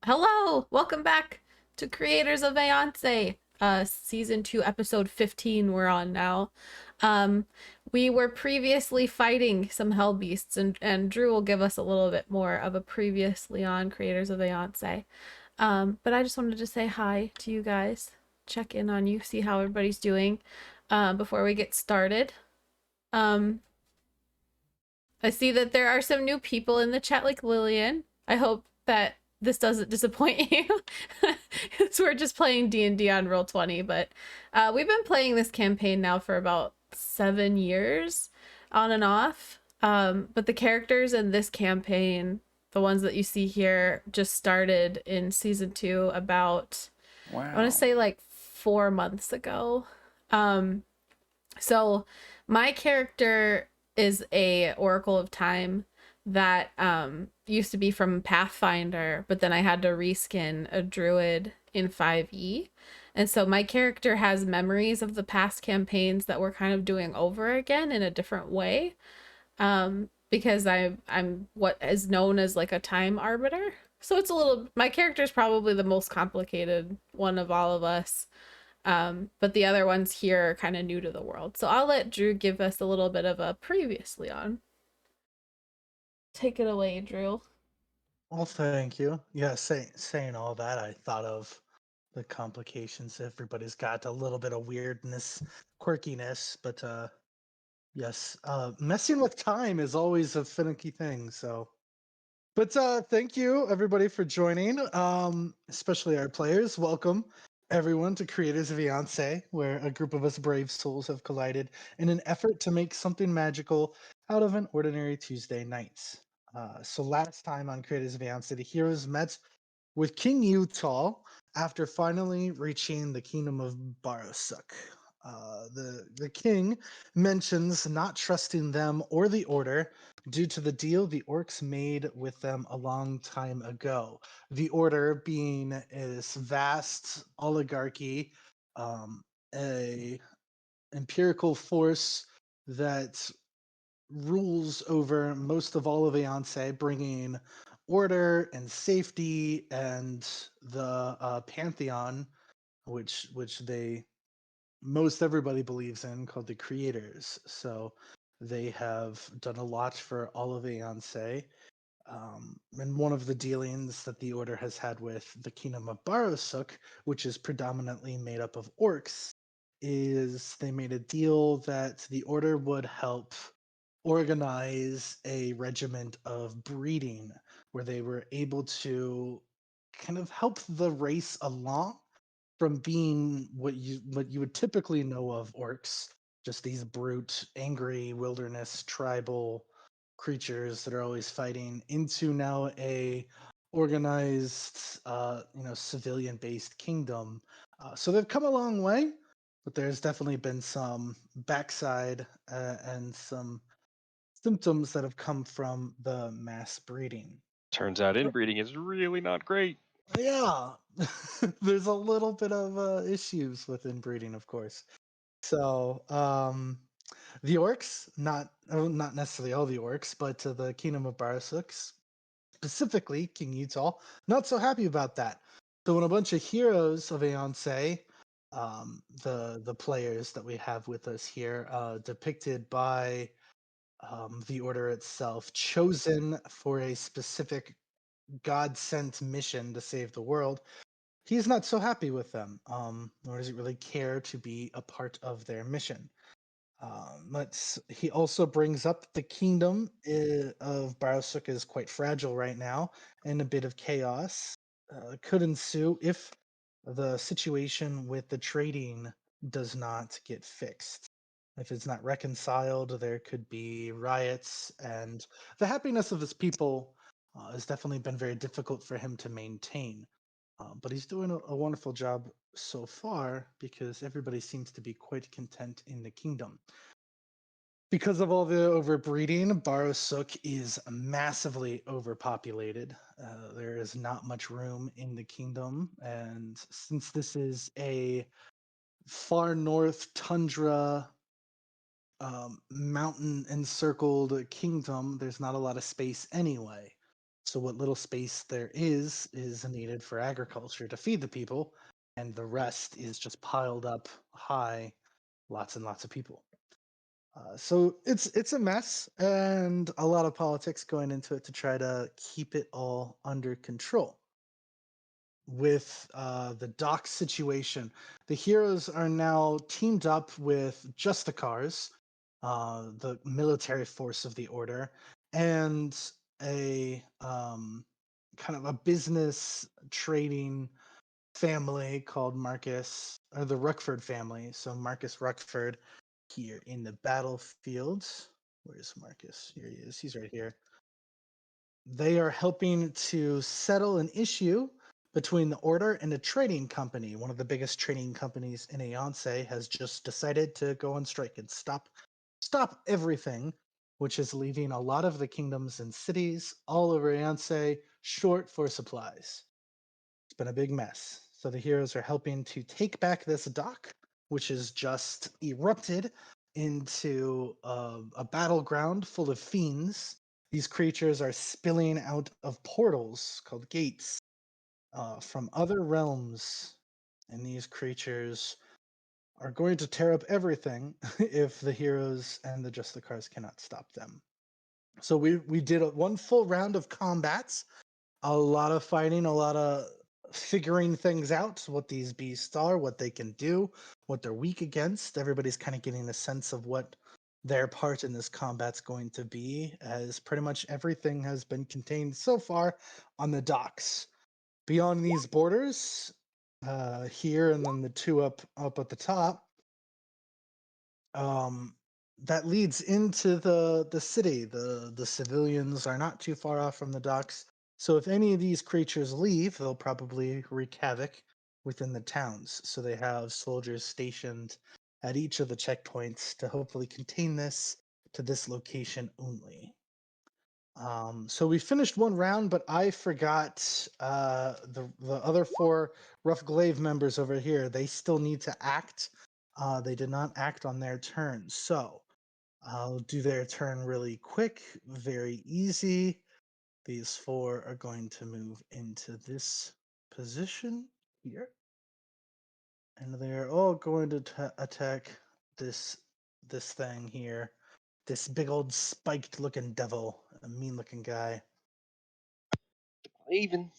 Hello, welcome back to Creators of Aeonce. Season 2, episode 15 we're on now. Um, we were previously fighting some hell beasts, and Drew will give us a little bit more of a previously on Creators of Aeonce. But I just wanted to say hi to you guys, check in on you, see how everybody's doing before we get started. Um, I see that there are some new people in the chat, like Lillian. I hope that this doesn't disappoint you. So we're just playing D&D on Roll20, but we've been playing this campaign now for about 7 years, on and off. But the characters in this campaign, the ones that you see here, just started in season 2 about, I want to Wow. say like 4 months ago. Um, so my character is a Oracle of Time that used to be from Pathfinder, but then I had to reskin a druid in 5e. And so my character has memories of the past campaigns that we're kind of doing over again in a different way. Because I'm what is known as like a time arbiter. So it's a little, my character is probably the most complicated one of all of us. But the other ones here are kind of new to the world. So I'll let Drew give us a little bit of a previously on. Take it away, Drew. Well, thank you. Yeah, saying all that, I thought of the complications. Everybody's got a little bit of weirdness, quirkiness, but yes, messing with time is always a finicky thing. So, but thank you everybody for joining. Especially our players. Welcome everyone to Creators of Aeonce, where a group of us brave souls have collided in an effort to make something magical out of an ordinary Tuesday night. So last time on Creators of Aeonce, the heroes met with King Utah after finally reaching the kingdom of Barosuk. The king mentions not trusting them or the order due to the deal the orcs made with them a long time ago. The order being this vast oligarchy, a empirical force that rules over most of all of Aeonce, bringing order and safety and the pantheon, which they most everybody believes in, called the Creators. So they have done a lot for all of Aeonce. And one of the dealings that the Order has had with the Kingdom of Barosuk, which is predominantly made up of orcs, is they made a deal that the Order would help organize a regiment of breeding where they were able to kind of help the race along from being what you would typically know of orcs, just these brute, angry wilderness tribal creatures that are always fighting, into now a organized, civilian based kingdom. So they've come a long way, but there's definitely been some backside and some symptoms that have come from the mass breeding. Turns out inbreeding is really not great. Yeah, there's a little bit of issues with inbreeding, of course. So, the orcs, not necessarily all the orcs, but the Kingdom of Barasuk, specifically King Utah, not so happy about that. So when a bunch of heroes of Aeonce, the players that we have with us here, depicted by the order itself, chosen for a specific God sent mission to save the world, he's not so happy with them, nor does he really care to be a part of their mission. He also brings up the kingdom of Barosuk is quite fragile right now, and a bit of chaos could ensue if the situation with the trading does not get fixed. If it's not reconciled, there could be riots, and the happiness of his people has definitely been very difficult for him to maintain. But he's doing a wonderful job so far because everybody seems to be quite content in the kingdom. Because of all the overbreeding, Barosuk is massively overpopulated. There is not much room in the kingdom, and since this is a far north tundra mountain encircled kingdom, there's not a lot of space anyway. So what little space there is needed for agriculture to feed the people, and the rest is just piled up high, lots and lots of people. So it's a mess and a lot of politics going into it to try to keep it all under control. With the dock situation, the heroes are now teamed up with Justicars, the military force of the order, and a kind of a business trading family called Marcus, or the Ruckford family. So Marcus Ruckford here in the battlefield. Where's Marcus? Here he is. He's right here. They are helping to settle an issue between the Order and a trading company. One of the biggest trading companies in Aeonce has just decided to go on strike and stop everything, which is leaving a lot of the kingdoms and cities all over Aeonce short for supplies. It's been a big mess. So the heroes are helping to take back this dock, which has just erupted into a battleground full of fiends. These creatures are spilling out of portals called gates from other realms. And these creatures are going to tear up everything if the heroes and the Justicars cannot stop them. So we did one full round of combats, a lot of fighting, a lot of figuring things out, what these beasts are, what they can do, what they're weak against. Everybody's kind of getting a sense of what their part in this combat's going to be, as pretty much everything has been contained so far on the docks. Beyond these borders, here and then the two up at the top, that leads into the city. The civilians are not too far off from the docks. So if any of these creatures leave, they'll probably wreak havoc within the towns. So they have soldiers stationed at each of the checkpoints to hopefully contain this to this location only. So we finished one round, but I forgot the other four Rough Glaive members over here. They still need to act. They did not act on their turn, so I'll do their turn really quick, very easy. These four are going to move into this position here, and they're all going to attack this thing here. This big old spiked looking devil, a mean looking guy. Even.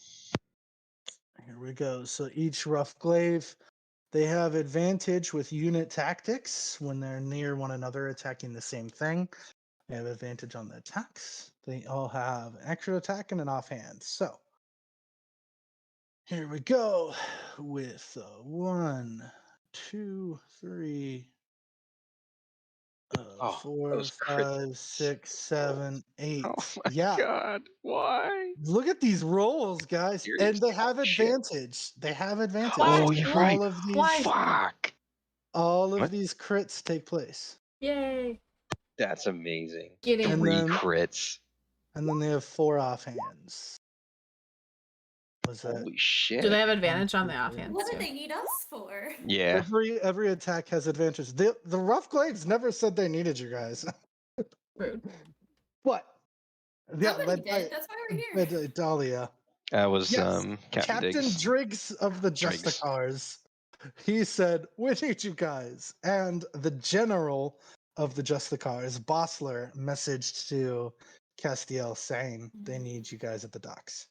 Here we go. So each Rough Glaive, they have advantage with unit tactics when they're near one another attacking the same thing. They have advantage on the attacks. They all have an extra attack and an offhand. So here we go with 1, 2, 3, Oh, 4, those crits. 5, 6, 7, 8. Oh my Yeah. god, why? Look at these rolls, guys. And Serious they have shit. advantage. They have advantage. What? Oh, you're right. All of these Why? Fuck. all of What? these crits take place. Yay. That's amazing. Get in. And 3 then crits. they have 4 offhands. Was that Holy shit. Do they have 1, advantage on 2, the 3? offhand What do too? they need us for? Yeah. Every attack has advantage. The Rough Glaives never said they needed you guys. Rude. What? Yeah, Somebody led by did. That's why we're here. led by Dahlia. That was Yes, Captain Diggs. Driggs of the Driggs. Justicars. He said, "We need you guys." And the general of the Justicars, Bossler, messaged to Castiel saying they need you guys at the docks.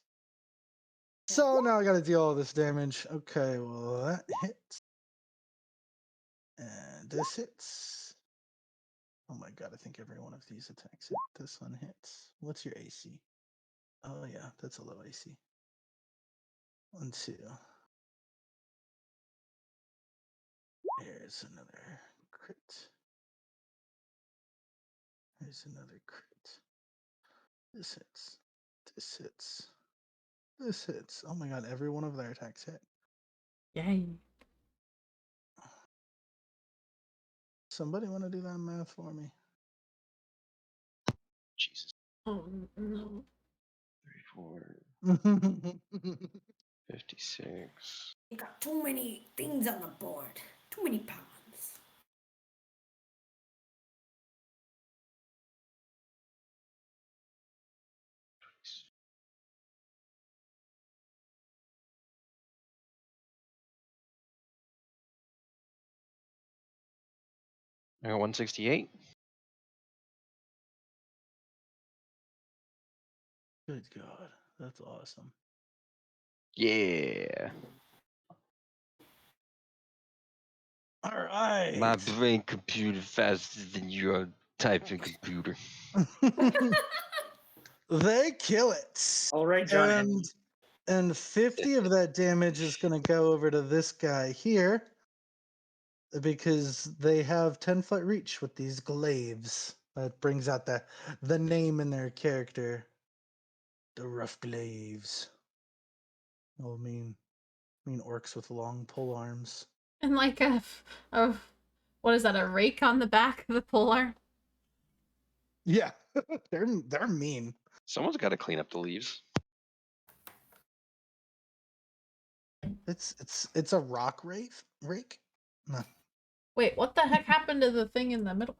Yeah. So now I got to deal all this damage. Okay, well that hits, and this hits. Oh my god, I think every one of these attacks hit. This one hits. What's your AC? Oh yeah, that's a low AC. 1, 2. Here's another crit. Here's another crit. This hits. This hits. This hits. Oh my god, every one of their attacks hit. Yay. Somebody want to do that math for me? Jesus. Oh no. 34, 56. You got too many things on the board. Too many pawns. I got 168. Good God, that's awesome. Yeah. All right. My brain computer faster than your typing computer. They kill it. All right, John. And 50 of that damage is going to go over to this guy here because they have 10-foot reach with these glaives. That brings out the name in their character. The rough glaives. Oh, mean orcs with long pole arms. And like a what is that? A rake on the back of the polearm? Yeah, they're mean. Someone's got to clean up the leaves. It's a rock rake. No. Wait, what the heck happened to the thing in the middle?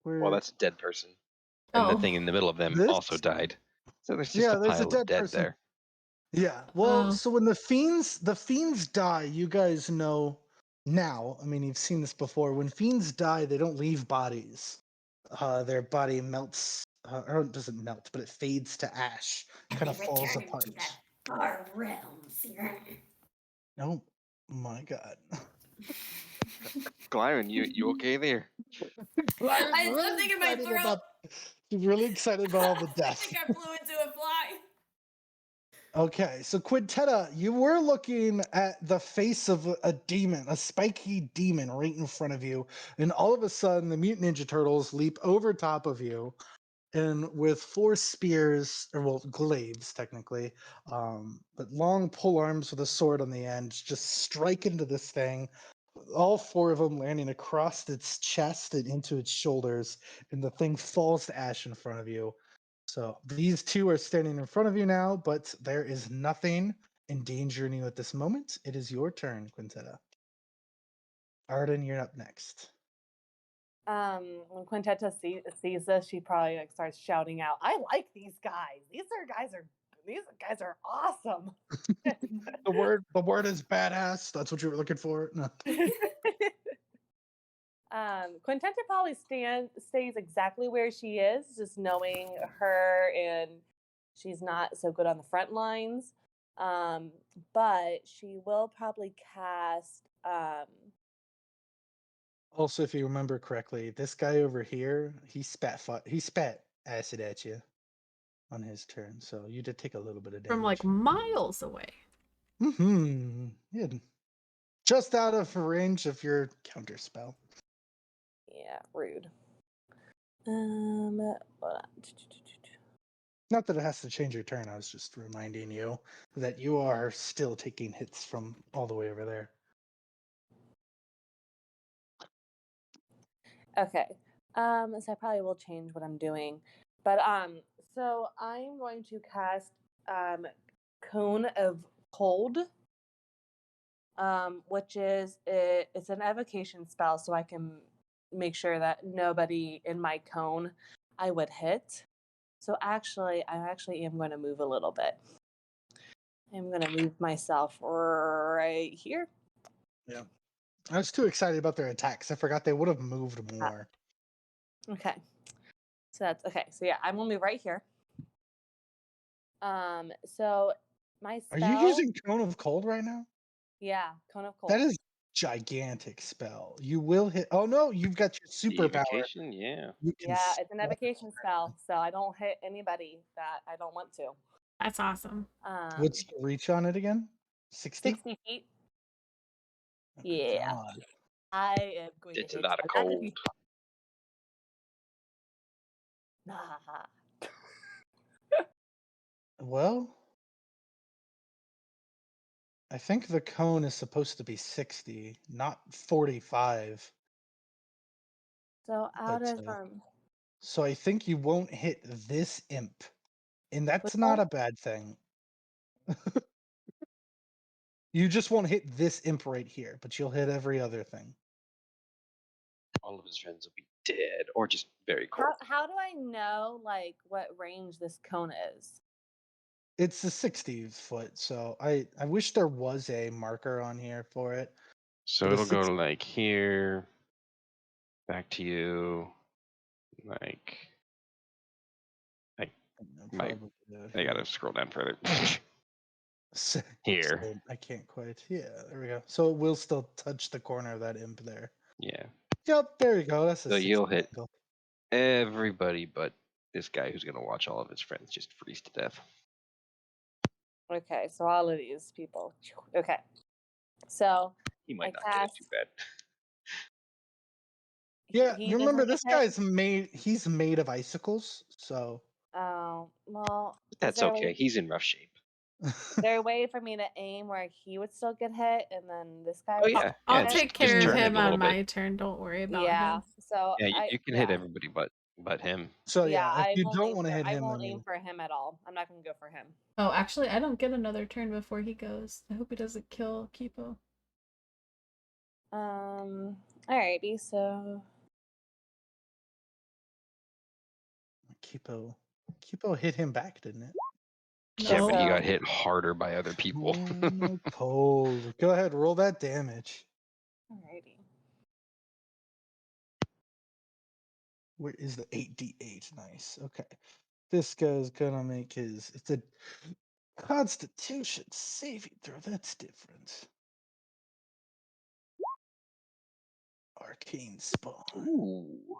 Well, that's a dead person. And Oh. the thing in the middle of them This? also died. So there's just a there's a pile dead of dead person. there. Yeah. Well, Oh. so when the fiends die, you guys know now. I mean, you've seen this before. When fiends die, they don't leave bodies. Their body melts, or it doesn't melt, but it fades to ash, kind of They falls return apart. to the far realms. Oh my God. Glyron, you okay there? I'm thinking my throat. She's really excited about all the I death. think I flew into a fly. Okay, so Quintetta, you were looking at the face of a demon, a spiky demon right in front of you, and all of a sudden the Mutant Ninja Turtles leap over top of you, and with 4 spears, or well, glaives technically, but long pole arms with a sword on the end, just strike into this thing. All 4 of them landing across its chest and into its shoulders, and the thing falls to ash in front of you. So these 2 are standing in front of you now, but there is nothing endangering you at this moment. It is your turn, Quintetta. Arden, you're up next. When Quintetta sees this, she probably like starts shouting out, "I like these guys. These guys are awesome." The word is badass. That's what you were looking for. No. Quintetta probably stays exactly where she is, just knowing her, and she's not so good on the front lines. But she will probably cast. Also, if you remember correctly, this guy over here, he spat acid at you on his turn, so you did take a little bit of damage. From like miles away. Yeah. Just out of range of your counter spell. Yeah, rude. Hold on. Not that it has to change your turn. I was just reminding you that you are still taking hits from all the way over there. Okay. So I probably will change what I'm doing. But so I'm going to cast Cone of Cold. Which is it's an evocation spell, so I can make sure that nobody in my cone I would hit. So I actually am going to move a little bit. I'm going to move myself right here. Yeah. I was too excited about their attacks. I forgot they would have moved more. Okay. So that's okay. So yeah, I'm gonna move right here. So my spell. Are you using Cone of Cold right now? Yeah, Cone of Cold. That is gigantic spell. You will hit. Oh no, you've got your superpower. Evocation, yeah. Yeah, it's an evocation spell, so I don't hit anybody that I don't want to. That's awesome. What's the reach on it again? 60? 60 feet. Oh, Yeah. God. I am going It's to hit. not a cold. Nah. Well, I think the cone is supposed to be 60, not 45. So out But, of so I think you won't hit this imp, and that's which not one? a bad thing. You just won't hit this imp right here, but you'll hit every other thing. All of his friends will be dead or just very cold. How do I know like what range this cone is? It's a 60 foot, so I wish there was a marker on here for it. So The it'll go six- to like here, back to you, like my- probably out I gotta here. scroll down further. Here. Same. I can't quite. Yeah, there we go. So it will still touch the corner of that imp there. Yeah. Yep, there you go. That's a So you'll 60 hit angle. everybody but this guy who's gonna watch all of his friends just freeze to death. Okay, so all of these people. Okay. So He might I not get it too cast. bad. Yeah, he you remember doesn't this get hit? guy's made. He's made of icicles, so. Oh, well, is That's there, okay. a, He's in rough shape. is there a way for me to aim where he would still get hit and then this guy Oh would yeah. still I'll get just, take just care of turn it him a little on bit. my turn. Don't worry hit? about Yeah. him. So Yeah, you can hit yeah. everybody but him. So Yeah, yeah, if I you won't don't aim want to for, hit I him, I won't aim mean, for him at all. I'm not gonna go for him. Oh, actually, I don't get another turn before he goes. I hope he doesn't kill Kipo. Alrighty, so Kipo hit him back, didn't it? Yeah, but he So- got hit harder by other people. Oh, cold. Go ahead, roll that damage. alrighty. Where is the 8d8? Nice. Okay. This guy's gonna make his. It's a Constitution saving throw. That's different. Arcane spawn. Ooh,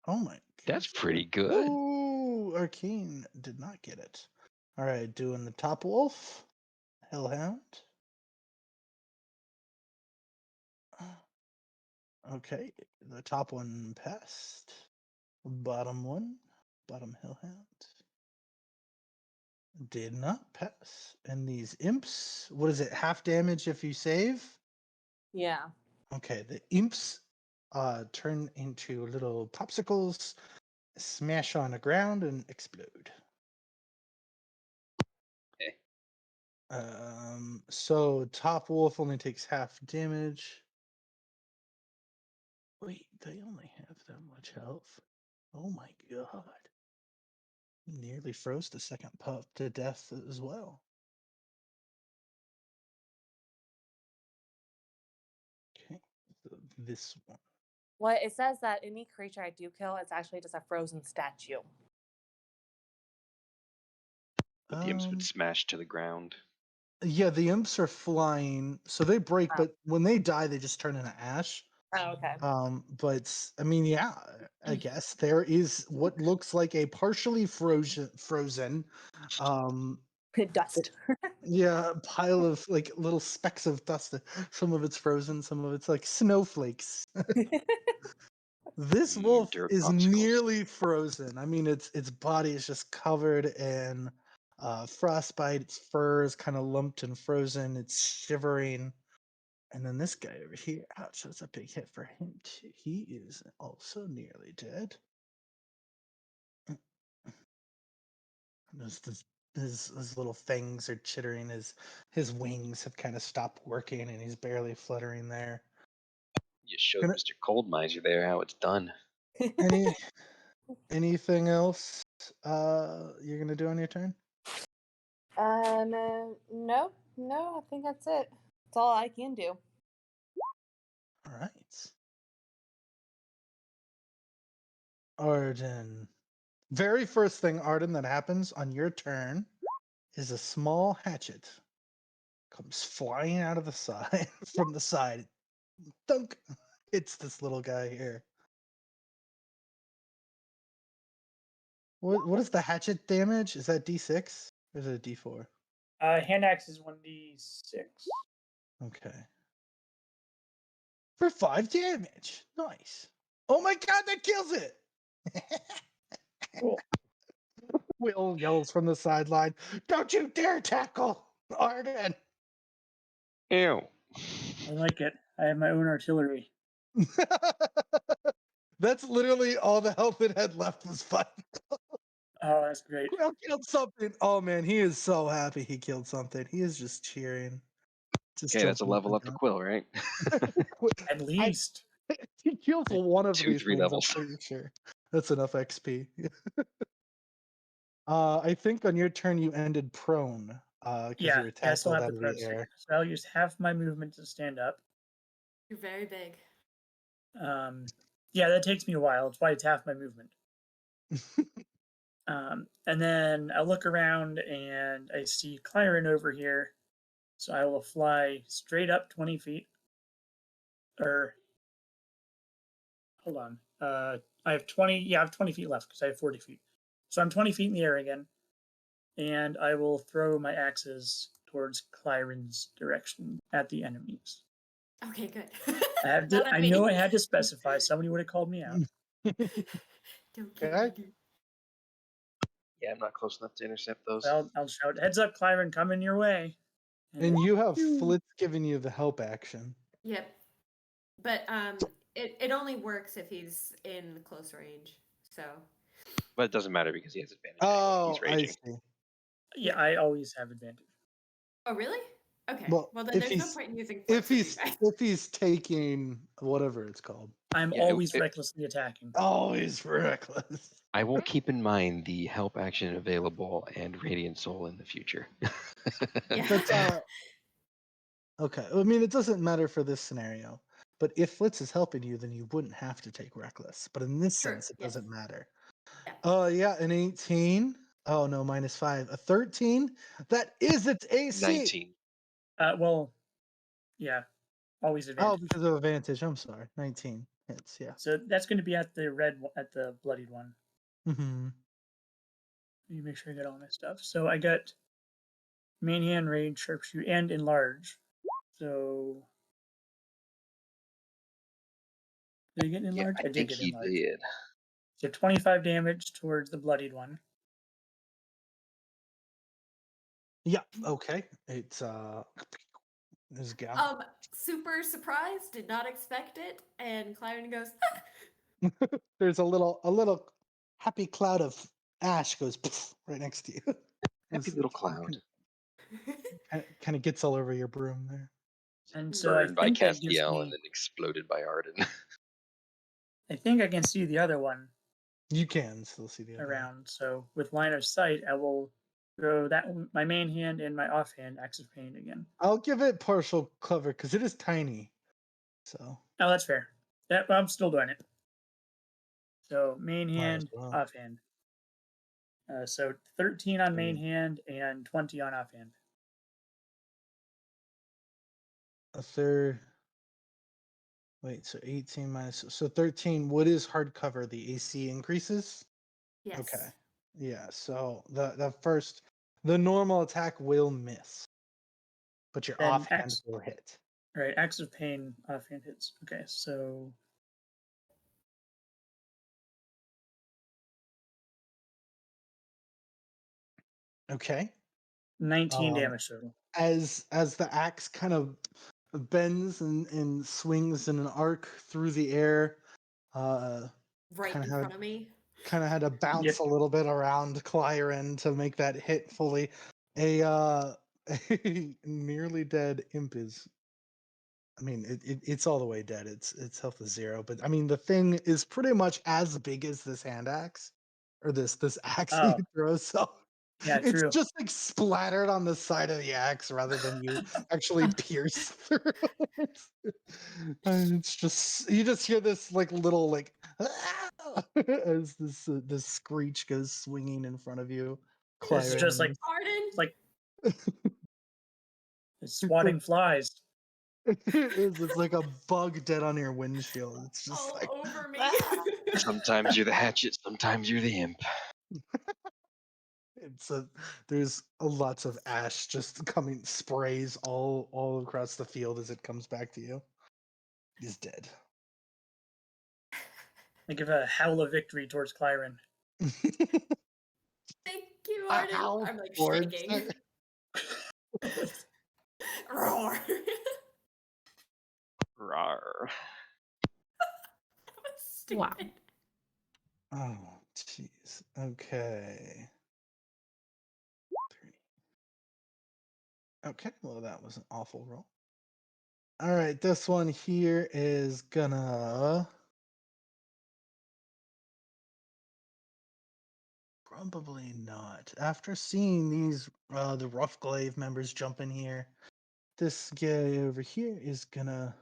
Oh my. that's goodness. pretty good. Ooh, Arcane did not get it. All right, doing the top wolf, Hellhound. Okay, the top one passed. Bottom one, bottom Hellhound, did not pass. And these imps, what is it? Half damage if you save? Yeah. Okay, the imps turn into little popsicles, smash on the ground, and explode. Okay. So top wolf only takes half damage. Wait, they only have that much health. Oh my god. Nearly froze the second pup to death as well. Okay, so this one. Well, it says that any creature I do kill, it's actually just a frozen statue. But the imps would Um, smash to the ground. yeah, the imps are flying, so they break, Oh. but when they die, they just turn into ash. Oh, okay. But I mean, yeah, I guess there is what looks like a partially frozen, Dust. yeah, pile of like little specks of dust. Some of it's frozen, some of it's like snowflakes. This wolf Dirt is popsicles. nearly frozen. I mean, its body is just covered in frostbite. Its fur is kind of lumped and frozen. It's shivering. And then this guy over here, ouch, that's a big hit for him too. He is also nearly dead. His little fangs are chittering. His wings have kind of stopped working, and he's barely fluttering there. You showed Gonna- Mr. Cold Miser there how it's done. Anything else you're gonna do on your turn? No, I think that's it. That's all I can do. All right. Arden. Very first thing, Arden, that happens on your turn is a small hatchet comes flying out of the side from the side. Dunk! It's this little guy here. What is the hatchet damage? Is that D6 or is it a D4? Hand axe is 1d6. Okay. For 5 damage. Nice. Oh my god, that kills it! Cool. Will yells from the sideline, "Don't you dare tackle Arden!" Ew. I like it. I have my own artillery. That's literally all the health it had left was 5. Oh, that's great. Quill killed something. Oh man, he is so happy he killed something. He is just cheering. Just Okay, that's a jumping level and up to down. Quill, right? At least. He kills one of 2-3 these things, levels. I'm pretty sure. That's enough XP. I think on your turn you ended prone. Because you were I still tackled have out the of prep the stick. air. So I'll use half my movement to stand up. You're very big. Yeah, that takes me a while. It's why it's half my movement. And then I look around and I see Clyron over here. So I will fly straight up 20 feet. Or, hold on. I have 20. Yeah, I have 20 feet left because I have 40 feet. So I'm 20 feet in the air again. And I will throw my axes towards Clyron's direction at the enemies. Okay, good. I have Not to. at I me. know I had to specify. Somebody would have called me out. Don't kill Okay. me, dude. Yeah, I'm not close enough to intercept those. So I'll shout, "Heads up, Clyron, coming your way!" And you have Phew. Flitz giving you the help action. Yep. But it only works if he's in close range. So But it doesn't matter because he has advantage. Oh, He's I raging. see. Yeah, I always have advantage. oh really? Okay. Well, Well then if there's no he's point in using if flips with you he's guys. if he's taking whatever it's called. I'm Yeah, always recklessly attacking. Always reckless. I will keep in mind the help action available and Radiant Soul in the future. Yeah. That's okay. I mean, it doesn't matter for this scenario. But if Flitz is helping you, then you wouldn't have to take reckless. But in this True, sense, it yes. doesn't matter. Yeah. Yeah, an 18. Oh no, -5. A 13. That is its AC. 19. Well, yeah, always Oh, advantage. because of advantage. I'm sorry. 19 hits. Yeah. So that's going to be at the bloodied one. Mm-hmm. Let me make sure I got all my stuff. So I got main hand, rage, sharpshoot, and enlarge. So did I get Yeah, enlarge? I I did think get he enlarge. did. So 25 damage towards the bloodied one. Yeah. Okay. It's There's a gal. Super surprised, did not expect it, and Clyron goes, There's a little happy cloud of ash goes right next to you. Happy little cloud. Kind of gets all over your broom there. And so I Burned by think that gives Castiel me. and then exploded by Arden. I think I can see the other one You can still see the other one. around. So with line of sight, I will throw my main hand and my offhand axe of pain again. I'll give it partial cover because it is tiny. So Oh, that's fair. I'm still doing it. So main might as hand, well. offhand. So 13 on main Mm. hand and 20 on offhand. A third. Wait, so 18 minus so 13. What is hard cover? The AC increases? yes. Okay. Yeah, so the normal attack will miss. But your Then offhand will hit. Right, axe of pain, offhand hits. Okay, so Okay. 19 damage total. As the axe kind of bends and swings in an arc through the air, Right kind in of front of me. had to bounce a little bit around Clyron to make that hit fully. A nearly dead imp is. I mean, it's all the way dead. Its health is 0. But I mean, the thing is pretty much as big as this hand axe, or this axe that Oh, you throw. So yeah, it's true. just like splattered on the side of the axe rather than you actually pierce through it. And it's just you just hear this like little like as this screech goes swinging in front of you. This is just like Arden. it's swatting flies. It's like a bug dead on your windshield. It's just all like over me. Sometimes you're the hatchet, sometimes you're the imp. it's there's lots of ash just coming sprays all across the field as it comes back to you. He's dead. I give a howl of victory towards Clyron. Thank you, Arden. Ow, I'm like Lord. shaking. Roar. Rawr. Stupid. Wow. Oh, jeez. Okay. 3. Okay, well, that was an awful roll. All right, this one here is gonna probably not. After seeing these, the Rough Glaive members jump in here, this guy over here is gonna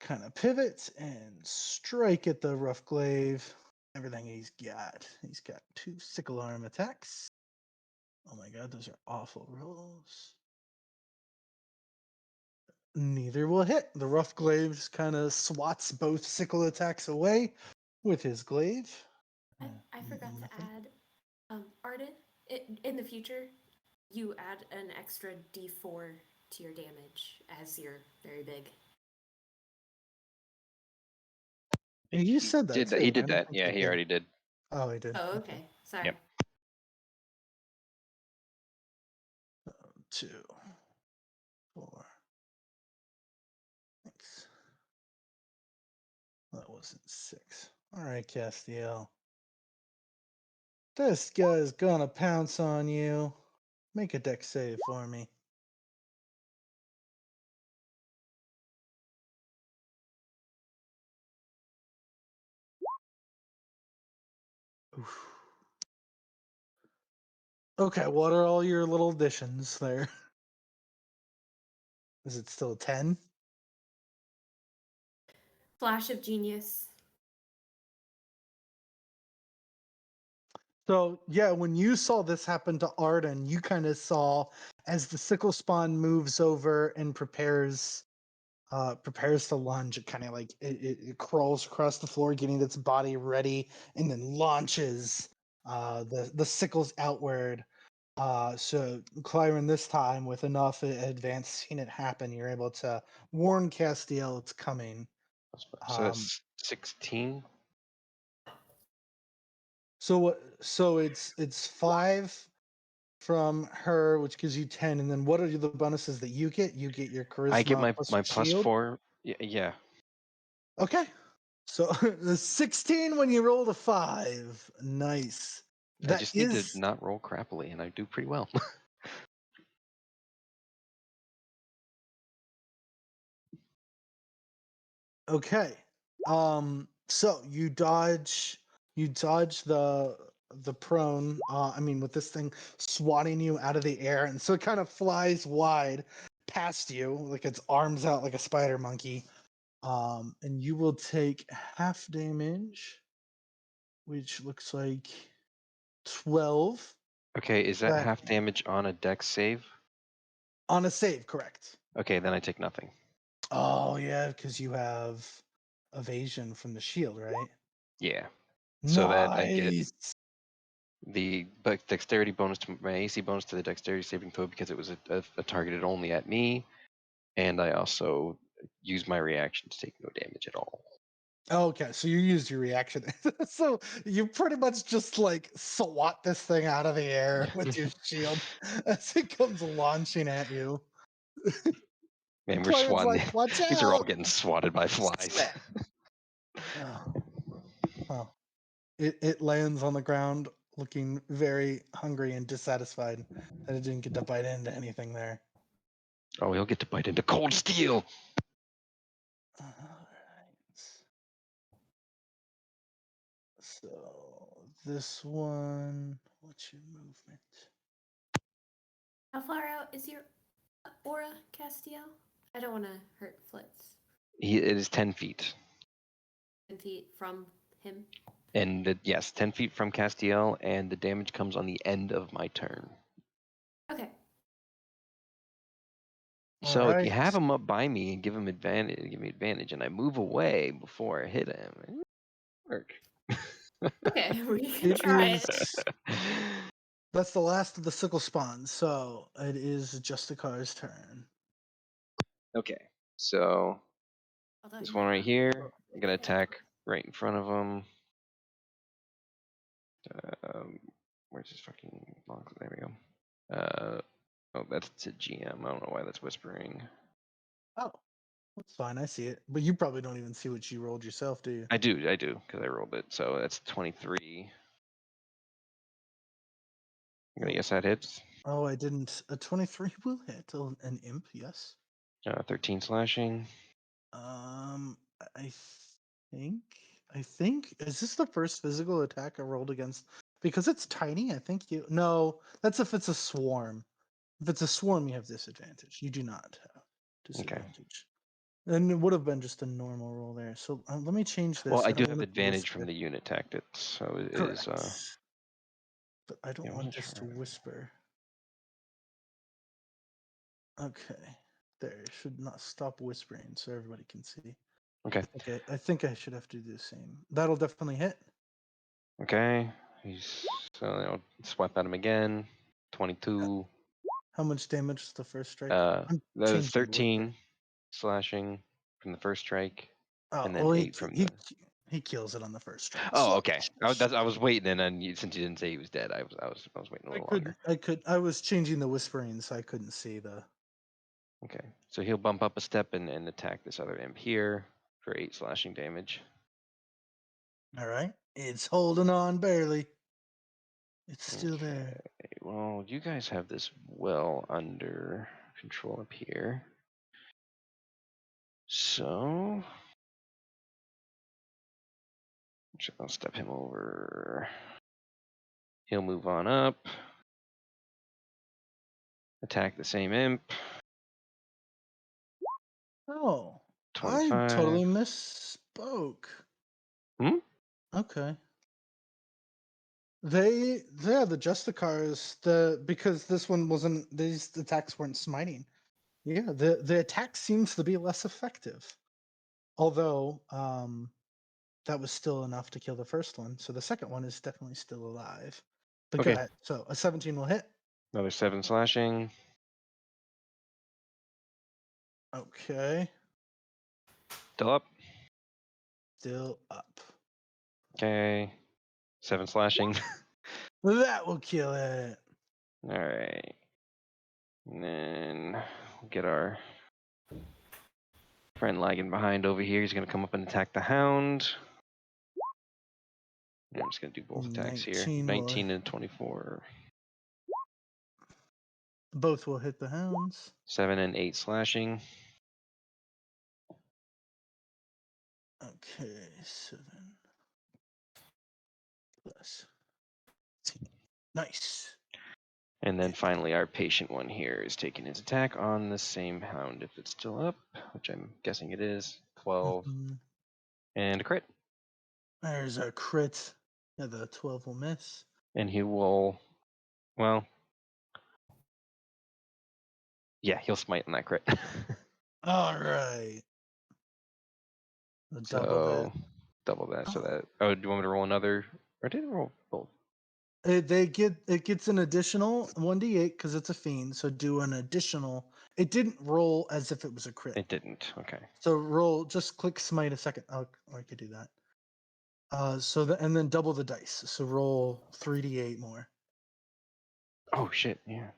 kind of pivot and strike at the rough glaive. Everything he's got. He's got 2 sickle arm attacks. Oh my god, those are awful rolls. Neither will hit. The rough glaive just kind of swats both sickle attacks away with his glaive. I forgot to Nothing. add, Arden, in the future, you add an extra d4 to your damage as you're very big. You said that Did too. that? He I did don't that. think Yeah, you he did. already did. Oh, he did. Oh, okay. Sorry. Yep. 2, 4. Thanks. That wasn't 6. All right, Castiel. This guy's gonna pounce on you. Make a dex save for me. Oof. Okay, what are all your little additions there? Is it still 10? Flash of genius. So yeah, when you saw this happen to Arden, you kind of saw as the sickle spawn moves over and prepares to lunge. It kind of like it crawls across the floor, getting its body ready, and then launches the sickles outward. So Clyron, this time with enough advance seeing it happen, you're able to warn Castiel it's coming. So Um, that's 16. so it's 5 from her, which gives you 10, and then what are the bonuses that you get? You get your I get charisma my plus my your plus shield. 4. Yeah. Okay, so the 16 when you rolled a 5. Nice. I That just need to is not roll crappily, and I do pretty well. okay. So you dodge the prone. I mean, with this thing swatting you out of the air, and so it kind of flies wide past you, like its arms out like a spider monkey. And you will take half damage, which looks like 12 Okay, is that that half damage on a dex save? on a save, correct? Okay, then I take nothing. Oh yeah, because you have evasion from the shield, right? Yeah. So that I get Nice. the dexterity bonus to my AC bonus to the dexterity saving throw because it was a targeted only at me, and I also use my reaction to take no damage at all. Okay, so you used your reaction. So you pretty much just like swat this thing out of the air with your shield as it comes launching at you. Man, we're Claren's like, swatting. watch These are all out! getting swatted by flies. Smack. Oh. Huh. It lands on the ground looking very hungry and dissatisfied that it didn't get to bite into anything there. Oh, he'll get to bite into cold steel. Alright. So this one, what's your movement? How far out is your aura, Castiel? I don't want to hurt Flitz. It is 10 feet. 10 feet from him. And yes, 10 feet from Castiel, and the damage comes on the end of my turn. Okay. So if you Alright. have him up by me and give me advantage, and I move away before I hit him, it work. Okay, we can It try is it. That's the last of the sickle spawns, so it is Justicar's turn. Okay, so Although this it one might right not here, work I'm gonna with him. attack right in front of him. Where's his fucking long? There we go. Oh, that's to GM. I don't know why that's whispering. Oh, that's fine. I see it. But you probably don't even see what you rolled yourself, do you? I do, because I rolled it. So that's 23. I'm gonna guess that hits. Oh, I didn't. A 23 will hit. An imp, yes. 13 slashing. Um, I think. I think. Is this the first physical attack I rolled against? Because it's tiny, I think you. No, that's if it's a swarm. If it's a swarm, you have disadvantage. You do not have Okay. disadvantage. And it would have been just a normal roll there. So let me change this. Well, I I do don't have want it to advantage from whisper. the unit tactics, so it Correct. is. But I don't Yeah, want what is this to her- whisper. Okay. There. It should not stop whispering so everybody can see. Okay. I think I should have to do the same. That'll definitely hit. Okay. So I'll swipe at him again. 22. How much damage is the first strike? That I'm was changing the whisper. 13 slashing from the first strike, and then well, 8 from the. he kills it on the first strike. Oh, okay. I was waiting, and then since you didn't say he was dead, I was waiting a little longer. I was changing the whispering so I couldn't see the. Okay, so he'll bump up a step and attack this other imp here for 8 slashing damage. All right, it's holding on barely. It's still Okay. there. Well, you guys have this well under control up here. So I'll step him over. He'll move on up. Attack the same imp. Oh, I 25. totally misspoke. Hmm? Okay. The Justicars, because this one wasn't, these attacks weren't smiting. Yeah, the attack seems to be less effective. Although that was still enough to kill the first one, so the second one is definitely still alive. But Okay. go ahead. So a 17 will hit. Another 7 slashing. Okay, Still up. still up. Okay. 7 slashing. That will kill it. All right. And then we'll get our friend lagging behind over here. He's going to come up and attack the hound. I'm just going to do both attacks here. 19 will 19 and 24. Both will hit the hounds. 7 and 8 slashing. Okay, 7 plus 10. Nice. And then finally, our patient one here is taking his attack on the same hound if it's still up, which I'm guessing it is. 12 Mhm. and a crit. There's a crit. Yeah, the 12 will miss. And he will, well, yeah, he'll smite on that crit. All right. Double So double that. So Oh. that. Oh, do you want me to roll another? Or did it roll both? that. It gets an additional 1d8 because it's a fiend. So do an additional. It didn't roll as if it was a crit. It didn't. Okay. So roll. Just click smite a second. Oh, I could do that. And then double the dice. So roll 3d8 more. Oh shit! Yeah.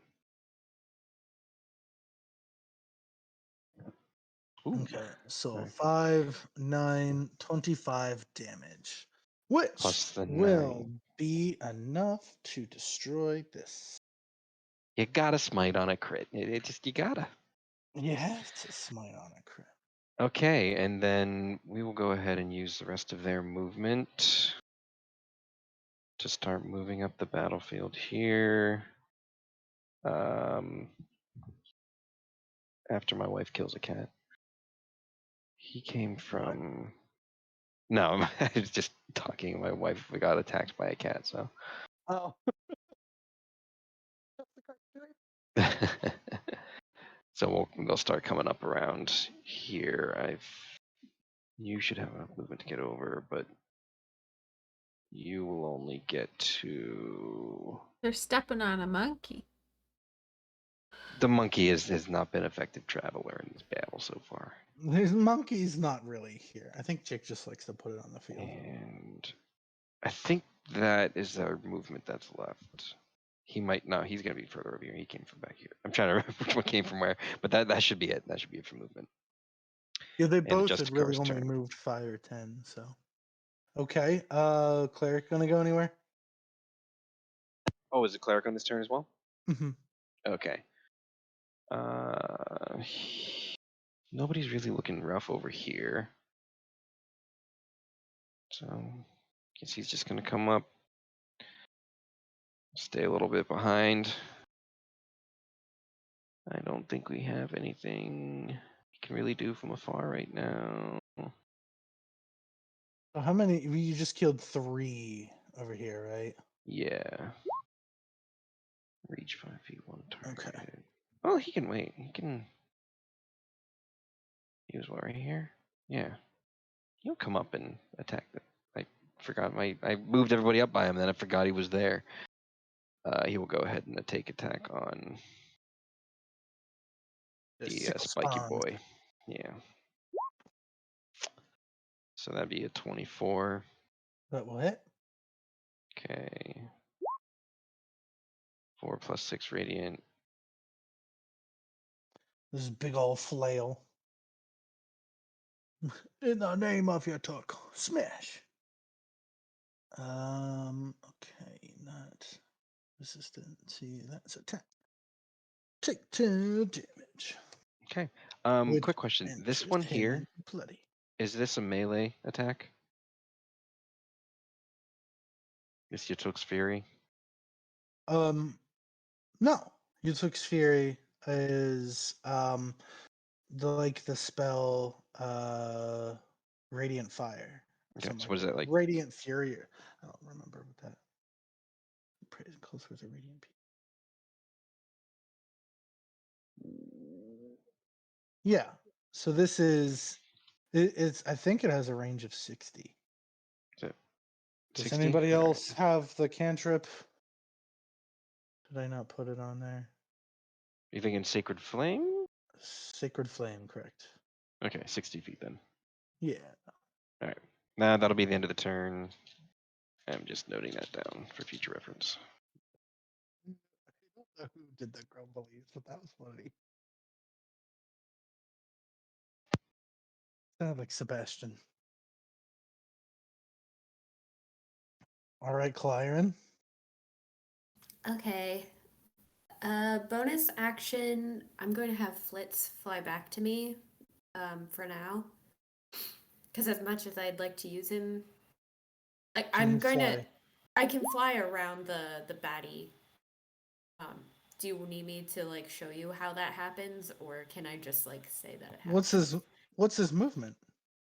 Ooh, Okay, so nice. 5, 9, 25 damage, which Plus the will 9. be enough to destroy this. You gotta smite on a crit. It just you gotta. You have to smite on a crit. Okay, and then we will go ahead and use the rest of their movement to start moving up the battlefield here. After my wife kills a cat. He came from. No, I was just talking. My wife got attacked by a cat, so. Oh. So they'll start coming up around here. You should have enough movement to get over, but you will only get to. They're stepping on a monkey. The monkey has not been effective traveler in this battle so far. His monkey's not really here. I think Chick just likes to put it on the field. And I think that is our movement that's left. He might no, he's gonna be further over here. He came from back here. I'm trying to remember which one came from where, but that should be it. That should be it for movement. Yeah, they And both just had really Car's only turn. moved 5 or 10, so. Okay, cleric gonna go anywhere? Oh, is it cleric on this turn as well? Mm-hmm. Okay. Nobody's really looking rough over here. So guess he's just gonna come up. Stay a little bit behind. I don't think we have anything. can really do from afar right now. So how many? You just killed 3 over here, right? Yeah. Reach 5 feet, 1 target. Okay. Oh, he can wait. He can. He was what, right here? Yeah. He'll come up and attack. I forgot I moved everybody up by him, then I forgot he was there. He will go ahead and take attack on The the sickle spiky spawns. boy. Yeah. So that'd be a 24. That will hit. Okay. 4 plus 6 radiant. This is big old flail. In the name of your talk, smash. Okay, not resistant. See, that's attack. Take 2 damage. Okay. With Quick question. This interest one here, and plenty. is this a melee attack? This Yutok's Fury? No. Yutok's Fury is the spell Radiant Fire. Okay, Something so like what is that. that like? Radiant Fury. I don't remember what that. Praise calls for the Radiant Peak. Yeah. So this is it's I think it has a range of 60. Is it Does 60? anybody All right. else have the cantrip? Did I not put it on there? You thinking Sacred Flame? Sacred Flame, correct. Okay, 60 feet then. Yeah. All right. Nah, that'll be the end of the turn. I'm just noting that down for future reference. I don't know who did the grumblies, but that was funny. Sounded like Sebastian. All right, Clyron. Okay. Bonus action. I'm going to have Flitz fly back to me. For now. Because as much as I'd like to use him, like Can you I fly? can fly around the baddie. Do you need me to like show you how that happens, or can I just like say that it happens? What's his movement?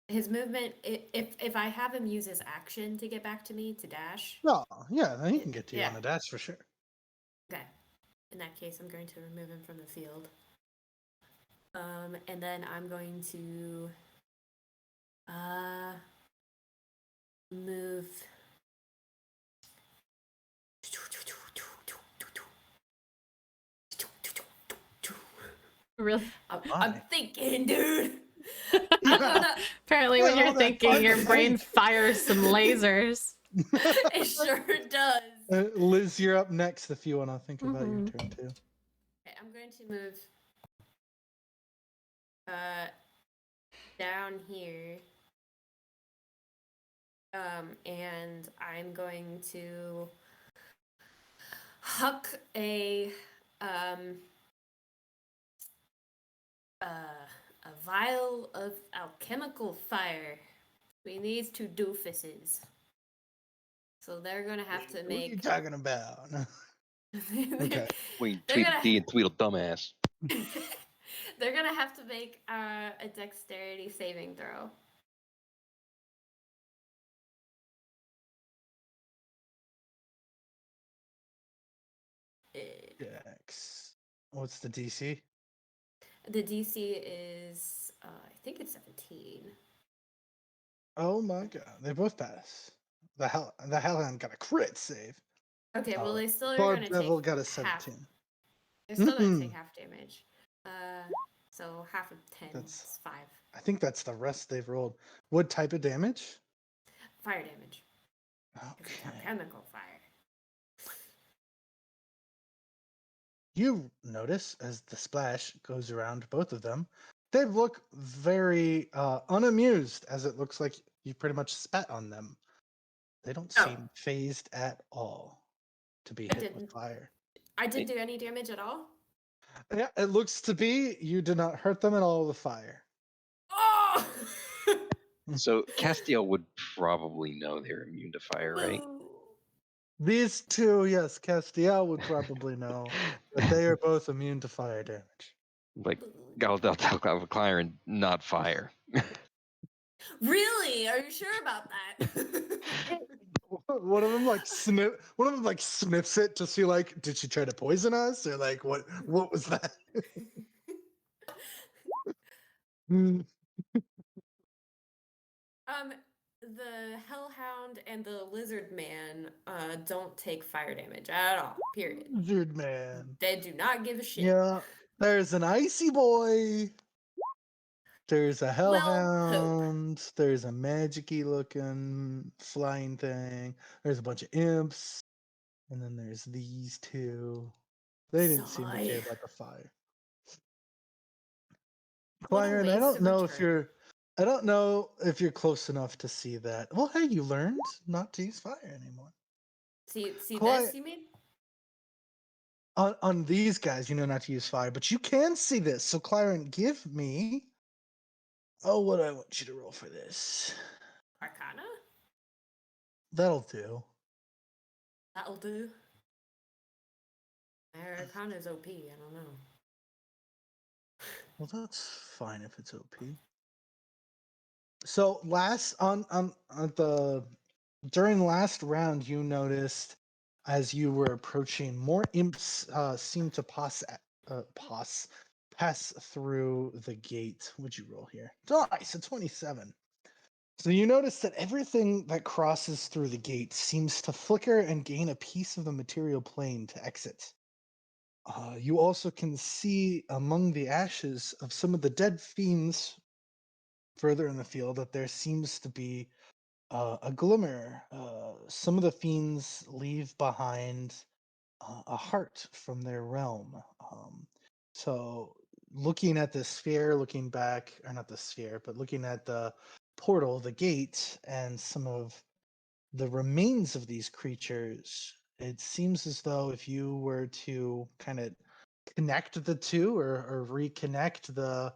His movement, if I have him use his action to get back to me to dash. Oh, yeah, then he can get to you Yeah. on a dash for sure. Okay. In that case, I'm going to remove him from the field. And then I'm going to move. Really? I'm thinking, dude. Apparently, when you're thinking, your brain fires some lasers. It sure does. Liz, you're up next if you want to think about your Mhm. turn too. Okay, I'm going to move down here. And I'm going to huck a vial of alchemical fire between these 2 doofuses. So they're gonna have to What are you make. talking about? Okay. Wait, They're gonna- Tweedle dumbass. They're gonna have to make a dexterity saving throw. Dex. What's the DC? The DC is, I think it's 17. Oh my god, they both pass. The Hellhound got a crit save. Okay, well they still are Barb gonna Devil take got a half. 17. They're still gonna take half damage. So half of 10 is 5. I think that's the rest they've rolled. What type of damage? Fire damage. It's Okay. alchemical fire. You notice as the splash goes around both of them, they look very unamused, as it looks like you pretty much spat on them. They don't seem phased at all to be hit with fire. I didn't do any damage at all? Yeah, it looks to be you did not hurt them at all with fire. Oh! So Castiel would probably know they're immune to fire, right? These two, yes, Castiel would probably know that they are both immune to fire damage. Like, I'll tell Claren not fire. Really? Are you sure about that? One of them like sniffs it to see like, did she try to poison us or like what was that? The Hellhound and the Lizard Man don't take fire damage at all. Period. Dude, man. They do not give a shit. Yeah. There's an icy boy. There's a Well, hope. hellhound. There's a magicy looking flying thing. There's a bunch of imps. And then there's these two. They didn't seem to care Sigh. about the fire. What a Byron, waste of a turn. I don't know if you're close enough to see that. Well, hey, you learned not to use fire anymore. See Quiet. this, you mean? On these guys, you know not to use fire, but you can see this. So, Claren, give me. Oh, what I want you to roll for this. Arcana? That'll do. That'll do. Arcana's OP, I don't know. Well, that's fine if it's OP. So during last round, you noticed as you were approaching, more imps seemed to pass through the gate. What'd you roll here? Nice, a 27. So you notice that everything that crosses through the gate seems to flicker and gain a piece of the material plane to exit. You also can see among the ashes of some of the dead fiends further in the field that there seems to be a glimmer. Some of the fiends leave behind a heart from their realm. So, looking at the sphere, looking back, or not the sphere, but looking at the portal, the gate, and some of the remains of these creatures, it seems as though if you were to kind of connect the two or reconnect the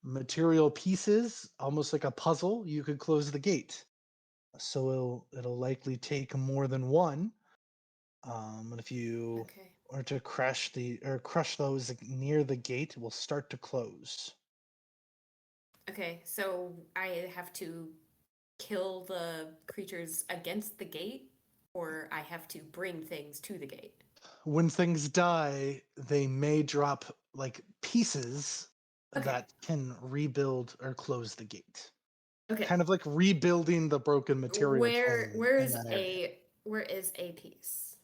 material pieces, almost like a puzzle, you could close the gate. So it'll likely take more than one. But if you Okay. are to crush those near the gate, it will start to close. Okay, so I have to kill the creatures against the gate, or I have to bring things to the gate? When things die, they may drop like pieces Okay. that can rebuild or close the gate. Okay. Kind of like rebuilding the broken material plane Where in is that area. a piece?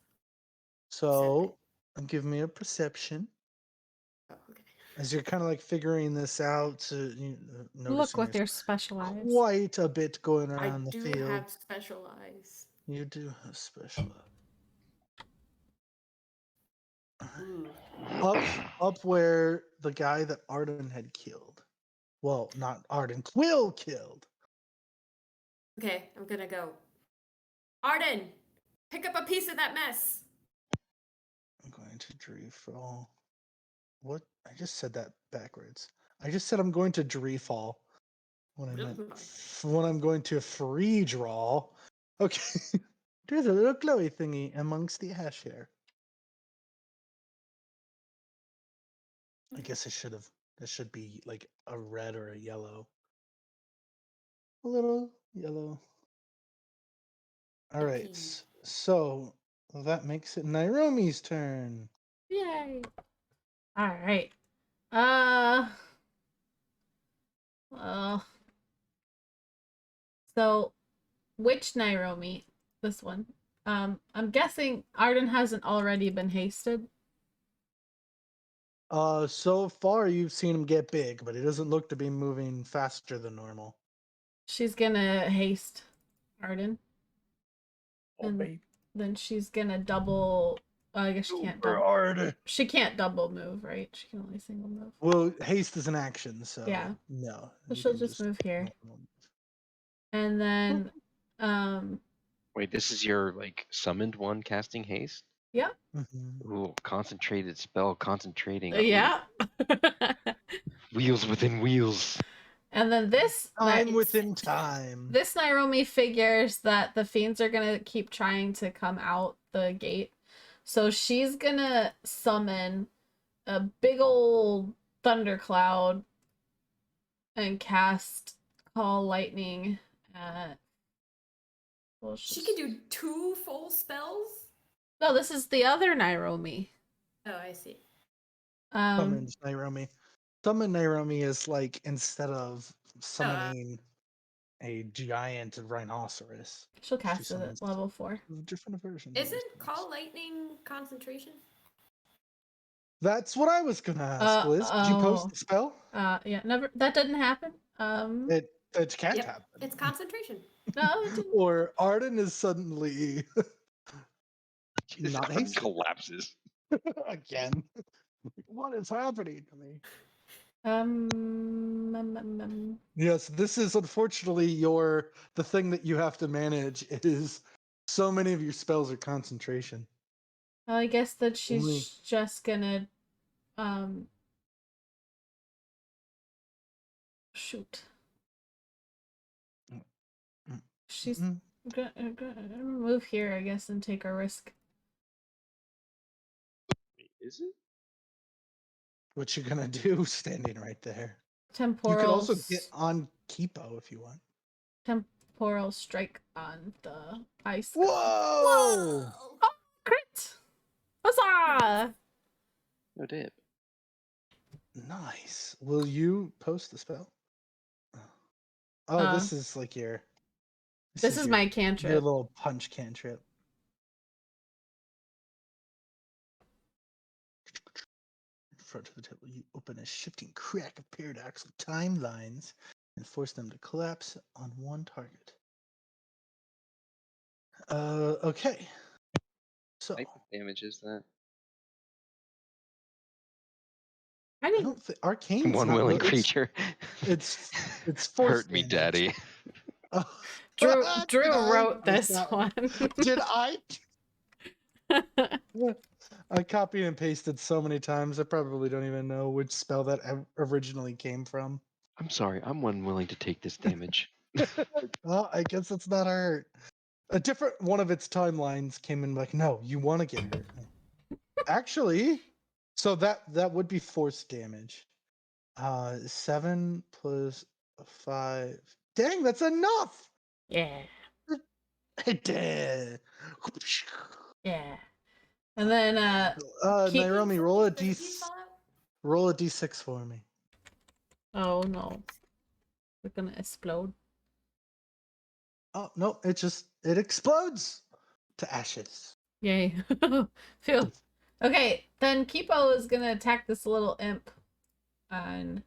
So, give me a perception. Oh, okay. As you're kind of like figuring this out, Look noticing with there's your special eyes. quite a bit going I around the do field. have special eyes. You do have special Ooh. up where the guy that Arden had killed. Well, not Arden, Quill killed. Okay, I'm gonna go. Arden, pick up a piece of that mess. I'm going to Dreefall. What? I just said that backwards. I just said I'm going to Dreefall when I meant when I'm going to free draw. Okay. There's a little glowy thingy amongst the ash here. I guess it should have. This should be like a red or a yellow. A little yellow. All right. So that makes it Nairomi's turn. Yay! All right. Well. So, which Nairomi? This one. I'm guessing Arden hasn't already been hasted. So far you've seen him get big, but he doesn't look to be moving faster than normal. She's gonna haste Arden. Oh, And babe. then she's gonna double. I guess she can't Super double. hard. She can't double move, right? She can only single move. Well, haste is an action, so Yeah. no. So you she'll can just move here. normal. And then, Wait, this is your like summoned one casting haste? yeah. Mhm. Ooh, concentrated spell, concentrating. Yeah. Wheels within wheels. And then this Time within time. This Nairomi figures that the fiends are gonna keep trying to come out the gate. So she's gonna summon a big old thundercloud and cast call lightning at. Well, She can do 2 full spells? No, this is the other Nairomi. Oh, I see. Summons Nairomi. Summon Nairomi is like instead of summoning a giant rhinoceros, she'll she cast it summons at level 4. different versions. of Isn't those Call things. Lightning concentration? That's what I was gonna ask, Liz. Did you post the spell? Yeah, never. That didn't happen. It can't Yep, happen. it's concentration. No, it didn't. Or Arden is suddenly not Arden hasty collapses. again. What is happening to me? Yes, this is unfortunately the thing that you have to manage is so many of your spells are concentration. Well, I guess that she's Only- just gonna shoot. She's Mm. gonna move here, I guess, and take a risk. Is it? What you gonna do standing right there? Temporal. You could also get on Kipo if you want. Temporal strike on the ice. Whoa! Crit! Huzzah! No dip. Nice. Will you post the spell? Oh, this is like your. This is my cantrip. Your little punch cantrip. In front of the table, you open a shifting crack of paradoxical timelines and force them to collapse on one target. Okay. So Type of damage is that? I I need don't think arcane's One not willing really- creature. It's force Hurt me, damage. daddy. Oh. Drew Did I wrote miss this that one. Did I? I copied and pasted so many times. I probably don't even know which spell that originally came from. I'm sorry. I'm unwilling to take this damage. Well, I guess it's not hurt. A different one of its timelines came in like, no, you want to get hurt. Actually, so that would be force damage. 7 plus 5. Dang, that's enough. Yeah. Dang. Yeah. And then keep- Nairomi, roll a Does the piece fall out? roll a d6 for me. oh no. We're gonna explode. Oh no, it explodes to ashes. Yay. Phew. Okay, then Kipo is gonna attack this little imp. And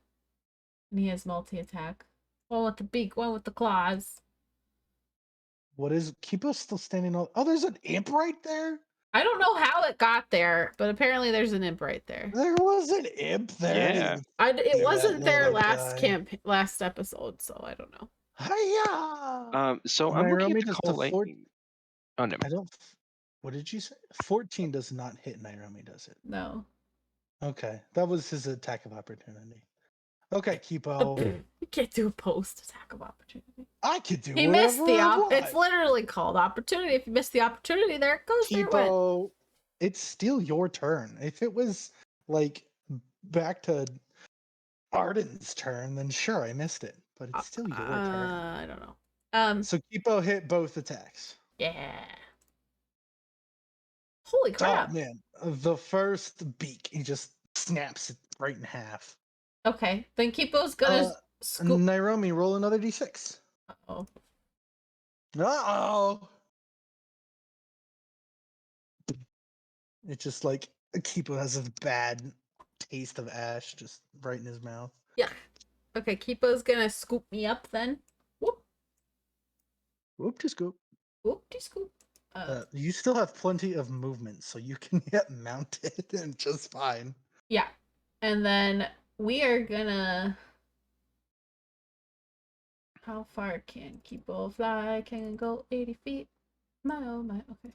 he has multi-attack. One with the beak, one with the claws. What is Kipo's still standing on? Oh, there's an imp right there. I don't know how it got there, but apparently there's an imp right there. There was an imp there. Yeah. It That wasn't there little guy. last episode, so I don't know. Hiya! So I'm looking Nairomi at the does call the four- lightning. Oh, never. I don't. What did you say? 14 does not hit Nairomi, does it? No. Okay, that was his attack of opportunity. Okay, Kipo. You can't do a post attack of opportunity. I could do He whatever missed the I want. It's literally called opportunity. If you miss the opportunity, there it goes. There it went. Kipo, it's still your turn. If it was like back to Arden's turn, then sure, I missed it. But it's still your turn. I don't know. So Kipo hit both attacks. Yeah. Holy crap. Oh man, the first beak, he just snaps it right in half. Okay, then Kipo's gonna scoop. Nairomi, roll another d6. Oh. Uh-oh. It's just like Kipo has a bad taste of ash just right in his mouth. Yeah. Okay, Kipo's gonna scoop me up then. Whoop. Whoop to scoop. Whoop de scoop. You still have plenty of movement, so you can get mounted and just fine. Yeah. And then we are gonna. How far can Kipo fly? Can go 80 feet? My oh my. Okay.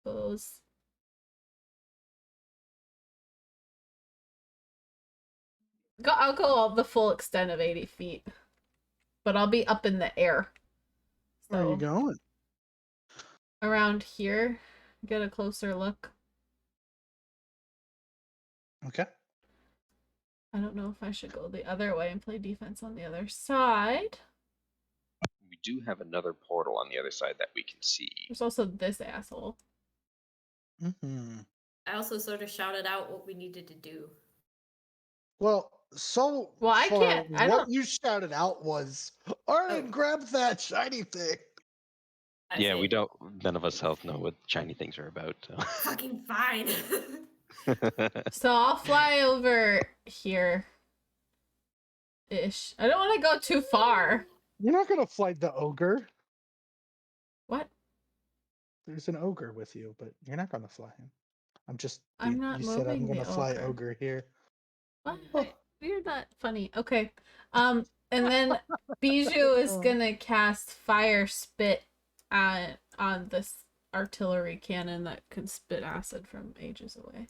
Goes. I'll go the full extent of 80 feet. But I'll be up in the air. Where are you going? Around here. Get a closer look. Okay. I don't know if I should go the other way and play defense on the other side. We do have another portal on the other side that we can see. There's also this asshole. Mm-hmm. I also sort of shouted out what we needed to do. Well, so Well, I far, can't. I what don't. you shouted out was, Arden, Oh. grab that shiny thing. I Yeah, say, we don't. None of us health know what shiny things are about. So. Fucking fine. So I'll fly over here. Ish. I don't want to go too far. You're not gonna fight the ogre. What? There's an ogre with you, but you're not gonna fly him. I'm not You said I'm moving the gonna fly ogre. ogre here. What? Oh. You're not funny. Okay. And then Bijou is Oh. gonna cast Fire Spit on this artillery cannon that can spit acid from ages away.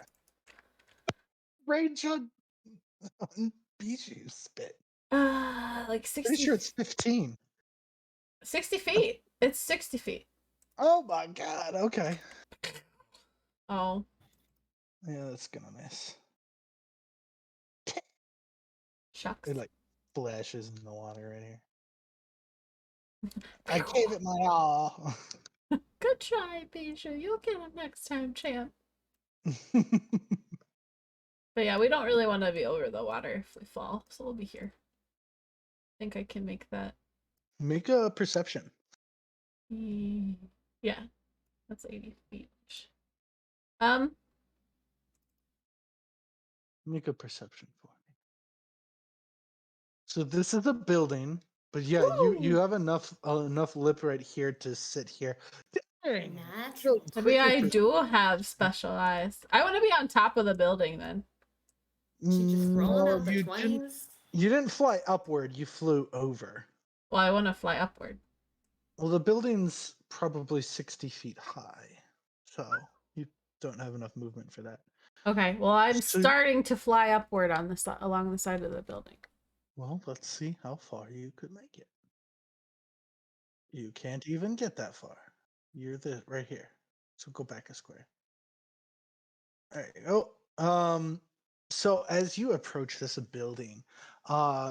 Range on Bijou spit. Like 60. Pretty sure it's 15. 60 feet. It's 60 feet. Oh my god. Okay. Oh. Yeah, that's gonna miss. Shucks. It like flashes in the water right here. I gave it my all. Good try, Bijou. You'll get him next time, champ. But yeah, we don't really want to be over the water if we fall, so we'll be here. I think I can make that. Make a perception. Yeah, that's 80 feet. Make a perception for me. So this is a building, but yeah, you Woo! have enough lip right here to sit here. Dang. Natural. Maybe I do have specialized. I want to be on top of the building then. She just rolling No, out the you 20s. didn't fly upward. You flew over. Well, I want to fly upward. Well, the building's probably 60 feet high, so you don't have enough movement for that. Okay, well, I'm So- starting to fly upward on the along the side of the building. Well, let's see how far you could make it. You can't even get that far. You're right here. So go back a square. There you go. So as you approach this building,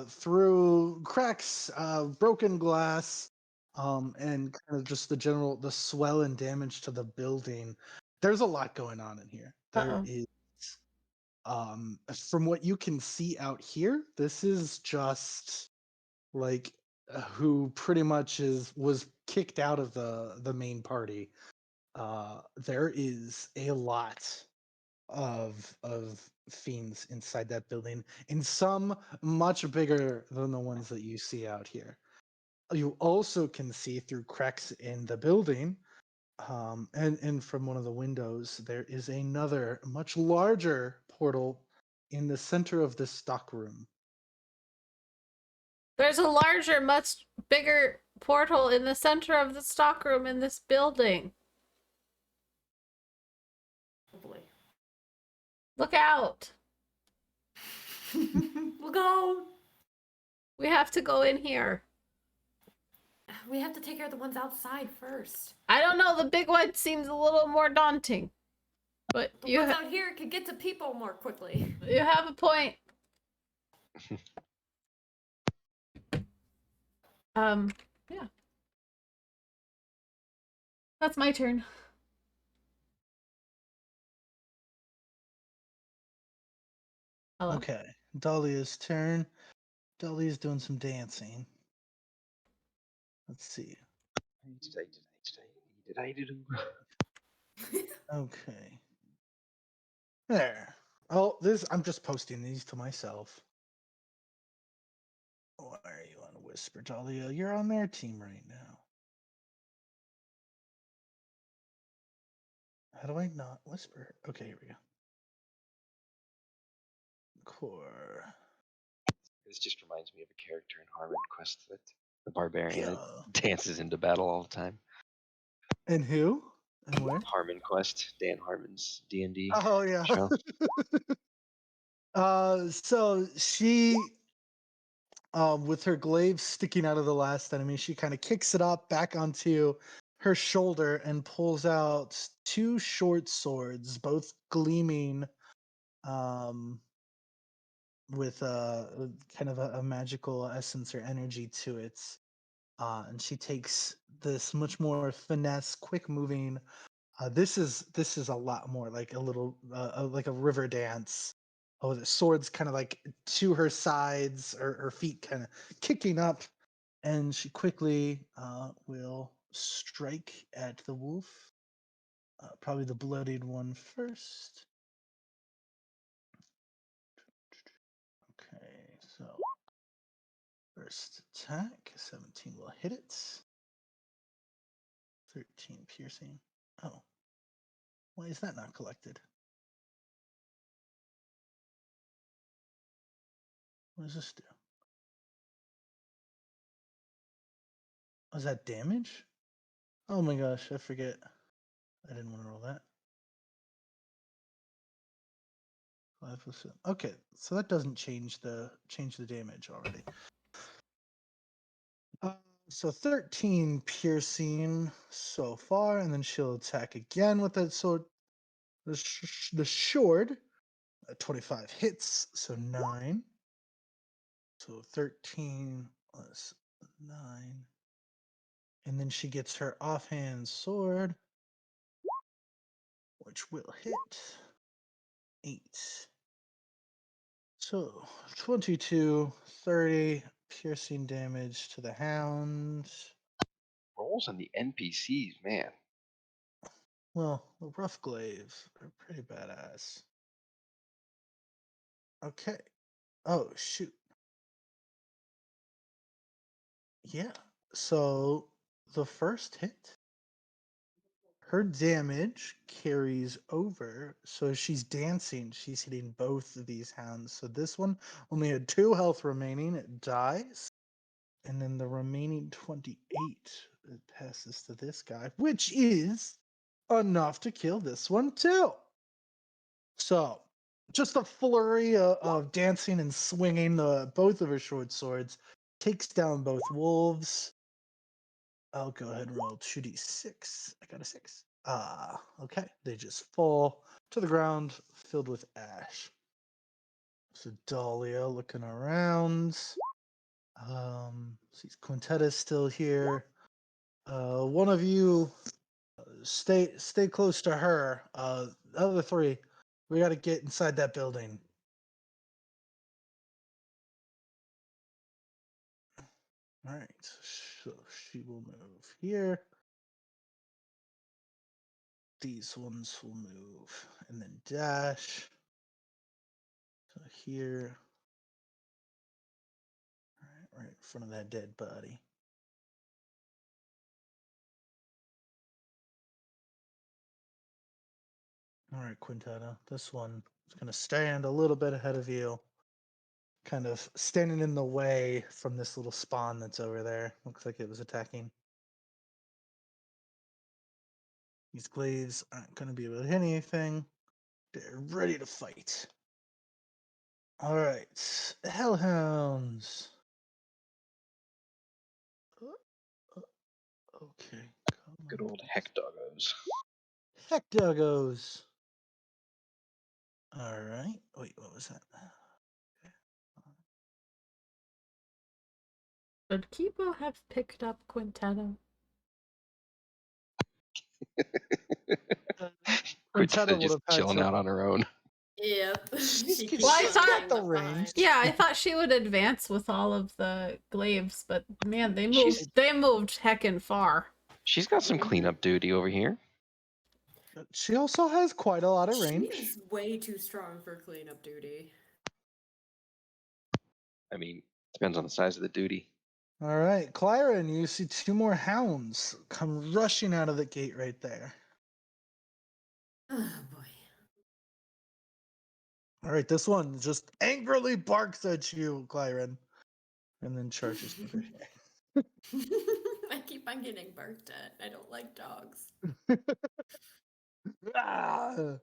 through cracks, broken glass, and kind of just the swell and damage to the building, there's a lot going on in here. There Uh-oh. is, from what you can see out here, this is just like who pretty much was kicked out of the main party. There is a lot of fiends inside that building, and some much bigger than the ones that you see out here. You also can see through cracks in the building, and from one of the windows, there is another much larger portal in the center of this stock room. There's a larger, much bigger portal in the center of the stockroom in this building. Oh boy. Look out! We'll go. We have to go in here. We have to take care of the ones outside first. I don't know, the big one seems a little more daunting. But The you ones out here could get to people more quickly. you have a point. Yeah. That's my turn. Hello. Okay, Dahlia's turn. Dahlia's doing some dancing. Let's see. Okay. There. Oh, I'm just posting these to myself. Why are you on Whisper, Dahlia? You're on their team right now. How do I not whisper? Okay, here we go. Core. This just reminds me of a character in Harmon Quest, that the barbarian that Yeah. dances into battle all the time. And who? And where? Harmon Quest, Dan Harmon's D&D Oh yeah. show. So she with her glaive sticking out of the last enemy, she kind of kicks it up back onto her shoulder and pulls out two short swords, both gleaming with kind of a magical essence or energy to it. And she takes this much more finesse, quick moving. This is a lot more like a little like a river dance. Oh, the sword's kind of like to her sides, or her feet kind of kicking up, and she quickly will strike at the wolf. Probably the bloodied one first. Okay, so first attack, 17 will hit it. 13 piercing. Oh, why is that not collected? What does this do? Was that damage? Oh my gosh, I forget. I didn't want to roll that. 5 plus 7. Okay, so that doesn't change the damage already. So 13 piercing so far, and then she'll attack again with that sword. The sword. 25 hits, so 9. So 13 plus 9. And then she gets her offhand sword, which will hit 8. So 22, 30 piercing damage to the hound. Rolls on the NPCs, man. Well, the rough glaives are pretty badass. Okay. Oh, shoot. Yeah. So the first hit, her damage carries over. So she's dancing. She's hitting both of these hounds. So this one only had 2 health remaining. It dies. And then the remaining 28, it passes to this guy, which is enough to kill this one too. So just a flurry of dancing and swinging both of her short swords takes down both wolves. I'll go ahead and roll 2d6. I got a 6. Okay. They just fall to the ground, filled with ash. So Dahlia looking around. Sees Quintetta's still here. One of you stay close to her. The other 3, we got to get inside that building. All right. So she will move here. These ones will move and then dash. So here. All right in front of that dead body. All right, Quintetta. This one is going to stand a little bit ahead of you. Kind of standing in the way from this little spawn that's over there. Looks like it was attacking. These glaives aren't going to be able to hit anything. They're ready to fight. All right. Hellhounds. Okay. Good old heck doggos. Heck doggos. All right. Wait, what was that? Should Kipo have picked up Quintetta? Quintetta would just have had chilling to. out on her own. Yep. She's She got keeps on getting the left range. behind. Yeah, I thought she would advance with all of the glaives, but man, they She's- moved. They moved heckin' far. She's got some cleanup duty over here. She also has quite a lot of range. She's way too strong for cleanup duty. I mean, depends on the size of the duty. All right, Clyron, you see 2 more hounds come rushing out of the gate right there. Oh boy. All right, this one just angrily barks at you, Clyron, and then charges over here. I keep on getting barked at. I don't like dogs. Ah!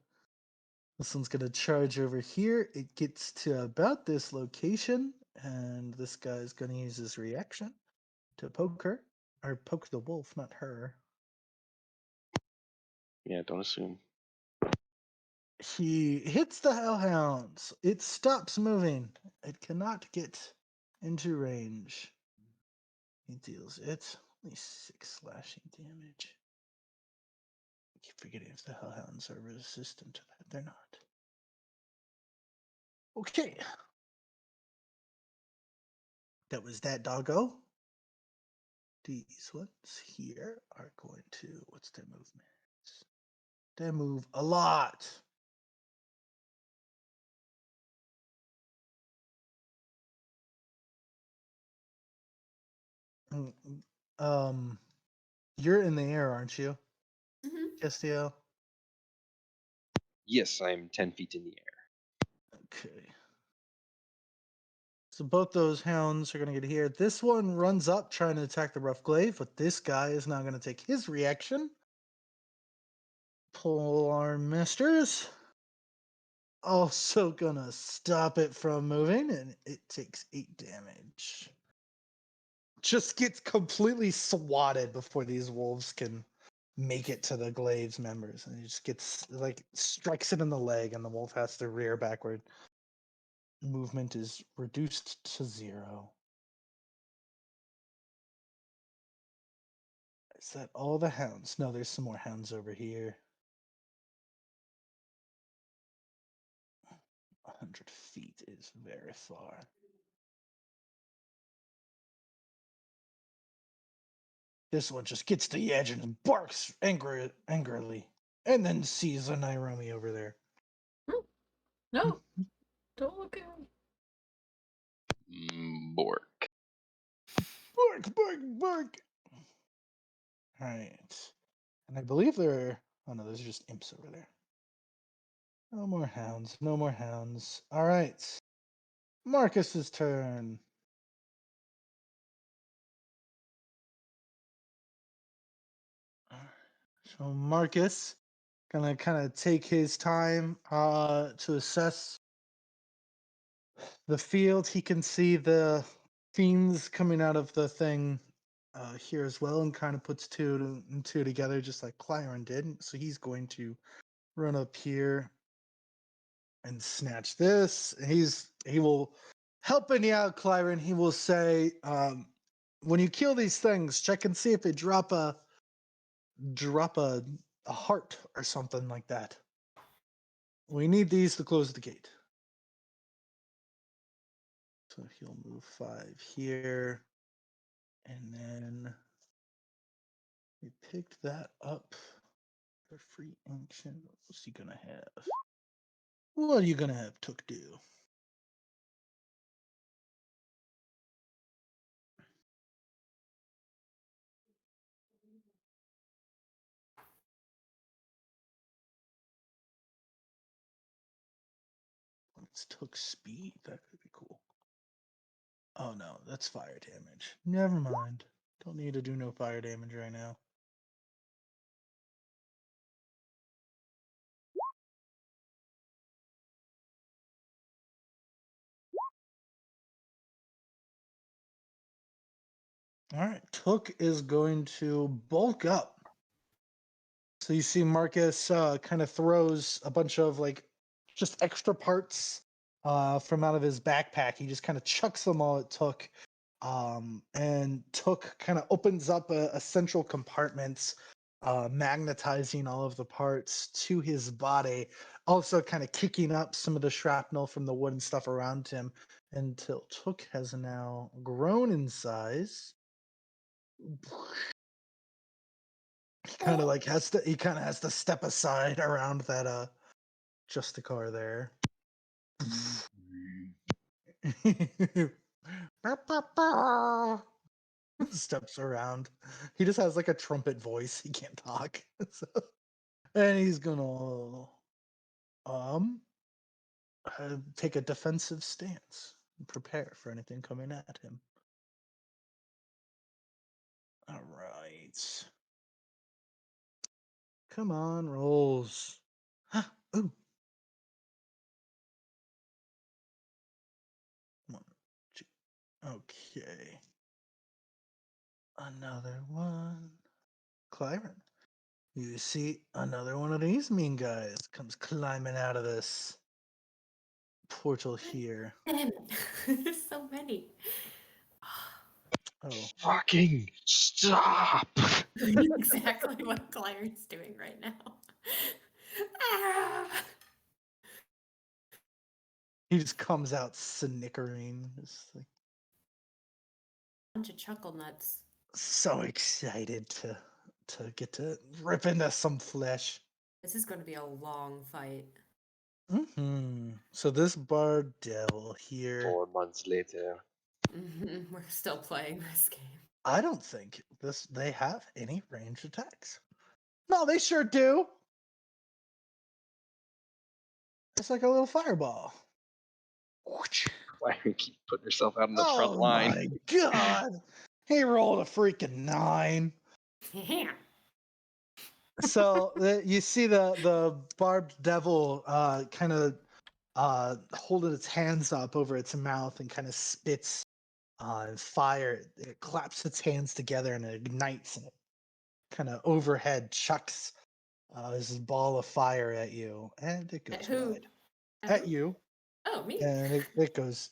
This one's gonna charge over here. It gets to about this location, and this guy's gonna use his reaction to poke her, or poke the wolf, not her. Yeah, don't assume. He hits the hellhounds. It stops moving. It cannot get into range. He deals it only 6 slashing damage. I keep forgetting if the hellhounds are resistant to that. They're not. Okay. That was that doggo. These ones here are going to, what's their movement? They move a lot. Mm, Um, you're in the air, aren't you, Hmm. Castiel? Yes, I'm 10 feet in the air. Okay. So both those hounds are going to get here. This one runs up trying to attack the rough glaive, but this guy is now going to take his reaction. Polearm Masters. Also going to stop it from moving, and it takes 8 damage. Just gets completely swatted before these wolves can make it to the glaive's members. And he just gets, like, strikes it in the leg, and the wolf has to rear backward. Movement is reduced to 0. Is that all the hounds? No, there's some more hounds over here. 100 feet is very far. This one just gets to the edge and barks angrily, and then sees a Nairobi over there. No, don't look at me. Bork. Bark, bark, bark! Alright. And I believe there. Oh no, those are just imps over there. No more hounds, no more hounds. Alright. Marcus's turn. So Marcus gonna kind of take his time to assess the field. He can see the fiends coming out of the thing here as well, and kind of puts two and two together, just like Clyron did. So he's going to run up here and snatch this. He will helping you out, Clyron. He will say, when you kill these things, check and see if they drop a heart or something like that. We need these to close the gate. So he'll move 5 here. And then we picked that up. The free ancient. What's he gonna have? What are you gonna have Took do? It's Took speed. That could be cool. Oh no, that's fire damage. Never mind. Don't need to do no fire damage right now. Alright, Took is going to bulk up. So you see Marcus kind of throws a bunch of like just extra parts from out of his backpack. He just kind of chucks them all at Took. And Took kind of opens up a central compartment, magnetizing all of the parts to his body, also kind of kicking up some of the shrapnel from the wood and stuff around him until Took has now grown in size. He kind of like has to step aside around that Justicar there. Steps around. He just has like a trumpet voice. He can't talk. So, and he's gonna take a defensive stance and prepare for anything coming at him. All right. Come on, rolls. Ooh. 1, 2. Okay. Another one. Clyron. You see another one of these mean guys comes climbing out of this portal here. Damn it. There's so many. Oh, Fucking stop! Exactly what Claren's doing right now. Ah! he just comes out snickering, just like Bunch of chuckle nuts. so excited to get to rip into some flesh. This is going to be a long fight. So this bar devil here, 4 months later. We're still playing this game. I don't think they have any ranged attacks. No, they sure do. It's like a little fireball. Why do you keep putting yourself out on the front Oh line? my god! He rolled a freaking 9. So you see the barbed devil kind of holding its hands up over its mouth and kind of spits fire. It claps its hands together and it ignites, and it kind of overhead chucks this ball of fire at you, and it At goes who? wide. At who? you, Oh, me. and it goes.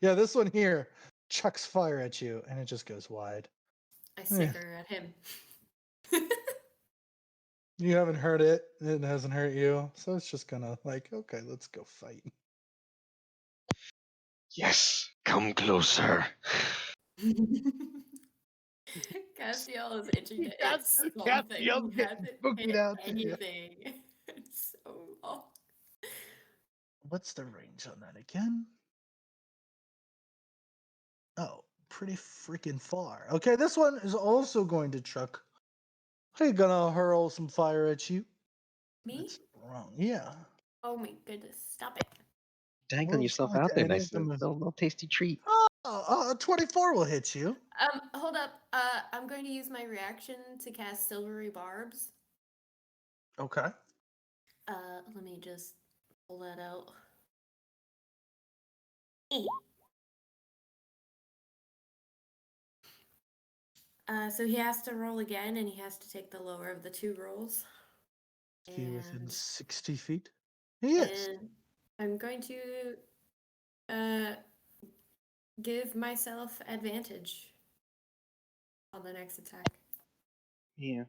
Yeah, this one here chucks fire at you, and it just goes wide. I sicker at him. You haven't hurt it. It hasn't hurt you. So it's just gonna like, okay, let's go fight. Yes, come closer. Castiel is itching to hit something. Castiel's He getting hasn't boogied hit out to you. anything. It's so long. What's the range on that again? Oh, pretty freaking far. Okay, this one is also going to chuck. Hey, gonna hurl some fire at you. Me? That's wrong. Yeah. Oh my goodness. Stop it. Dangling Well, yourself fuck, out there any nice of them and is- little tasty treat. 24 will hit you. Hold up. I'm going to use my reaction to cast Silvery Barbs. Okay. Let me just pull that out. So he has to roll again, and he has to take the lower of the 2 rolls. Is he within And 60 feet? He is. and I'm going to give myself advantage on the next attack. Yeah.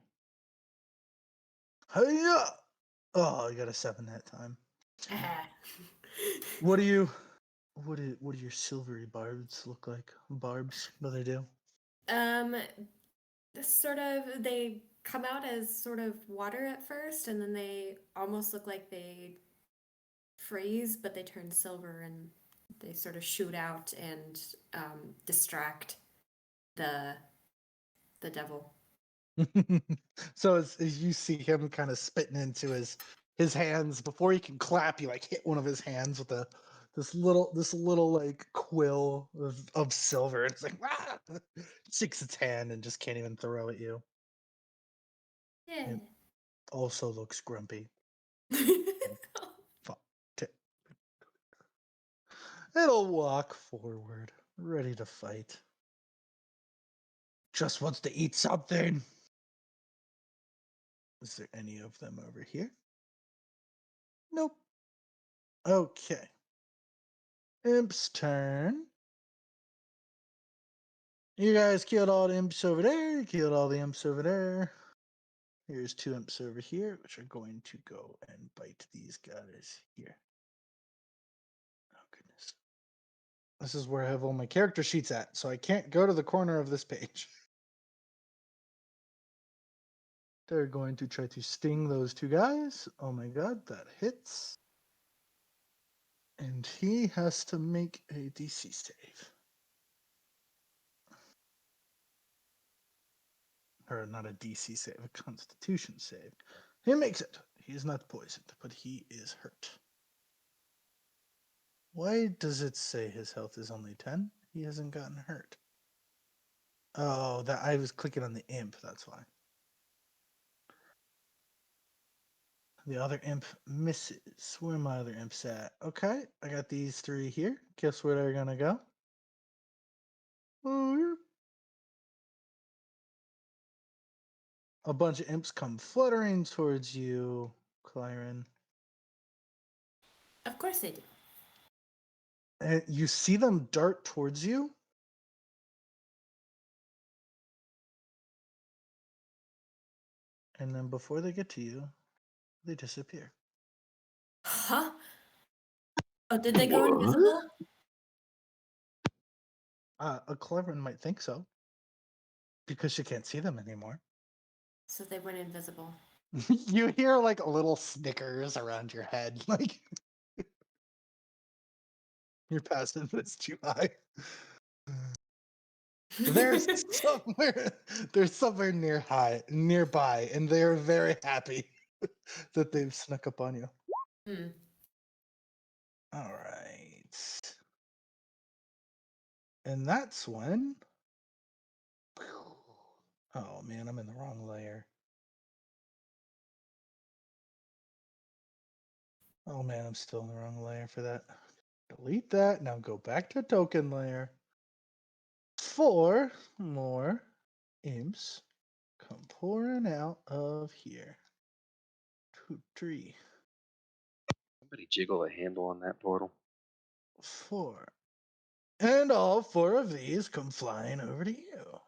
Hiya! Oh, I got a 7 that time. What do your silvery barbs look like? Barbs? What do they do? They come out as sort of water at first, and then they almost look like they freeze, but they turn silver, and they sort of shoot out and distract the devil. So as you see him kind of spitting into his hands, before he can clap, you like hit one of his hands with this little like quill of silver. It's like shakes its hand and just can't even throw at you. Yeah. It also looks grumpy. Fuck. It'll walk forward, ready to fight. Just wants to eat something. Is there any of them over here? Nope. Okay. Imp's turn. You guys killed all the imps over there. You killed all the imps over there. Here's 2 imps over here, which are going to go and bite these guys here. Oh, goodness. This is where I have all my character sheets at, so I can't go to the corner of this page. They're going to try to sting those 2 guys. Oh my god, that hits. And he has to make a DC save. Or not a DC save, a Constitution save. He makes it. He's not poisoned, but he is hurt. Why does it say his health is only 10? He hasn't gotten hurt. Oh, that I was clicking on the imp, that's why. The other imp misses. Where are my other imps at? Okay, I got these 3 here. Guess where they're gonna go? Oh, here. a bunch of imps come fluttering towards you, Clyron. Of course they do. And you see them dart towards you. And then before they get to you, they disappear. Huh? Oh, did they go invisible? A Clyron might think so. Because she can't see them anymore. So they went invisible. You hear like a little snickers around your head. Like your passive is too high. They're somewhere nearby, and they're very happy that they've snuck up on you. Hmm. All right. And that's when. Oh man, I'm in the wrong layer. Oh man, I'm still in the wrong layer for that. Delete that. Now go back to token layer. 4 more imps come pouring out of here. 2, 3, Somebody jiggle a handle on that portal. 4. And all 4 of these come flying over to you.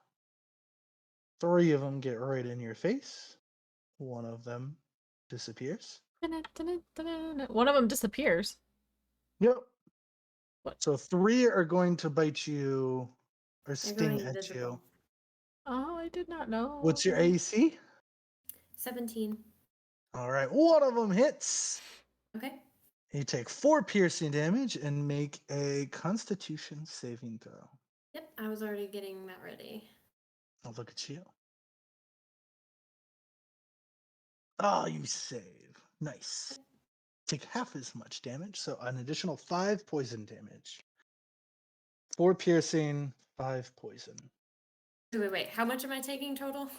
3 of them get right in your face. 1 of them disappears. One of them disappears. Yep. What? So 3 are going to bite you or They're sting going at you. invisible. Oh, I did not know. What's your AC? 17. All right, 1 of them hits. Okay. You take 4 piercing damage and make a Constitution saving throw. Yep, I was already getting that ready. Oh, look at you. Oh, you save. Nice. Take half as much damage, so an additional 5 poison damage. 4 piercing, 5 poison. Wait. How much am I taking total?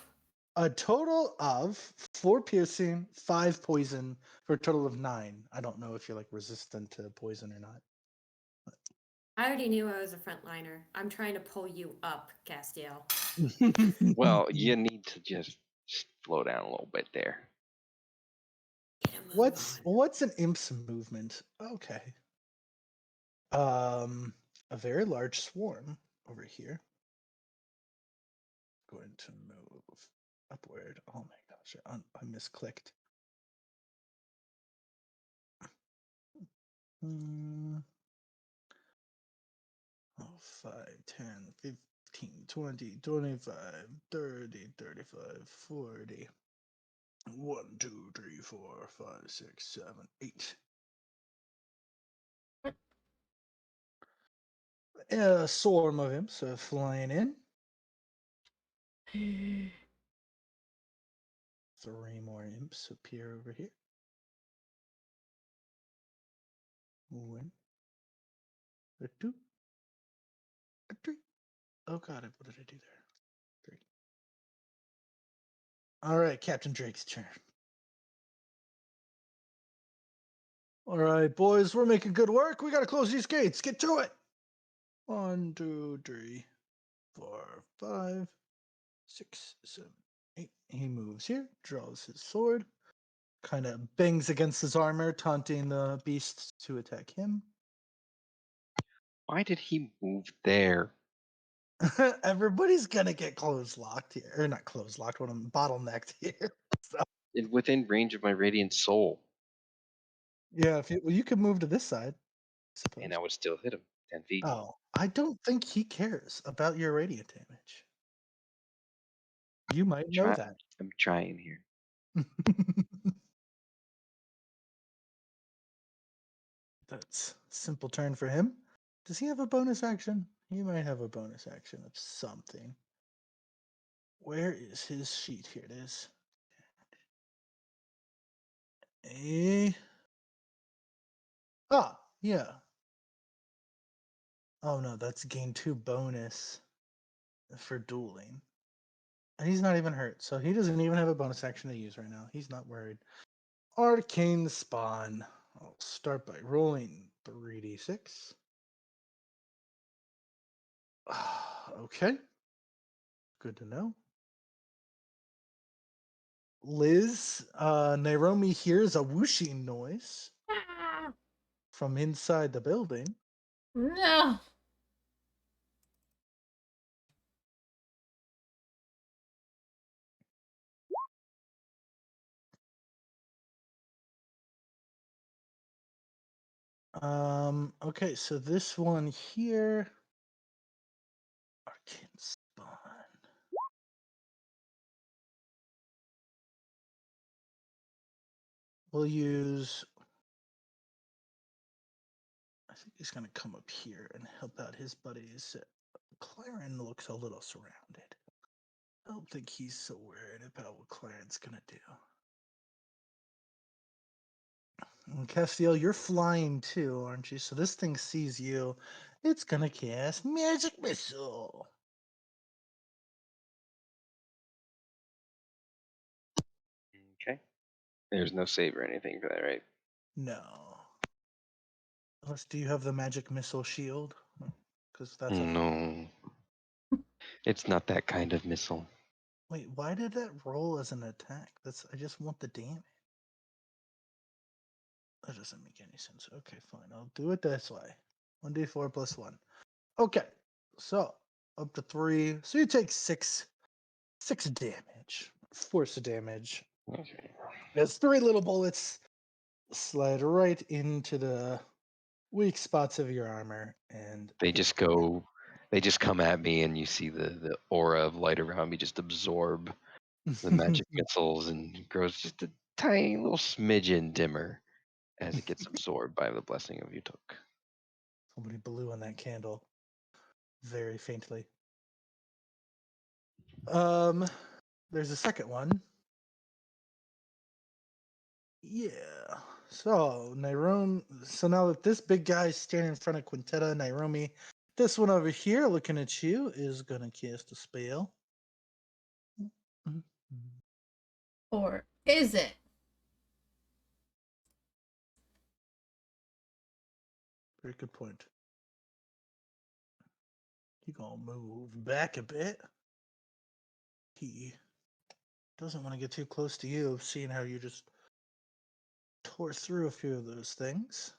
A total of 4 piercing, 5 poison, for a total of 9. I don't know if you're like resistant to poison or not. I already knew I was a frontliner. I'm trying to pull you up, Castiel. Well, you need to just slow down a little bit there. Get a move on. What's an imp's movement? Okay. A very large swarm over here. Going to move upward. Oh my gosh, I misclicked. Oh, 5, 10, 15, 20, 25, 30, 35, 40. 1, 2, 3, 4, 5, 6, 7, 8. A swarm of imps are flying in. 3 more imps appear over here. 1, a 2, a 3. Oh god, what did I do there? 3. All right, Captain Drake's turn. All right, boys, we're making good work. We got to close these gates. Get to it. 1, 2, 3, 4, 5, 6, 7, 8. He moves here, draws his sword, kind of bangs against his armor, taunting the beasts to attack him. Why did he move there? Everybody's gonna get closed locked here, or not closed locked. When I'm bottlenecked here. So, Within range of my radiant soul, yeah, you could move to this side, I suppose. and I would still hit him 10 feet. Oh, I don't think he cares about your radiant damage. You might know that. I'm trying here. That's a simple turn for him. Does he have a bonus action? He might have a bonus action of something. Where is his sheet? Here it is. Yeah. Oh no, that's gain 2 bonus for dueling. And he's not even hurt, so he doesn't even have a bonus action to use right now. He's not worried. Arcane Spawn. I'll start by rolling 3d6. Okay. Good to know. Liz, Nairobi hears a whooshing noise Ah, from inside the building. no. Okay, so this one here. Arcane Spawn. We'll use. I think he's gonna come up here and help out his buddies. Claren looks a little surrounded. I don't think he's so worried about what Claren's gonna do. And Castiel, you're flying too, aren't you? So this thing sees you. It's gonna cast Magic Missile. Okay. There's no save or anything for that, right? No. Unless, do you have the Magic Missile shield? Because that's a. No. It's not that kind of missile. Wait, why did that roll as an attack? That's. I just want the damage. That doesn't make any sense. Okay, fine. I'll do it this way. 1d4 plus 1. Okay. So, up to 3. So you take 6 damage. Force damage. Okay. As 3 little bullets slide right into the weak spots of your armor and They just go. They just come at me, and you see the aura of light around me just absorb the magic missiles and grows just a tiny little smidgen dimmer as it gets absorbed by the blessing of you took. Somebody blew on that candle very faintly. There's a second one. Yeah. So now that this big guy is standing in front of Quintetta, Nairobi, this one over here looking at you is gonna cast a spell. Or is it? Very good point. He gonna move back a bit. He doesn't want to get too close to you, seeing how you just tore through a few of those things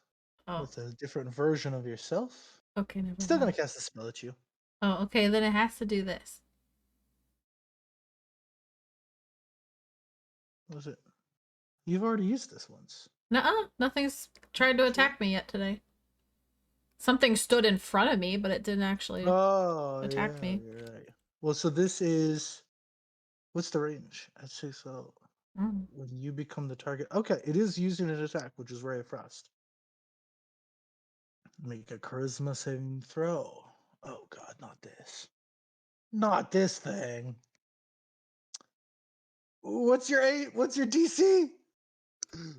Oh, with a different version of yourself. okay, never Still gonna mind. cast a spell at you. Oh, okay, then it has to do this. What was it? You've already used this once. Nuh-uh, nothing's tried to attack me yet today. Something stood in front of me, but it didn't actually Oh, attack yeah, me. you're right. Well, so this is. What's the range? I'd say so. Mm. When you become the target. Okay, it is using an attack, which is Ray of Frost. Make a charisma saving throw. Oh, God, not this. Not this thing. What's your DC?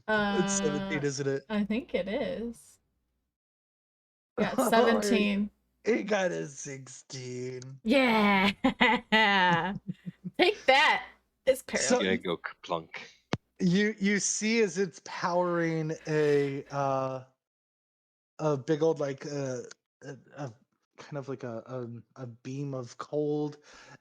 It's 17, isn't it? I think it is. Yeah, it's Oh, 17. it got a 16. Yeah. Take that. It's He's So paralyzed. gonna go kerplunk. you see as it's powering a big old like a kind of like a beam of cold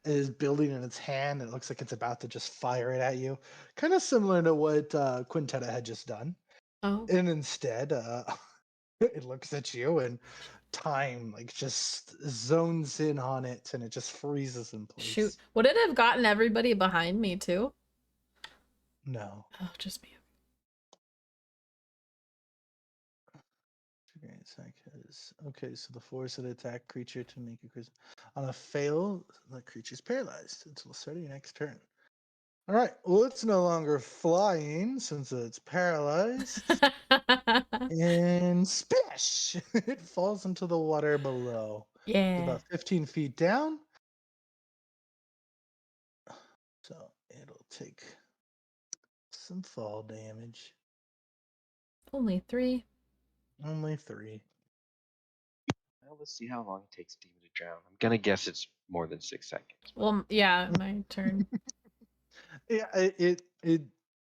is building in its hand. It looks like it's about to just fire it at you, kind of similar to what Quintetta had just done. Oh, And instead, it looks at you and time like just zones in on it and it just freezes in place. shoot. Would it have gotten everybody behind me too? No. Oh, just me. Okay, so the force of the attack creature to make a charisma. On a fail, the creature's paralyzed until the start of your next turn. All right, well, it's no longer flying since it's paralyzed. And splash! It falls into the water below. It's Yeah. about 15 feet down. So it'll take some fall damage. Only 3. Only 3. Well, let's see how long it takes Demon to drown. I'm gonna guess it's more than 6 seconds. Well, yeah, my turn. Yeah,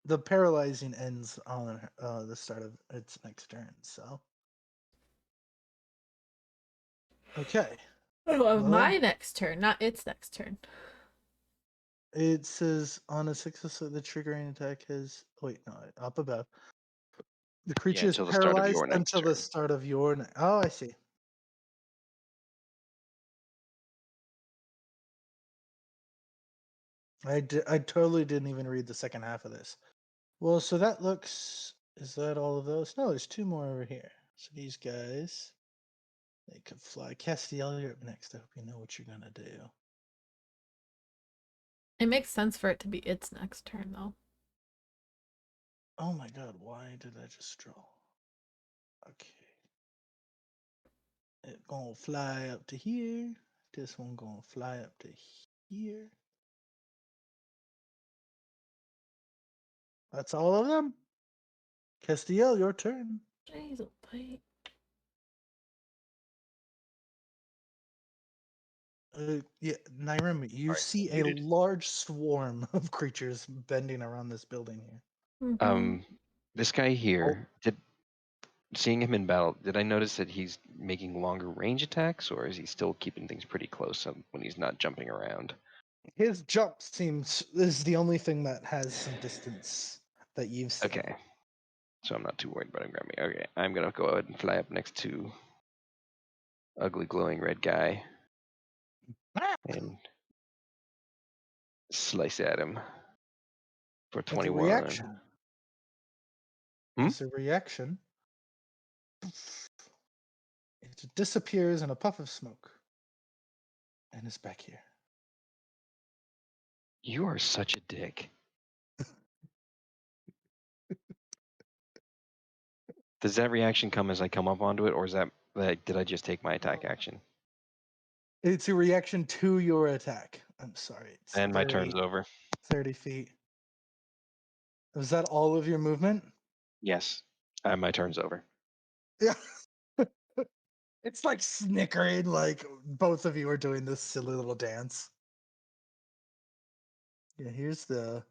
the paralyzing ends on the start of its next turn. So, okay. Oh, Well, my next turn, not its next turn. It says on a success, the triggering attack has. Wait, no, up above. The creature is until the start of paralyzed your next until the turn. start of your. Oh, I see. I totally didn't even read the second half of this. Well, so that looks. Is that all of those? No, there's two more over here. So these guys, they could fly. Castiel, you're up next. I hope you know what you're gonna do. It makes sense for it to be its next turn, though. Oh my god, why did I just draw? Okay. It gonna fly up to here. This one gonna fly up to here. That's all of them. Castiel, your turn. Jeez, oh, wait. Yeah, Nyrim, you Alright, see a muted. large swarm of creatures bending around this building here. Mhm. This guy here, seeing him in battle, did I notice that he's making longer range attacks, or is he still keeping things pretty close when he's not jumping around? His jump seems is the only thing that has some distance that you've seen. Okay, so I'm not too worried about him grabbing me. Okay, I'm gonna go ahead and fly up next to ugly glowing red guy Ah! and slice at him for As a 21. reaction. Hmm? As a reaction, it disappears in a puff of smoke and is back here. You are such a dick. Does that reaction come as I come up onto it, or is that like did I just take my attack action? It's a reaction to your attack. I'm sorry. It's And my turn's over. 30 feet. Was that all of your movement? Yes, my turn's over. Yeah. It's like snickering, like both of you are doing this silly little dance. Yeah, here's this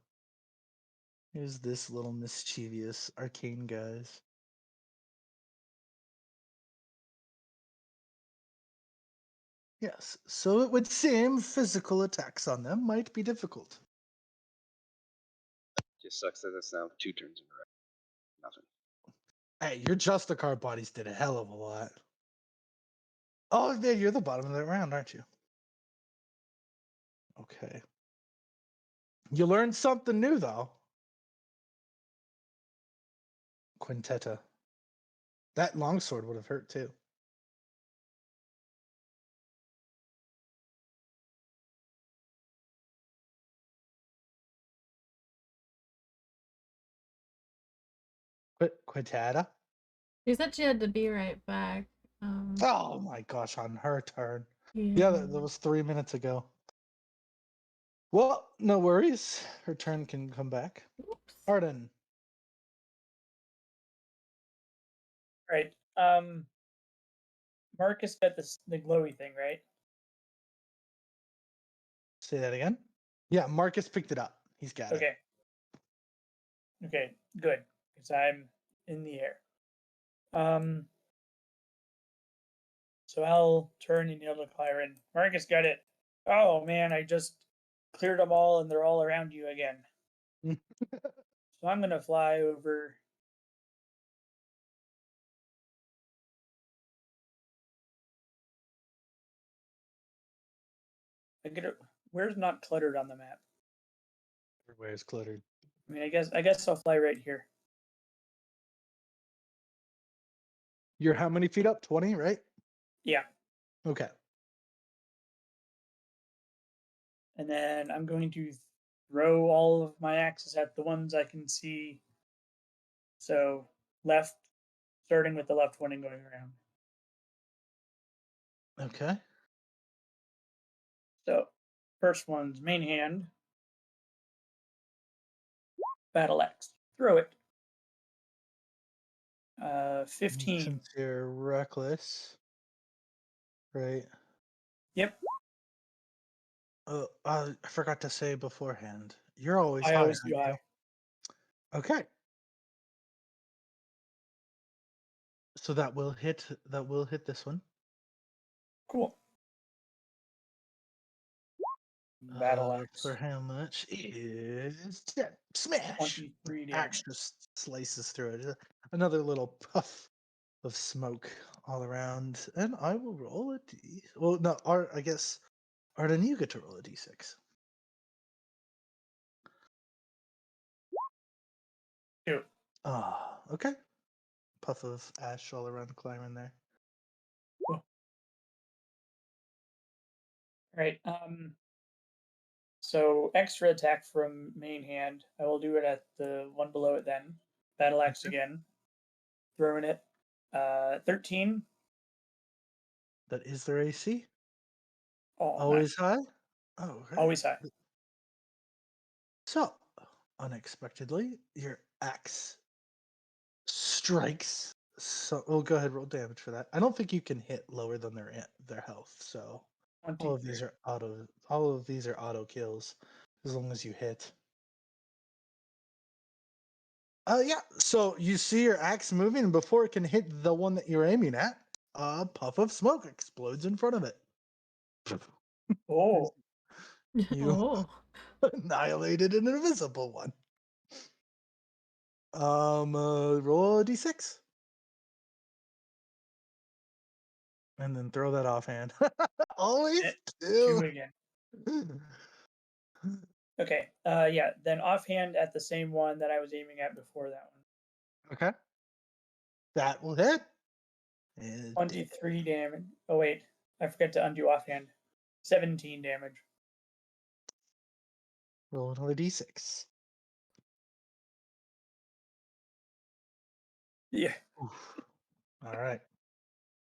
little mischievous arcane guys. Yes, so it would seem physical attacks on them might be difficult. Just sucks that it's now 2 turns in a row. Nothing. Hey, your Justicar bodies did a hell of a lot. Oh, yeah, you're the bottom of that round, aren't you? Okay. You learned something new, though. Quintetta. That longsword would have hurt, too. Quintetta? She said she had to be right back. Oh my gosh, on her turn. Yeah. Yeah, that was 3 minutes ago. Well, no worries. Her turn can come back. Oops. Arden. Right. Marcus got the glowy thing, right? Say that again. Yeah, Marcus picked it up. He's got it. Okay. Okay, good. Because I'm in the air. So I'll turn and yell to Clyren. Marcus got it. Oh man, I just cleared them all and they're all around you again. So I'm gonna fly over. Where's not cluttered on the map? Everywhere is cluttered. I mean, I guess I'll fly right here. You're how many feet up? 20, right? Yeah. Okay. And then I'm going to throw all of my axes at the ones I can see. So left, starting with the left one and going around. Okay. So first one's main hand. Battle axe. Throw it. 15. Since you're reckless. Right. Yep. I forgot to say beforehand. You're always I high, always aren't do high. you? Okay. So that will hit this one. Cool. Battle axe. For how much is 10. Smash! 23 Axe damage. just slices through it. Another little puff of smoke all around. And I will roll a d. Well, no, Art, I guess. Arden, you get to roll a d6. 2. Ah, okay. Puff of ash all around climbing there. Right. So extra attack from main hand. I will do it at the one below it then. Battle axe again. Throwing it. 13. That is their AC. Oh, Always nice. high? Oh, okay. Always high. So, unexpectedly, your axe strikes. So, we'll go ahead and roll damage for that. I don't think you can hit lower than their health. So, all of 23. these are auto kills as long as you hit. Yeah. So you see your axe moving, and before it can hit the one that you're aiming at, a puff of smoke explodes in front of it. Oh, You Oh. annihilated an invisible one. Roll a d6. And then throw that offhand. Always 2 two. again. Okay. Yeah. Then offhand at the same one that I was aiming at before that one. Okay. That will hit. And 23 damage. Oh wait, I forgot to undo offhand. 17 damage. roll another d6. Yeah. Oof. All right.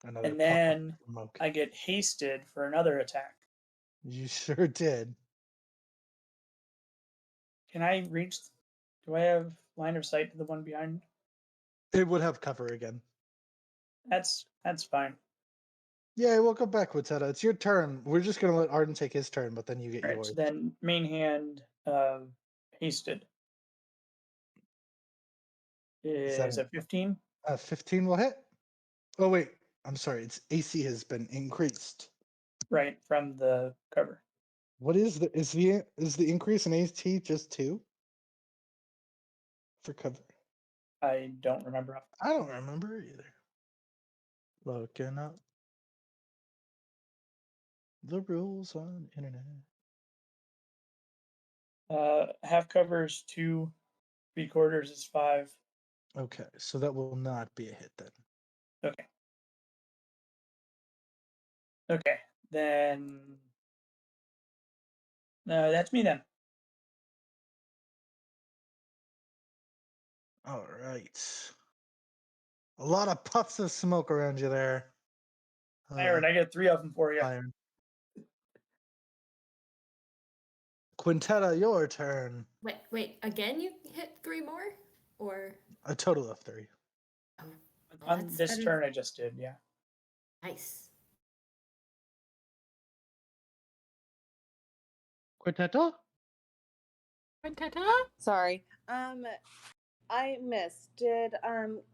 Another And puff of then smoke. I get hasted for another attack. You sure did. Can I reach? Do I have line of sight to the one behind? It would have cover again. That's fine. Yeah, we'll go back with Teta. It's your turn. We're just gonna let Arden take his turn, but then you get All right. yours. So then main hand hasted is that a 15. 15 will hit. Oh wait, I'm sorry. Its AC has been increased. Right from the cover. What is the increase in AC just 2 for cover? I don't remember. I don't remember either. Looking up the rules on internet. Half covers 2, 3/4 is 5. Okay, so that will not be a hit then. Okay. Okay. Then no, that's me then. All right. A lot of puffs of smoke around you there. Aaron, I get 3 of them for you. Iron. Quintetta, your turn. Wait. Again, you hit 3 more, or A total of 3. oh, well, On that's this better. turn, I just did. Yeah. Nice. Quintetta? Quintetta? Sorry. I missed. Did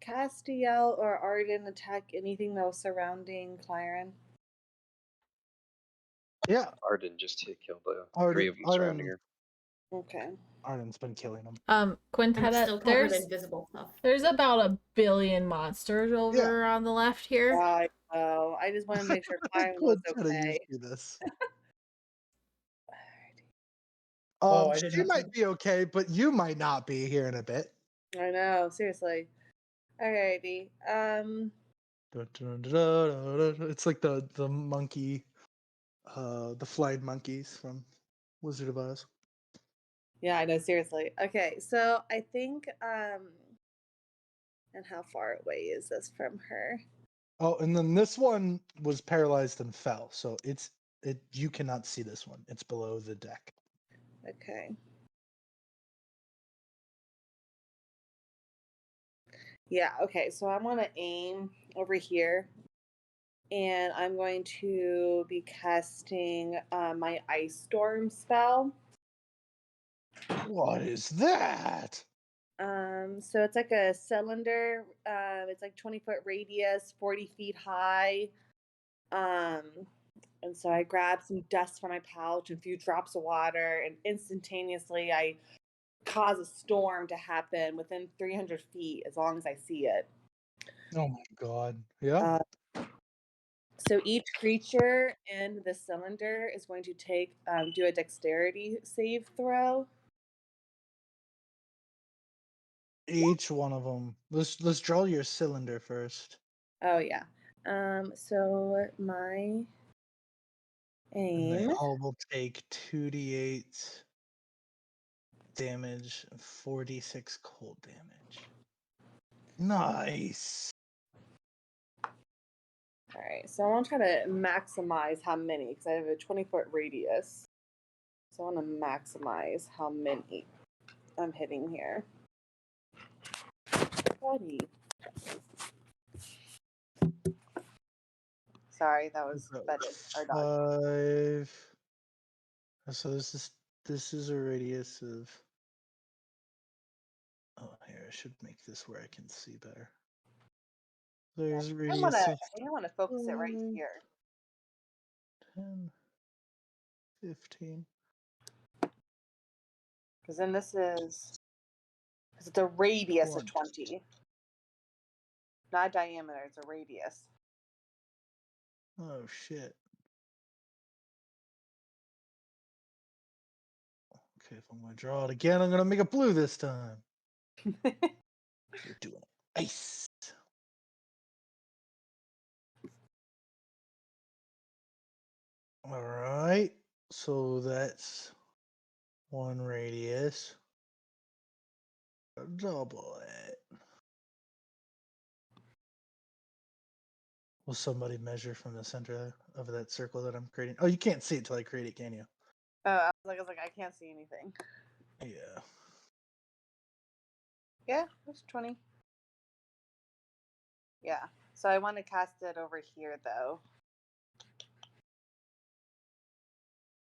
Castiel or Arden attack anything that was surrounding Claren? Yeah, Arden just killed the Arden- 3 of them Arden- surrounding her. Okay. Arden's been killing them. I'm Quintetta, still covered there's in visible stuff. about 1 billion monsters over on the left here. I know. I just want to make sure Claren was Quintetta okay. used to this. Oh, I didn't She have to- might be okay, but you might not be here in a bit. I know, seriously. Alrighty. It's like the monkey, the flying monkeys from Wizard of Oz. Yeah, I know, seriously. Okay, so I think and how far away is this from her? Oh, and then this one was paralyzed and fell, so you cannot see this one. It's below the deck. Okay. Yeah, okay, so I'm gonna aim over here and I'm going to be casting my Ice Storm spell. What is that? So it's like a cylinder. It's like 20-foot radius, 40 feet high. And so I grab some dust from my pouch and a few drops of water, and instantaneously I cause a storm to happen within 300 feet as long as I see it. Oh my god. Yeah. Uh, so each creature in the cylinder is going to do a dexterity save throw. Each one of them. Let's draw your cylinder first. Oh yeah. So my And they aim. all will take 2d8 damage, 46 cold damage. Nice. All right. So I want to try to maximize how many because I have a 20-foot radius. So I want to maximize how many I'm hitting here. Buddy. Sorry, that was Betty, our dog. 5. So this is a radius of. Oh, here I should make this where I can see better. There's a radius I of think I want to focus it right 5, here. 10, 15. Because then this is. Because it's a radius of 20. 20. Not diameter, it's a radius. Oh shit. Okay, if I'm gonna draw it again, I'm gonna make it blue this time. We're doing ice. All right. So that's one radius. Double it. Will somebody measure from the center of that circle that I'm creating? Oh, you can't see it till I create it, can you? Oh, I was like, I can't see anything. Yeah. Yeah, it's 20. Yeah. So I want to cast it over here, though.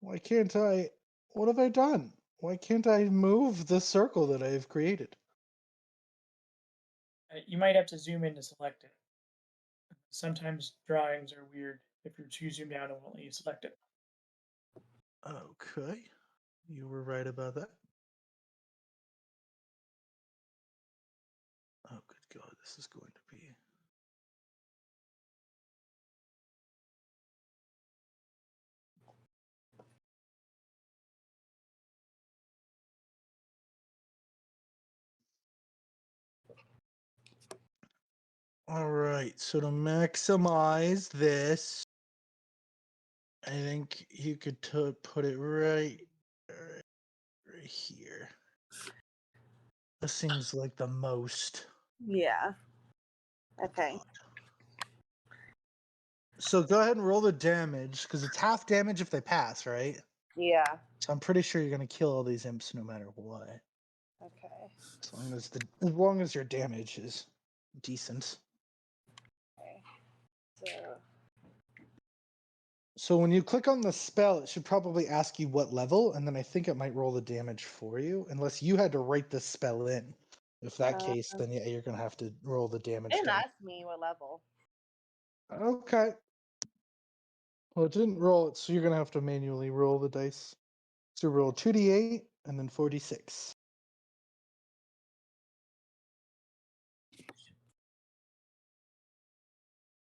Why can't I? What have I done? Why can't I move the circle that I've created? You might have to zoom in to select it. Sometimes drawings are weird. If you're too zoomed out, it won't let you select it. Okay. You were right about that. Oh, good God. This is going to be. All right, so to maximize this, I think you could put it right here. This seems like the most. Yeah. Okay. So go ahead and roll the damage, because it's half damage if they pass, right? Yeah. So I'm pretty sure you're gonna kill all these imps no matter what. Okay. As long as your damage is decent. Okay. So. So when you click on the spell, it should probably ask you what level, and then I think it might roll the damage for you, unless you had to write this spell in. If that case, then yeah, you're gonna have to roll the damage. Didn't ask me what level. Okay. Well, it didn't roll it, so you're gonna have to manually roll the dice. So roll 2d8 and then 46.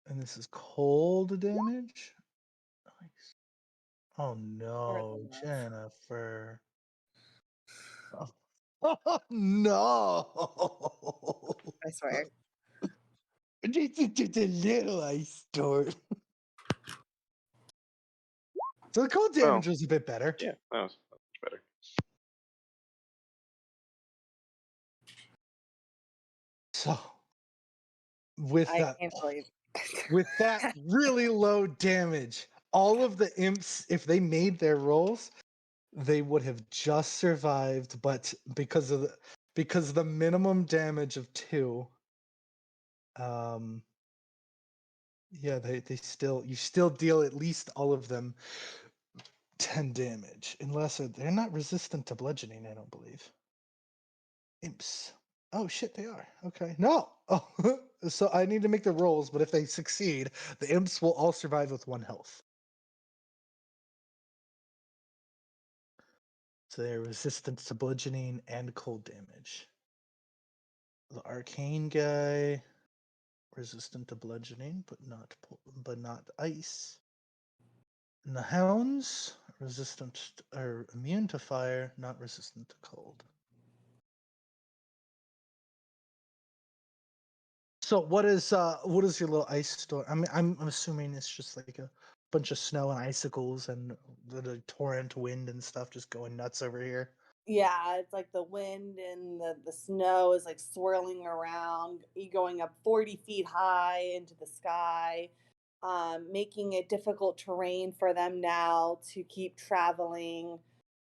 And this is cold damage. Nice. Oh no, Jennifer. Oh no! I swear. This is just a little ice storm. So the cold damage was a bit better. Yeah, that was much better. So with I that can't believe. with that really low damage, all of the imps, if they made their rolls, they would have just survived, but because the minimum damage of 2, yeah, you still deal at least all of them 10 damage, unless they're not resistant to bludgeoning, I don't believe. Imps. Oh shit, they are. Okay. No. Oh, so I need to make the rolls, but if they succeed, the imps will all survive with 1 health. So they're resistant to bludgeoning and cold damage. The arcane guy, resistant to bludgeoning, but not ice. And the hounds, resistant or immune to fire, not resistant to cold. So what is your little ice storm? I'm assuming it's just like a bunch of snow and icicles and the torrent wind and stuff just going nuts over here. Yeah, it's like the wind and the snow is like swirling around, going up 40 feet high into the sky, making it difficult terrain for them now to keep traveling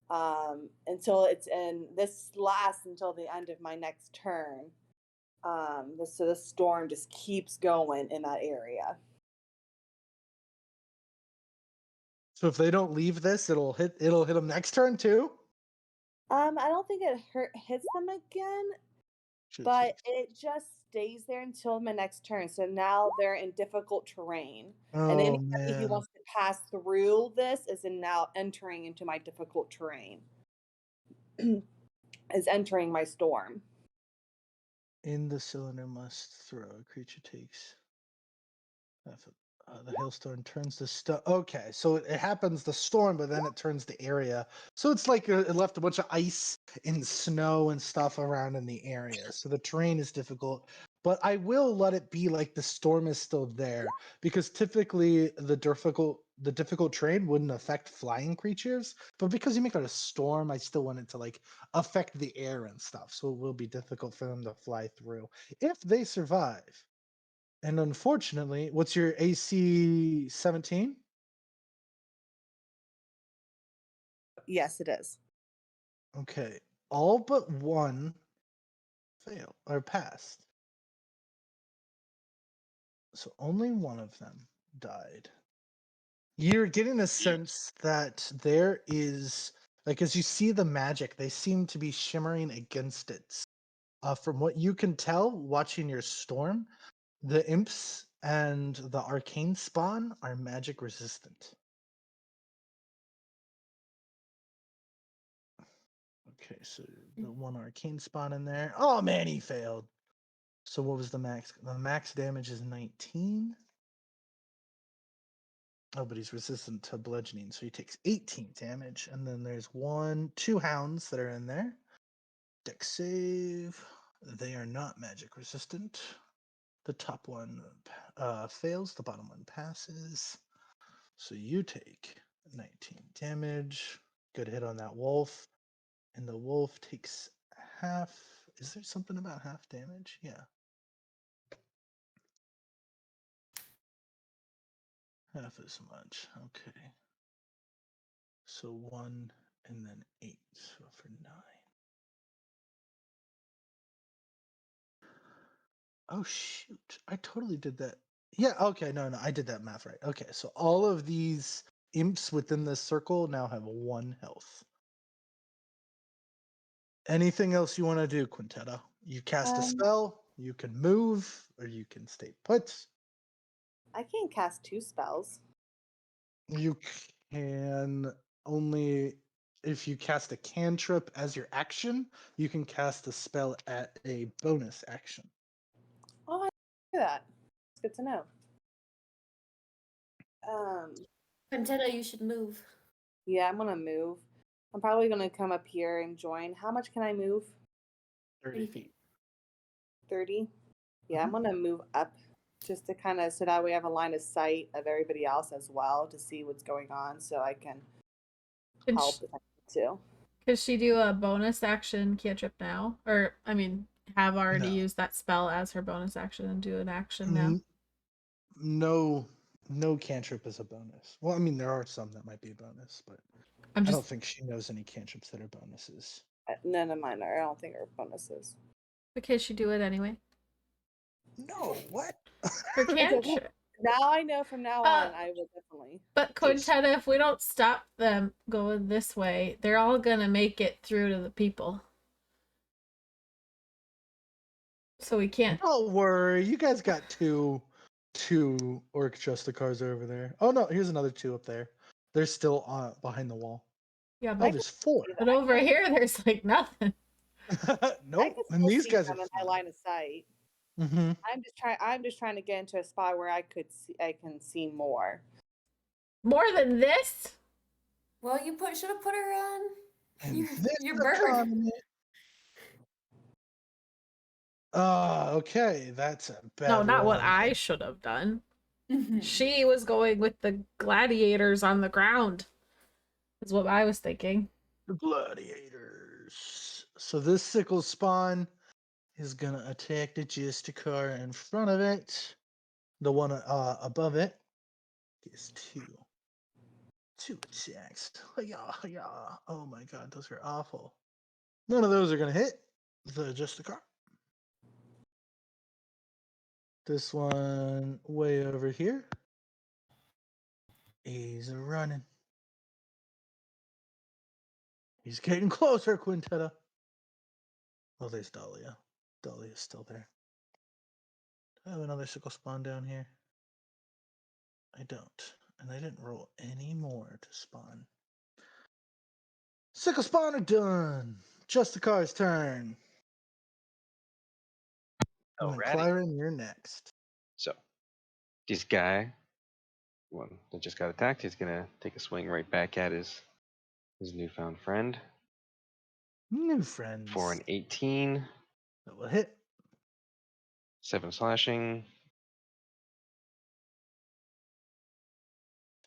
until this lasts until the end of my next turn. So the storm just keeps going in that area. So if they don't leave this, it'll hit them next turn too. I don't think it hits them again, but it just stays there until my next turn. So now they're in difficult terrain. And Oh anybody who man. wants to pass through this is now entering into my difficult terrain. Is entering my storm. In the cylinder must throw. A creature takes. The hailstone turns the stuff. Okay, so it happens the storm, but then it turns the area. So it's like it left a bunch of ice and snow and stuff around in the area. So the terrain is difficult. But I will let it be like the storm is still there, because typically the difficult terrain wouldn't affect flying creatures. But because you make it a storm, I still want it to like affect the air and stuff. So it will be difficult for them to fly through if they survive. And unfortunately, what's your AC 17? Yes, it is. Okay. All but one failed or passed. So only one of them died. You're getting a sense that there is, like, as you see the magic, they seem to be shimmering against it. From what you can tell, watching your storm, the imps and the arcane spawn are magic resistant. Okay, so the one arcane spawn in there. Oh man, he failed. So what was the max? The max damage is 19. Oh, but he's resistant to bludgeoning, so he takes 18 damage. And then there's two hounds that are in there. Dex save. They are not magic resistant. The top one fails, the bottom one passes. So you take 19 damage. Good hit on that wolf. And the wolf takes half. Is there something about half damage? Yeah. Half as much. Okay. So 1 and then 8. So for 9. Oh shoot. I totally did that. Yeah, okay, no, I did that math right. Okay, so all of these imps within this circle now have 1 health. Anything else you want to do, Quintetta? You cast a spell, you can move, or you can stay put. I can cast 2 spells. You can only, if you cast a cantrip as your action, you can cast a spell at a bonus action. Oh, I do that. It's good to know. Quintetta, you should move. Yeah, I'm gonna move. I'm probably gonna come up here and join. How much can I move? 30 feet. 30? Yeah, I'm Mhm. gonna move up just to kind of so that way I have a line of sight of everybody else as well to see what's going on, so I can help if I need to. Could she do a bonus action cantrip now? Or, I mean, have already No. used that spell as her bonus action and do an action now? No cantrip is a bonus. Well, I mean, there are some that might be a bonus, but I'm I don't just think she knows any cantrips that are bonuses. None of mine are. I don't think are bonuses. because she do it anyway. No, what? Her cantrip. Now I know from now on I will definitely. But Quintetta, if we don't stop them going this way, they're all gonna make it through to the people. So we can't. Don't worry, you guys got two orc Justicars over there. Oh no, here's another 2 up there. They're still behind the wall. Yeah, Oh, but, there's 4. but over here, there's like nothing. I Nope. can And still these see guys them are in my line of sight. Mm-hmm. I'm just trying to get into a spot where I can see more. More than this? Well, you should have put her on And your, this your bird. economy. Okay, that's a bad No, not what roll. I should have done. Mhm. She was going with the gladiators on the ground. Is what I was thinking. The gladiators. So this sickle spawn is gonna attack the Justicar in front of it. The one above it is 2 attacks. Yeah, yeah. Oh my god, those are awful. None of those are gonna hit the Justicar. This one way over here. He's running. He's getting closer, Quintetta. Oh, there's Dahlia. Dahlia's still there. Do I have another sickle spawn down here? I don't. And I didn't roll any more to spawn. Sickle spawn are done. Just the car's turn. And then Alrighty. Clyron, you're next. So, this guy, one that just got attacked, he's gonna take a swing right back at his newfound friend New friends. for an 18, That will hit. 7 slashing,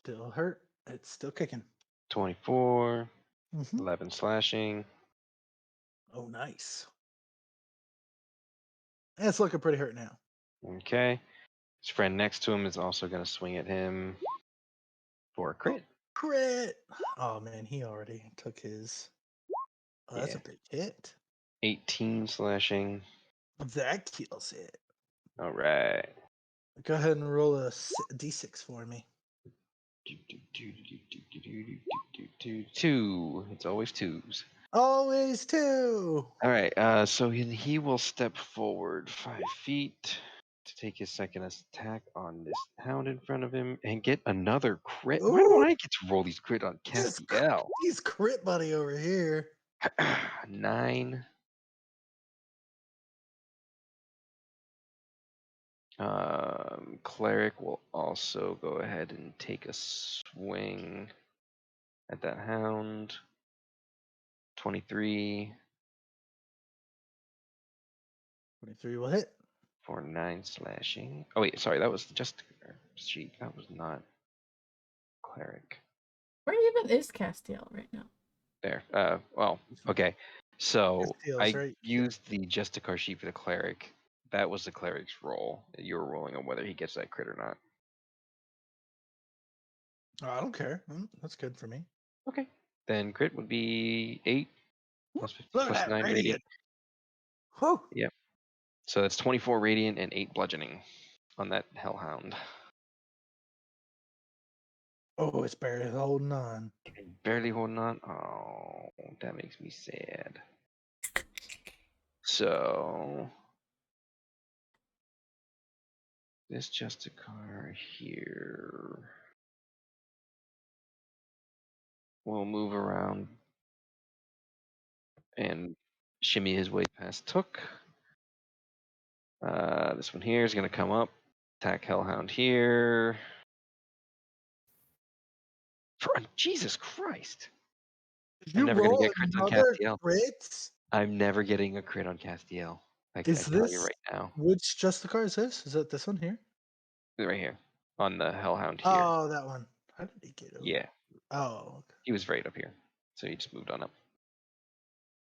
Still hurt. It's still kicking. 24, Mm-hmm. 11 slashing. Oh, nice. And it's looking pretty hurt now. Okay. His friend next to him is also gonna swing at him for a crit. Crit. Oh man, he already took his. Oh, that's Yeah. a big hit. 18 slashing. That kills it. All right. Go ahead and roll a d6 for me. 2. It's always 2s. Always 2. All right. So he will step forward 5 feet to take his second attack on this hound in front of him and get another crit. Why Ooh, don't I get to roll these crit on Castiel? he's crit buddy over here. 9. Cleric will also go ahead and take a swing at that hound. 23 23 will hit. for 9 slashing. Oh wait, sorry, that was just sheet. That was not cleric. Where even is Castiel right now? There. Well, okay. So Castiel's I right here. used the Justicar sheet for the cleric. That was the cleric's roll. You were rolling on whether he gets that crit or not. Oh, I don't care. That's good for me. Okay. Then crit would be 8 plus 50, Look at plus that 9 radiant. radiant. Whew. Yep. So that's 24 radiant and 8 bludgeoning on that hellhound. Oh, it's barely holding on. Barely holding on. Oh, that makes me sad. So this Justicar here will move around and shimmy his way past Took. This one here is going to come up, attack Hellhound here. Jesus Christ! Did I'm you never going to roll get crits on another Castiel. crit? I'm never getting a crit on Castiel. I tell you right now. Which Justicar is this? Is it this one here? Right here. On the Hellhound here. Oh, that one. How did he get over? Yeah. Oh, okay. He was right up here. So he just moved on up.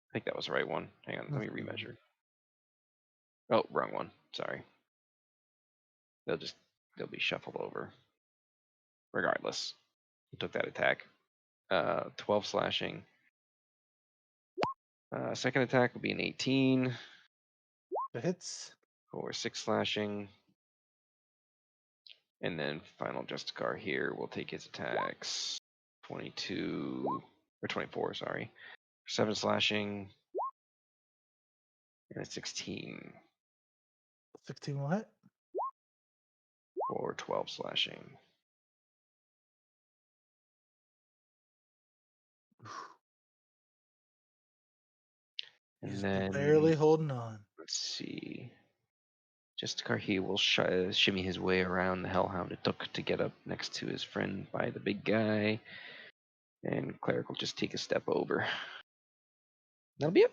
I think that was the right one. Hang on, let me remeasure. Oh, wrong one. Sorry. They'll be shuffled over. Regardless. He took that attack. 12 slashing. Second attack will be an 18 The hits. for 6 slashing. And then final Justicar here will take his attacks. 22 or 24, sorry. 7 slashing. And a 16 16 will hit. for 12 slashing. And He's then barely holding on. let's see. Justicar he will shimmy his way around the Hellhound Duck to get up next to his friend by the big guy. And Cleric will just take a step over. That'll be it.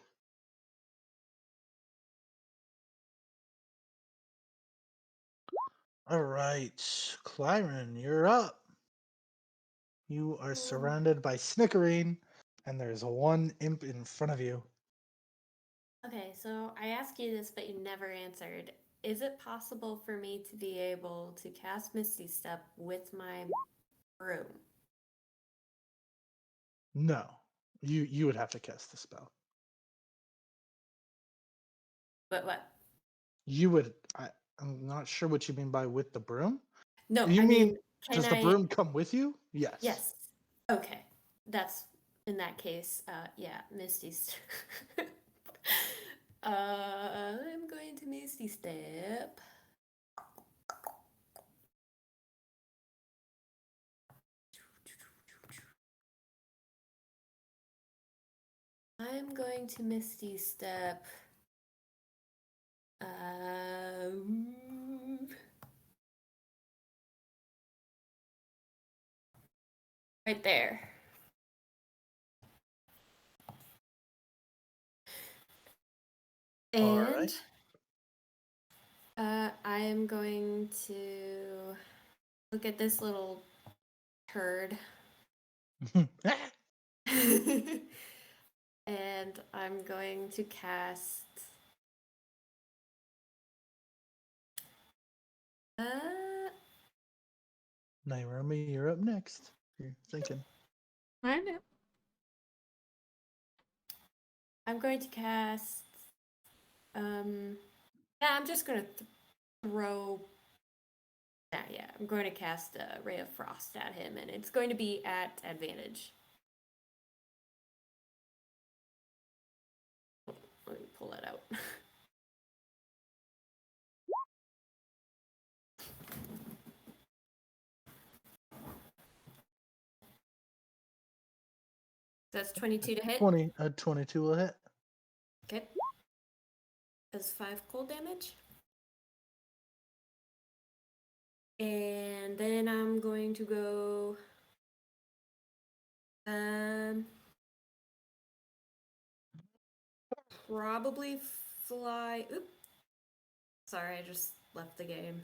All right, Clyron, you're up. You are surrounded by snickering, and there's one imp in front of you. Okay, so I asked you this, but you never answered. Is it possible for me to be able to cast Misty Step with my broom? No, you would have to cast the spell. But what? You would. I'm not sure what you mean by with the broom. No, You I mean mean, can does the I? broom come with you? Yes. Yes. Okay. That's in that case. Yeah, Misty. I'm going to Misty Step. I'm going to Misty Step. Right there. All And right. I am going to look at this little turd. And I'm going to cast Nairobi, you're up next. You're thinking. I know. I'm going to cast yeah, I'm just gonna throw yeah, I'm going to cast a Ray of Frost at him, and it's going to be at advantage. Let me pull that out. That's 22 to hit. 22 will hit. Okay. That's 5 cold damage. And then I'm going to go probably fly. Oop. Sorry, I just left the game.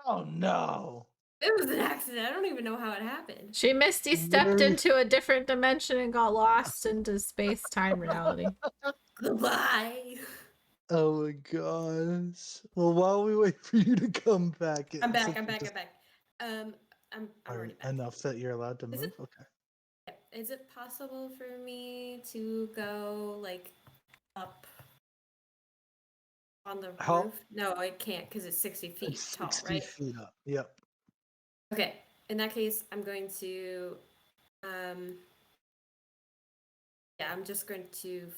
Oh no. It was an accident. I don't even know how it happened. She Misty stepped Very- into a different dimension and got lost into space-time reality. Goodbye. Oh my gosh. Well, while we wait for you to come back, I'm back. since I'm we back. just I'm back. I'm are already back. enough that you're allowed to Is move. it- Okay. Is it possible for me to go like up on the How- roof? No, I can't because it's 60 feet It's tall, 60 right? feet up. Yep. Okay. In that case, I'm going to yeah, I'm just going to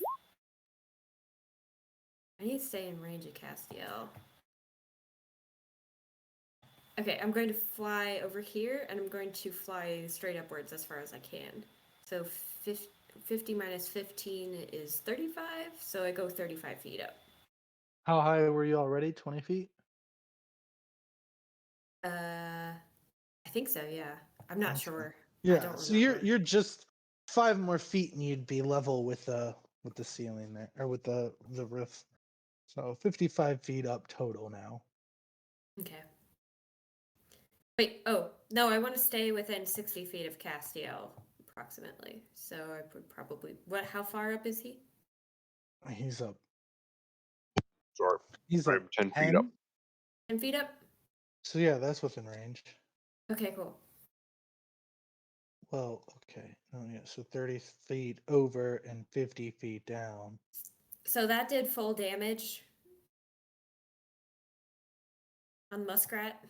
I need to stay in range of Castiel. Okay, I'm going to fly over here and I'm going to fly straight upwards as far as I can. So 50 minus 15 is 35, so I go 35 feet up. How high were you already? 20 feet? I think so, yeah. I'm not Okay. sure. I Yeah. don't So remember. you're just 5 more feet and you'd be level with the ceiling there, or with the roof. So 55 feet up total now. Okay. Wait, oh, no, I want to stay within 60 feet of Castiel, approximately. So I would probably, how far up is he? He's up. Sure. He's I'm up 10 feet 10. up. 10 feet up? So yeah, that's within range. Okay, cool. Well, okay. Oh yeah, so 30 feet over and 50 feet down. So that did full damage on Muskrat.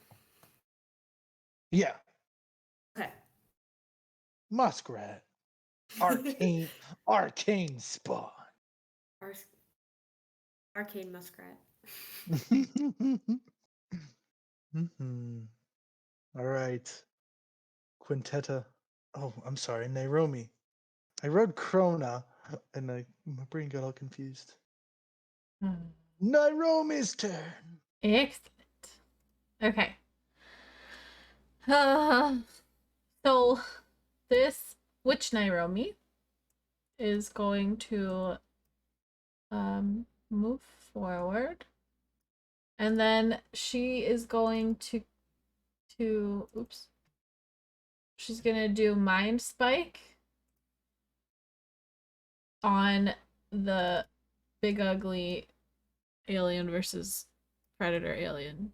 Yeah, Okay. muskrat. Arcane spawn. Arcane Muskrat. Mm-hmm. All right. Quintetta. Oh, I'm sorry, Nairomi. I wrote Krona, And my brain got all confused. Hmm. Nairomi's turn. Excellent. Okay. So this witch Nairomi is going to move forward, and then she is going to oops. She's gonna do Mind Spike on the big ugly alien versus predator alien.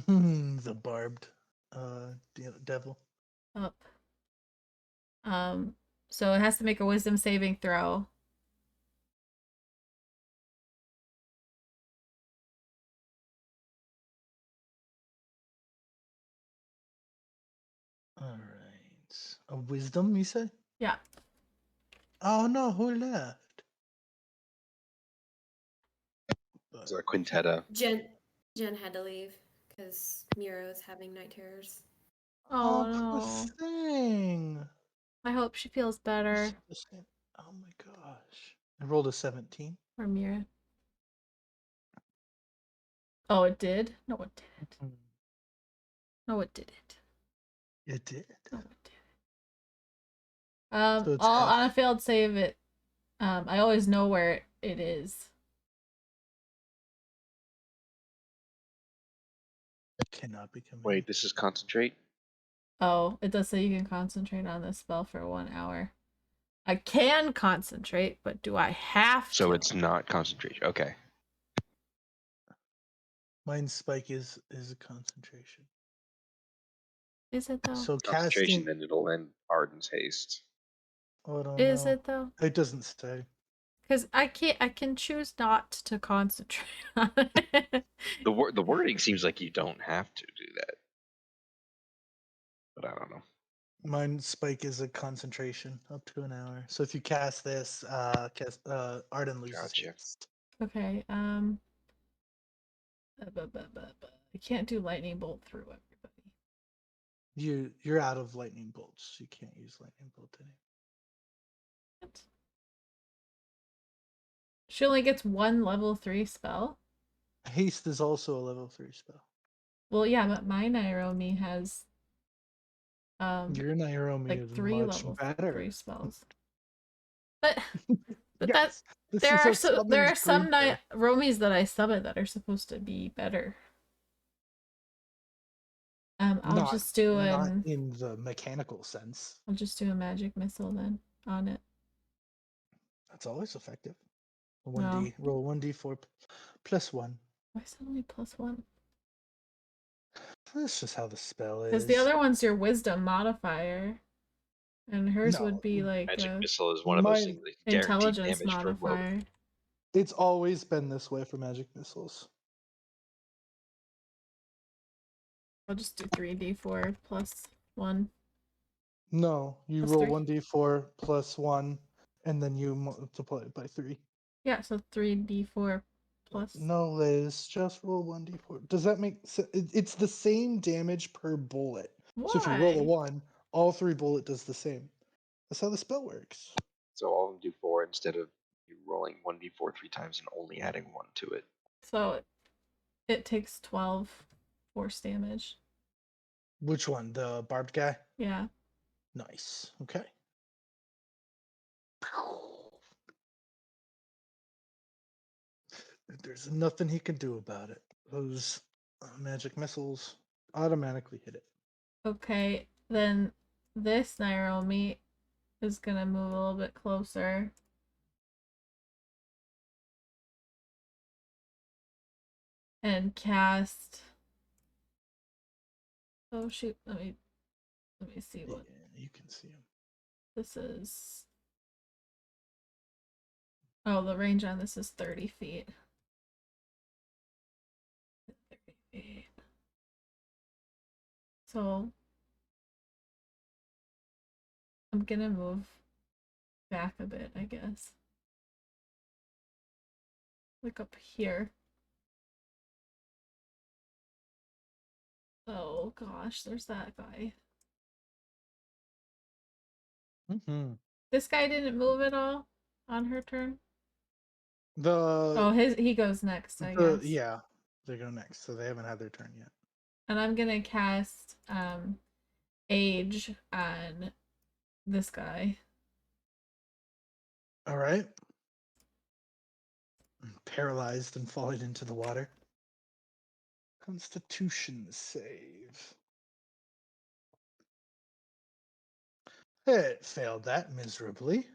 The barbed devil. Up. So it has to make a wisdom saving throw. All right. A wisdom, you say? Yeah. Oh no, who left? Is there a quintetta? Jen had to leave because Miro's having night terrors. Oh, poor no. thing. I hope she feels better. Oh my gosh. I rolled a 17. Or Mira. Oh, it did? No, it didn't. No, it didn't. It did. No, it didn't. So it's All half. on a failed save it. I always know where it is. Cannot become. Wait, this is concentrate? Oh, it does say you can concentrate on this spell for 1 hour. I can concentrate, but do I have So to? it's not concentration. Okay. Mind spike is a concentration. Is it though? So Concentration, casting. then it'll end Arden's haste. Oh, I don't Is know. it though? It doesn't say. Because I can choose not to concentrate on it. The wording seems like you don't have to do that. But I don't know. Mind spike is a concentration up to an hour. So if you cast this, Arden loses Gotcha. haste. Okay, I can't do lightning bolt through everybody. You're out of lightning bolts. You can't use lightning bolt anymore. What? She only gets 1 level 3 spell? Haste is also a level 3 spell. Well, yeah, but my Nairomi has Your Nairomi like is 3 much level 3 better. spells. But that Yes, this there is are a there summoned are some creature. Nairomis that I summon that are supposed to be better. I'll Not just do not in the mechanical sense. I'll just do a magic missile then on it. That's always effective. No. Roll 1d4 plus 1. Why is it only +1? That's just how the spell Because the is. other one's your wisdom modifier. And hers No, would be like Magic a missile is one of those mine. things that guaranteed intelligence damage per load. modifier. It's always been this way for magic missiles. I'll just do 3d4 plus 1. No, you Plus roll 3. 1d4 plus 1, and then you multiply it by 3. Yeah, so 3d4 plus. No, Liz, just roll 1d4. Does that make sense? It's the same damage per bullet. Why? So if you roll a 1, all 3 bullet does the same. That's how the spell works. So all of them do 4 instead of you rolling 1d4 3 times and only adding 1 to it. So it takes 12 force damage. Which one? The barbed guy? Yeah. Nice. Okay. There's nothing he can do about it. Those magic missiles automatically hit it. Okay, then this Nairomi is gonna move a little bit closer. And cast. Oh shoot, let me see what Yeah, you can see him. this is. Oh, the range on this is 30 feet. 30 feet. So I'm gonna move back a bit, I guess. Like up here. Oh gosh, there's that guy. Mm-hmm. This guy didn't move at all? on her turn? The Oh, he goes next, I guess. yeah, they go next, so they haven't had their turn yet. And I'm gonna cast Age on this guy. All right. Paralyzed and falling into the water. Constitution save. It failed that miserably.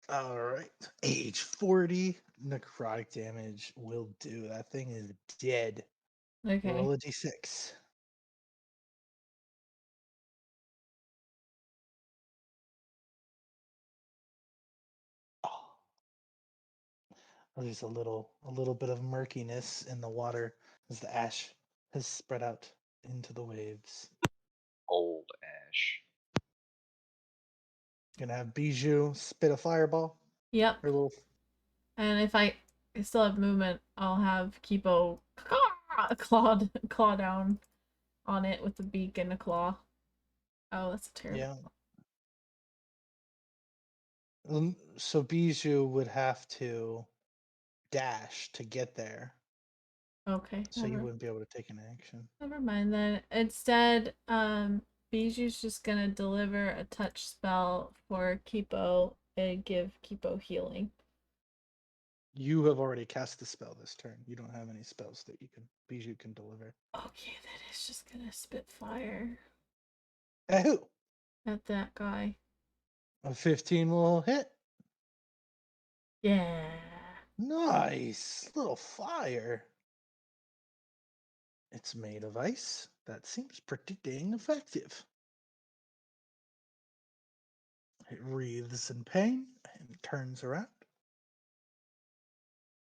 All right. Age 40. Necrotic damage will do. That thing is dead. Okay. Roll a d6. Oh. There's a little bit of murkiness in the water as the ash has spread out into the waves. Old ash. Gonna have Bijou spit a fireball. Yep. Or a little. And if I still have movement, I'll have Kipo claw down on it with a beak and a claw. Oh, that's terrible. Yeah. So Bijou would have to dash to get there, Okay. so you wouldn't be able to take an action. Never mind then. Instead, Bijou's just gonna deliver a touch spell for Kipo and give Kipo healing. You have already cast the spell this turn. You don't have any spells that Bijou can deliver. Okay, then it's just gonna spit fire At who? at that guy. A 15 will hit. Yeah. Nice little fire. It's made of ice. That seems pretty dang effective. It wreathes in pain and turns around.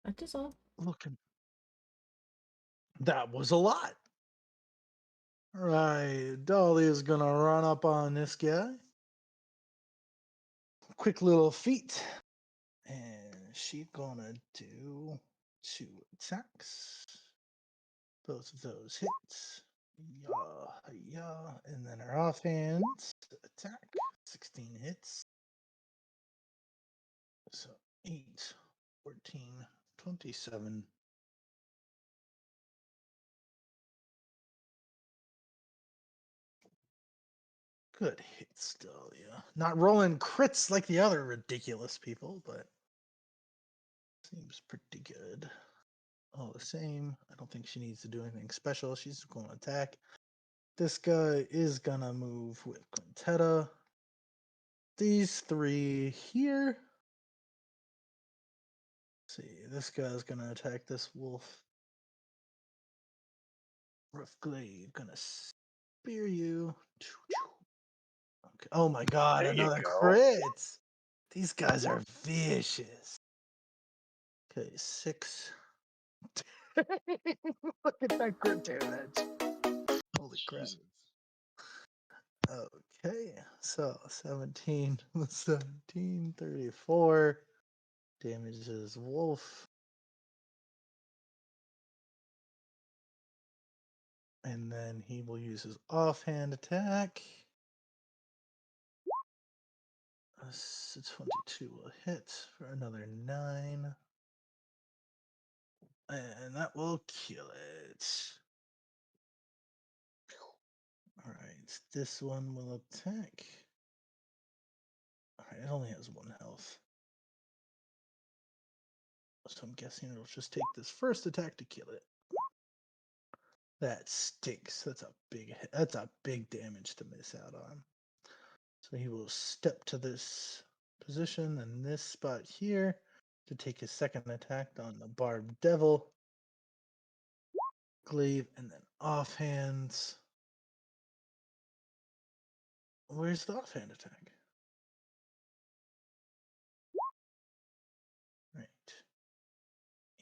That is all. Looking. That was a lot. Right, Dolly is gonna run up on this guy. Quick little feat. And she's gonna do 2 attacks. Both of those hits. Yeah. And then her offhand attack. 16 hits. So 8, 14, 27. Good hits, Dahlia. Not rolling crits like the other ridiculous people, but seems pretty good. All the same, I don't think she needs to do anything special. She's going to attack. This guy is going to move with Quintetta. These 3 here. Let's see, this guy's going to attack this wolf. Rough Glaive, going to spear you. Okay. Oh my god, There you another go. crit! These guys are vicious. Okay, 6. Look at that crit damage. Holy crap. Jesus. Okay, so 17, 34 damages wolf. And then he will use his offhand attack. 22 will hit for another 9. And that will kill it. Alright, this one will attack. Alright, it only has 1 health. So I'm guessing it'll just take this first attack to kill it. That stinks. That's a big damage to miss out on. So he will step to this position and this spot here to take his second attack on the barbed devil. Glaive and then offhands. Where's the offhand attack? Right.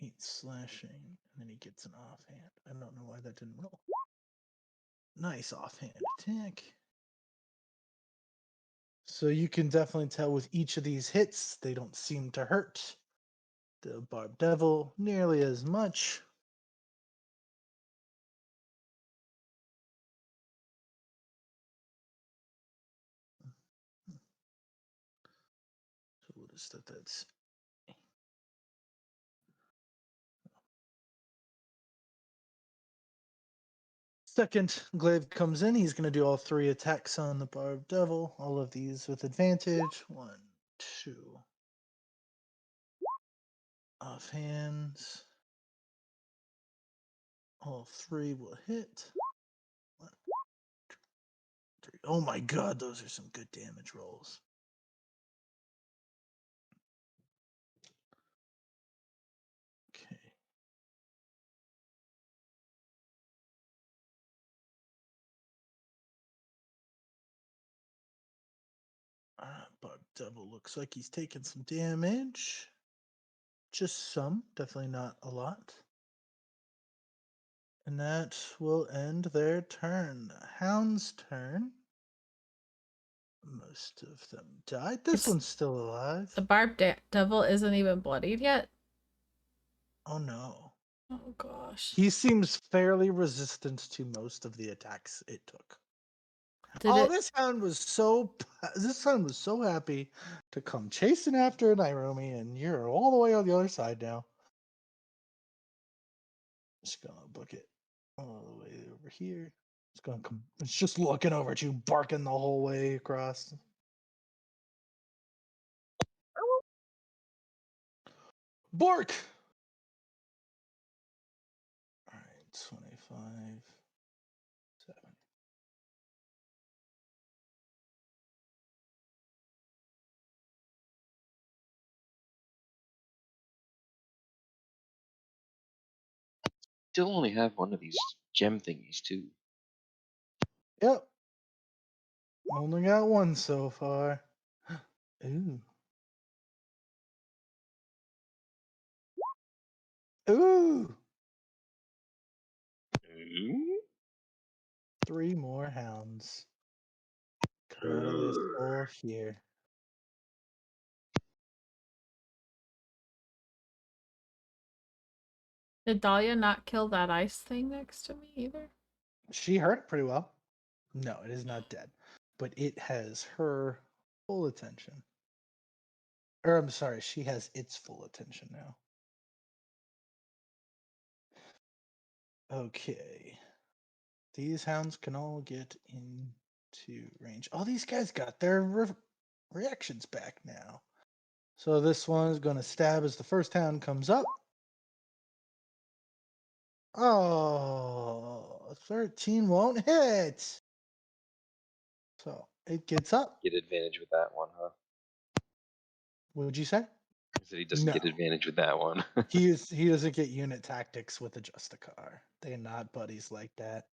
8 slashing, and then he gets an offhand. I don't know why that didn't roll. Nice offhand attack. So you can definitely tell with each of these hits, they don't seem to hurt the barbed devil nearly as much. is that? That's second glaive comes in. He's going to do all 3 attacks on the barbed devil. All of these with advantage. 1, 2. Offhands. All 3 will hit. 1, 2, 3. Oh my god, those are some good damage rolls. Okay. Barbed devil looks like he's taking some damage. Just some, definitely not a lot. And that will end their turn. Hound's turn. Most of them died. This It's- one's still alive. The devil isn't even bloodied yet. Oh no. Oh gosh. He seems fairly resistant to most of the attacks it took. Did This hound was so happy to come chasing after Nairobi, and you're all the way on the other side now. Just gonna book it all the way over here. It's gonna come. It's just looking over at you, barking the whole way across. Bark. All right, 25, 7. Still only have one of these gem thingies too. Yep. Only got one so far. Ooh. Ooh. 3 more hounds. Come out of this hole here. Did Dahlia not kill that ice thing next to me either? She hurt it pretty well. No, it is not dead, but it has her full attention. Or I'm sorry, she has its full attention now. Okay. These hounds can all get into range. Oh, these guys got their reactions back now. So this one is going to stab as the first hound comes up. Oh, 13 won't hit. So it gets up. Get advantage with that one, huh? What would you say? I said he doesn't get No. advantage with that one. He doesn't get unit tactics with a Justicar. They're not buddies like that.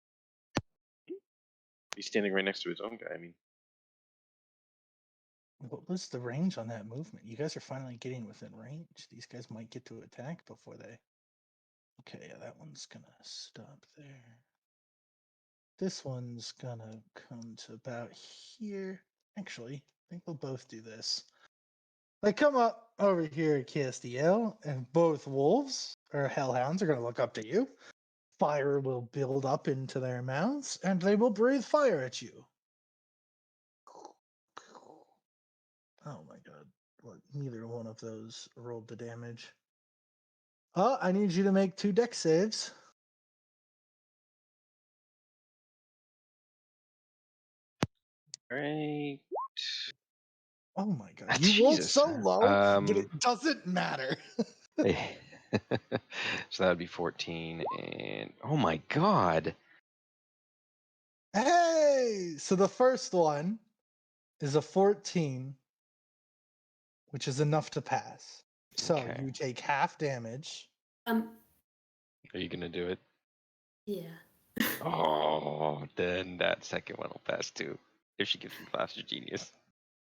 He's standing right next to his own guy. I mean, What was the range on that movement? You guys are finally getting within range. These guys might get to attack before they. Okay, yeah, that one's gonna stop there. This one's gonna come to about here. Actually, I think we'll both do this. They come up over here at Castiel, and both wolves or hellhounds are gonna look up to you. Fire will build up into their mouths, and they will breathe fire at you. Oh my god. Well, neither one of those rolled the damage. Oh, I need you to make 2 dex saves. right? Oh my god. You rolled Jesus. so low, but it doesn't matter. So that would be 14, and oh my god. Hey! So the first one is a 14, which is enough to pass. So Okay. you take half damage. Are you gonna do it? Yeah. Oh, then that second one will pass too. If she gives me Flash of Genius.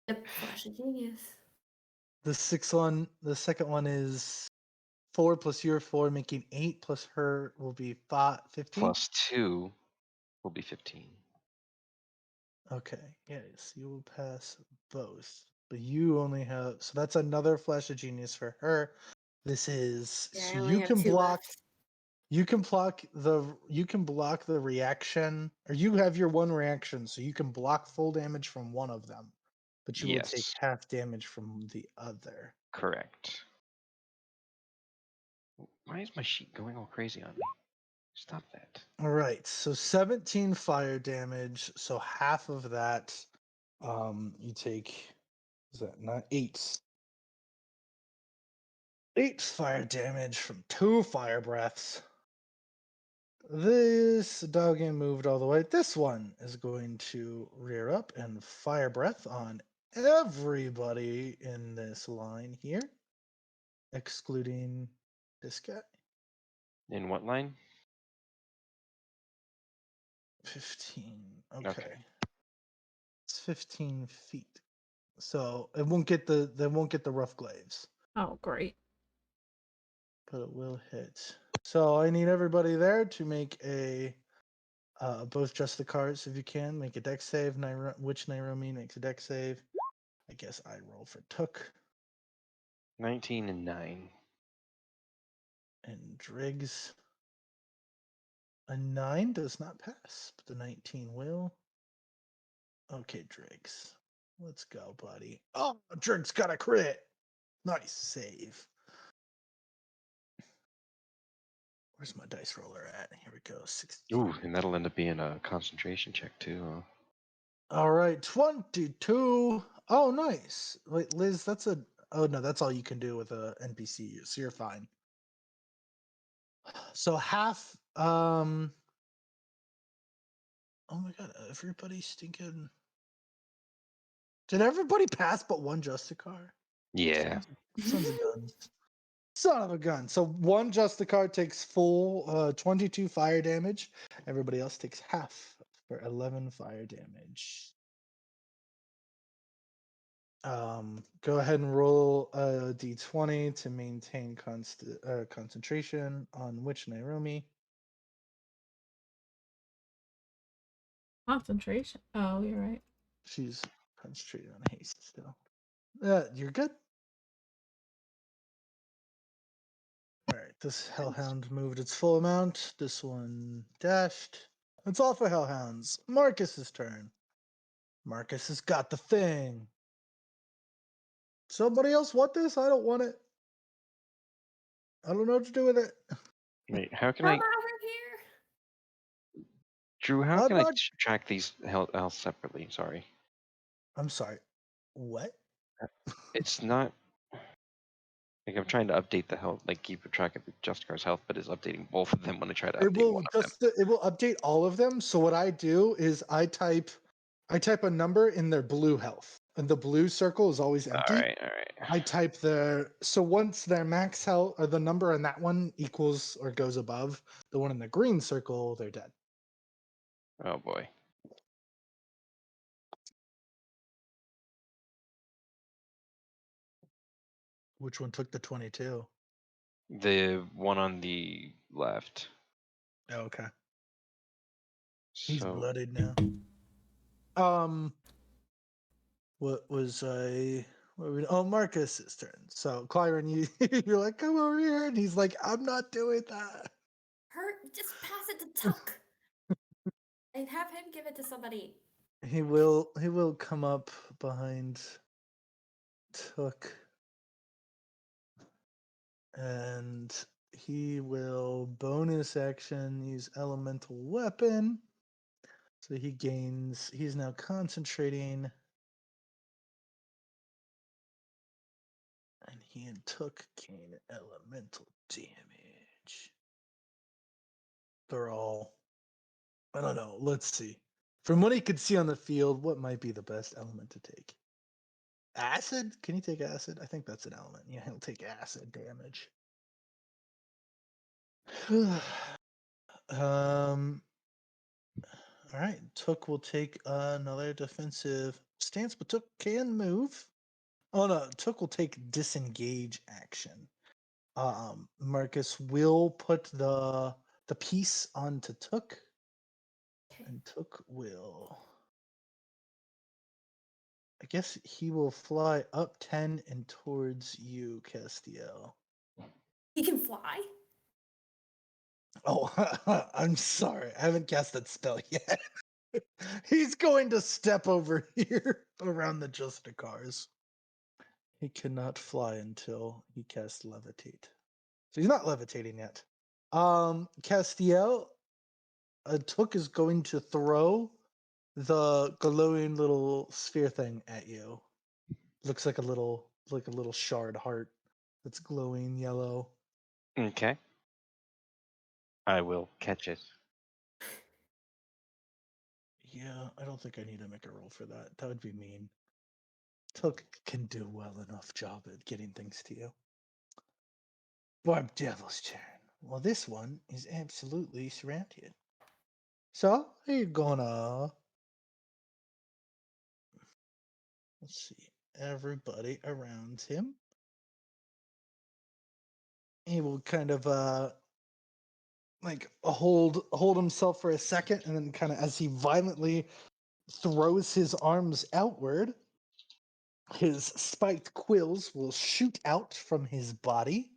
Yep. Flash of genius. The second one is 4 plus your 4, making 8 plus her will be 15. Plus 2 will be 15. Okay, yes, you will pass both. But you only have, so that's another flash of genius for her. This is Yeah, so I only you have can 2 block left. you can block the reaction, or you have your one reaction, so you can block full damage from one of them. but you will take Yes, half damage from the other. correct. Why is my sheet going all crazy on me? Stop that. All right, so 17 fire damage. So half of that, you take. Is that not 8? 8 fire damage from 2 fire breaths. This dog game moved all the way. This one is going to rear up and fire breath on everybody in this line here, excluding this guy. In what line? 15. Okay. Okay. It's 15 feet. So it won't get the rough glaives, Oh, great. but it will hit. So I need everybody there to make a both just the cards if you can. Make a dex save. Which Nairobi makes a dex save? I guess I roll for Took 19 and 9. and Driggs. A 9 does not pass, but the 19 will. Okay, Driggs. Let's go, buddy. Oh, Driggs got a crit. Nice save. Where's my dice roller at? Here we go. 16. Ooh, and that'll end up being a concentration check too. Huh? All right, 22. Oh, nice. Wait, Liz, that's a. Oh no, that's all you can do with a NPC. So you're fine. So half. Oh my god, everybody's stinking. Did everybody pass but one Justicar? Yeah. Sons of guns. Son of a gun. So one Justicar takes full 22 fire damage. Everybody else takes half for 11 fire damage. Go ahead and roll a d20 to maintain concentration on which Nairobi. Concentration. Oh, you're right. She's concentrated on haste still. You're good. All right, this Hellhound moved its full amount. This one dashed. It's all for Hellhounds. Marcus's turn. Marcus has got the thing. Somebody else want this? I don't want it. I don't know what to do with it. Wait, how can Come I, over here. Drew? How I'm can I not. track these health separately? Sorry, I'm sorry. What? it's not. Like I'm trying to update the health, like keep a track of the Justicar's health, but it's updating both of them when I try to It update will one of them. it will update all of them. So what I do is I type a number in their blue health, and the blue circle is always empty. All right. I type so once their max health or the number in that one equals or goes above the one in the green circle, they're dead. Oh boy. Which one took the 22? The one on the left. Oh, okay. He's So blooded now. What was I? Oh, Marcus's turn. So, Clyron, you're like, come over here, and he's like, I'm not doing that. Just pass it to Tuck. And have him give it to somebody. He will come up behind Took, and he will bonus action use elemental weapon. So he's now concentrating, and he and Took gain elemental damage. They're all, I don't know, let's see. From what he could see on the field, what might be the best element to take? Acid? Can he take acid? I think that's an element. Yeah, he'll take acid damage. All right. Took will take another defensive stance, but Took can move. Oh no, Took will take disengage action. Marcus will put the piece onto Took, and Took will. I guess he will fly up 10 and towards you, Castiel. He can fly? Oh, I'm sorry. I haven't cast that spell yet. He's going to step over here around the Justicars. He cannot fly until he casts levitate. So he's not levitating yet. Castiel, Took is going to throw the glowing little sphere thing at you. Looks like a little shard heart that's glowing yellow. Okay. I will catch it. Yeah, I don't think I need to make a roll for that. That would be mean. Took can do well enough job at getting things to you. Barb Devil's turn. Well, this one is absolutely surrounded. So, you're gonna... Let's see. Everybody around him. He will kind of hold himself for a second, and then kind of as he violently throws his arms outward, his spiked quills will shoot out from his body.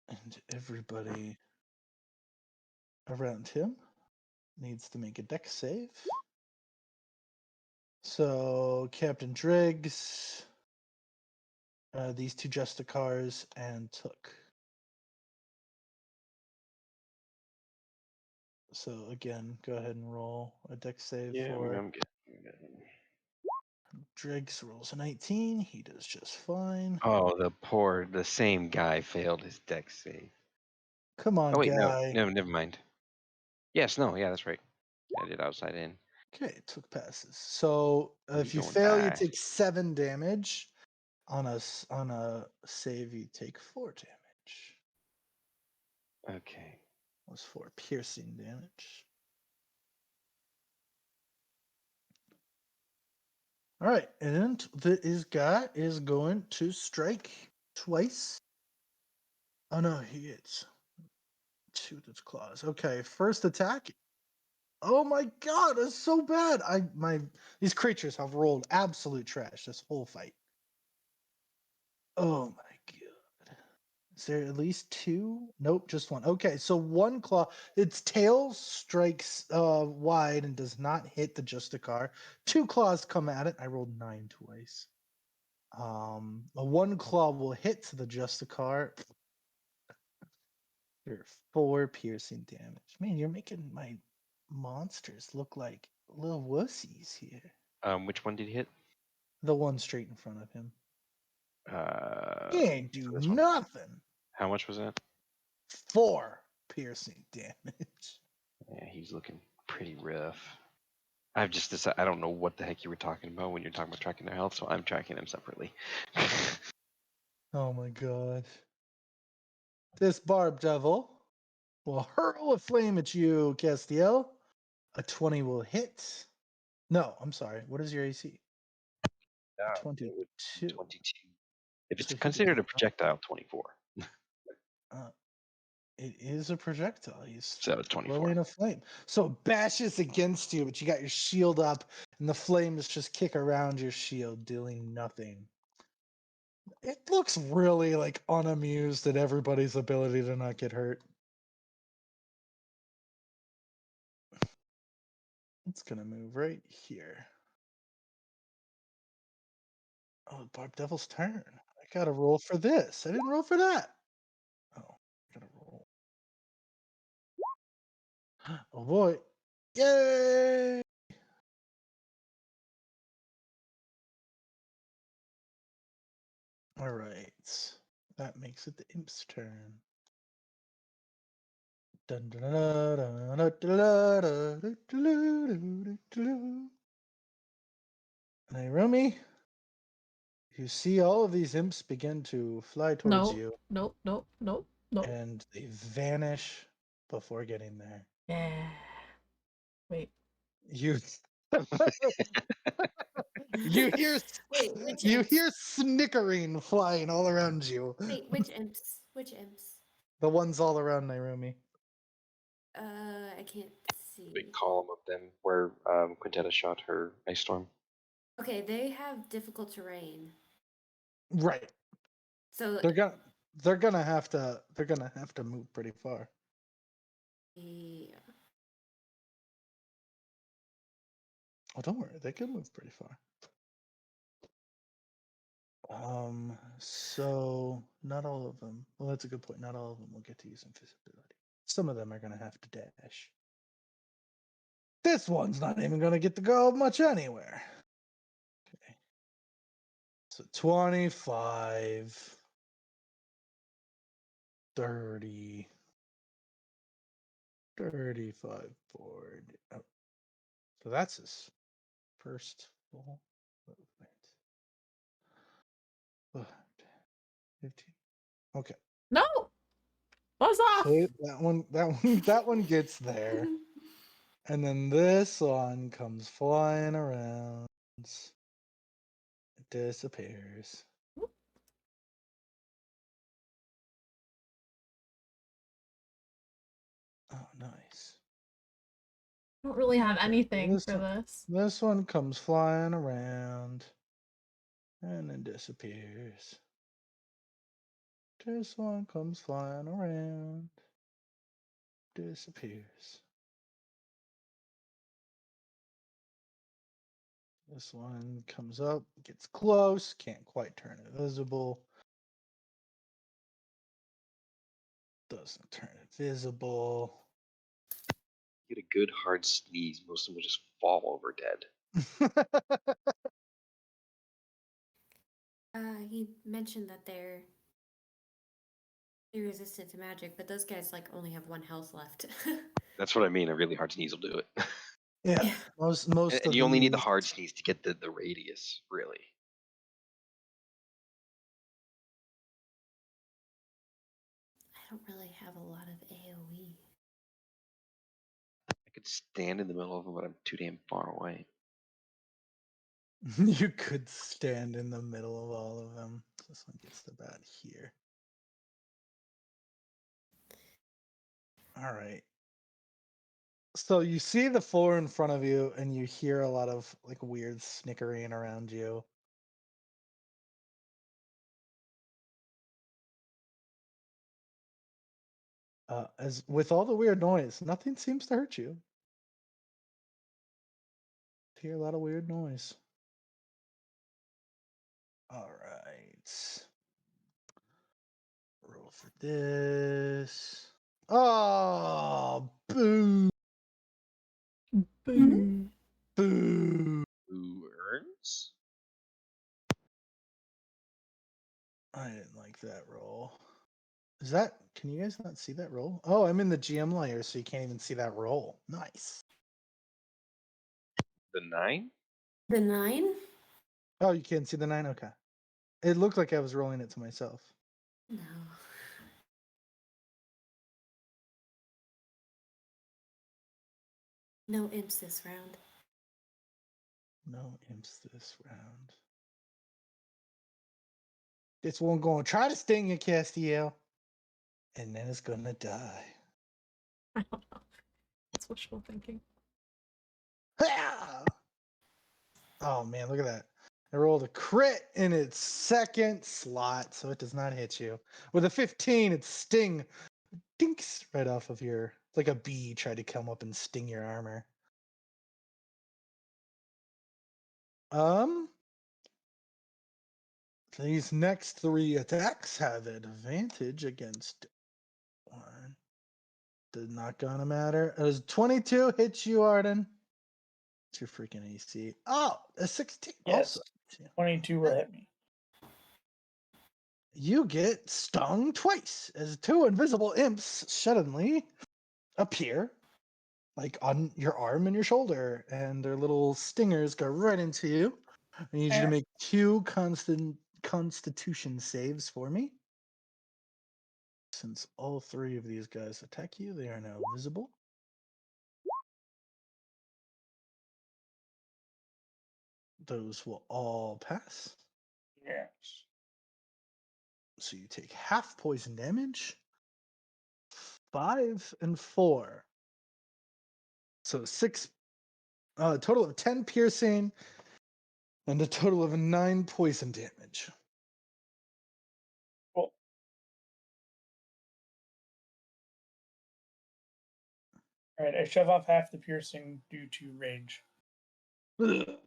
And everybody around him needs to make a dex save. So Captain Driggs, these two Justicars, and Took. So again, go ahead and roll a dex save Yeah, for I'm good. I'm good. Driggs. Rolls a 19. He does just fine. Oh, the same guy failed his dex save. Come on, Oh wait, guy. no, never mind. Yes, no, yeah, that's right. I did outside in. Okay, Took passes. So if you gonna fail, you die. take 7 damage. On a save, you take 4 damage. Okay. Was 4 piercing damage. All right, and this guy is going to strike twice. Oh no, he hits. 2 with its claws. Okay, first attack. Oh my god, that's so bad. These creatures have rolled absolute trash this whole fight. Oh my god. Is there at least 2? Nope, just 1. Okay, so 1 claw. Its tail strikes wide and does not hit the Justicar. 2 claws come at it. I rolled 9 twice. A 1 claw will hit the Justicar. You're 4 piercing damage. Man, you're making my monsters look like little wussies here. Which one did he hit? The one straight in front of him. He ain't do so this one. nothing. How much was that? 4 piercing damage. Yeah, he's looking pretty rough. I've just decided I don't know what the heck you were talking about when you're talking about tracking their health, so I'm tracking them separately. Oh my god. This Barb Devil will hurl a flame at you, Castiel. A 20 will hit. No, I'm sorry. What is your AC? Yeah, 22. 22. If it's So he does considered a not. projectile, 24. It is a projectile. He's So 24. throwing a flame. So it bashes against you, but you got your shield up, and the flames just kick around your shield, doing nothing. It looks really like unamused at everybody's ability to not get hurt. It's gonna move right here. Oh, Barb Devil's turn. I gotta roll for this. I didn't roll for that. Oh, I gotta roll. Oh boy. Yay! All right. That makes it the imp's turn. Dun, dun, dun, dun, dun, dun, dun, dun, dun, dun. Nairumi, you see all of these imps begin to fly towards No, you, nope, nope, nope, nope. and they vanish before getting there. Yeah. Wait. You you hear Wait, which you imps? hear snickering flying all around you. Wait, which imps? Which imps? The ones all around Nairumi. I can't see. Big column of them where Quintetta shot her ice storm. Okay, they have difficult terrain. Right. So They're gonna have to move pretty far. yeah. Oh, don't worry, they can move pretty far. So not all of them. Well, that's a good point. Not all of them will get to use invisibility. Some of them are gonna have to dash. This one's not even gonna get to go much anywhere. Okay. So 25, 30, 35, 40. Oh. So that's his first full movement. 15. Okay. No! Buzz off! So that one gets there. And then this one comes flying around. It disappears. Oh, nice. I don't really have Okay, anything for one, this. this one comes flying around and then disappears. This one comes flying around, disappears. This one comes up, gets close, can't quite turn it visible. Doesn't turn it visible. Get a good hard sneeze, most of them will just fall over dead. He mentioned that they're resistant to magic, but those guys like only have 1 health left. That's what I mean. A really hard sneeze will do it. Yeah, most and of you only need the these- hard sneeze to get the radius, really. I don't really have a lot of AoE. I could stand in the middle of them, but I'm too damn far away. You could stand in the middle of all of them. This one gets the bat here. All right. So you see the floor in front of you, and you hear a lot of like weird snickering around you. As with all the weird noise, nothing seems to hurt you. You hear a lot of weird noise. All right. Roll for this. Oh, boo! Boo. Boo! Who earns? I didn't like that roll. Is that? Can you guys not see that roll? Oh, I'm in the GM layer, so you can't even see that roll. Nice. The 9? The 9? Oh, you can't see the 9? Okay. It looked like I was rolling it to myself. No. No imps this round. No imps this round. This one gonna try to sting you, Castiel. And then it's gonna die. I don't know. It's wishful thinking. Ha! Oh man, look at that. I rolled a crit in its second slot, so it does not hit you. With a 15, its sting dinks right off of your, like a bee tried to come up and sting your armor. These next 3 attacks have advantage against one. Did not gonna matter. It was 22 hits you, Arden. It's your freaking AC. Oh, a 16 Yes. also. 22 will hit me. You get stung twice as 2 invisible imps suddenly appear, like on your arm and your shoulder, and their little stingers go right into you. I need you to make 2 constitution saves for me. Since all 3 of these guys attack you, they are now visible. Those will all pass. Yes. So you take half poison damage, 5 and 4. So 6, a total of 10 piercing, and a total of 9 poison damage. Cool. All right, I shove off half the piercing due to rage. I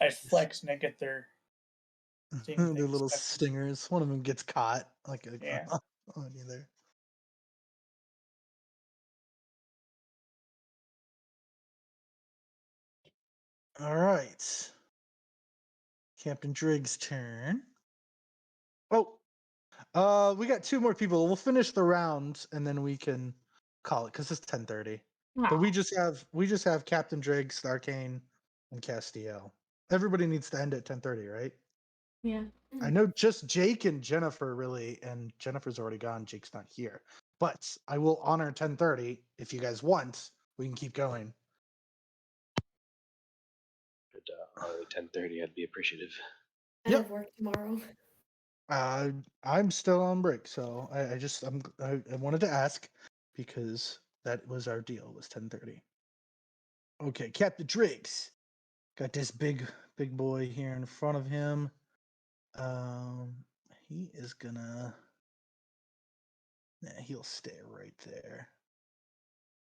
flex and I get their sting The things little stuck. stingers. One of them gets caught. Like Yeah. on you there. All right. Captain Drig's turn. Oh, we got 2 more people. We'll finish the round and then we can call it because it's 10:30. But we just have Captain Driggs, Arcane, and Castiel. Everybody needs to end at 10:30, right? Yeah. I know just Jake and Jennifer really, and Jennifer's already gone. Jake's not here. But I will honor 10:30 if you guys want. We can keep going. But early 10:30, I'd be appreciative. I Yep. have work tomorrow. I'm still on break, so I wanted to ask because that was our deal, was 10:30. Okay, Captain Driggs got this big boy here in front of him. He is gonna. Nah, he'll stay right there.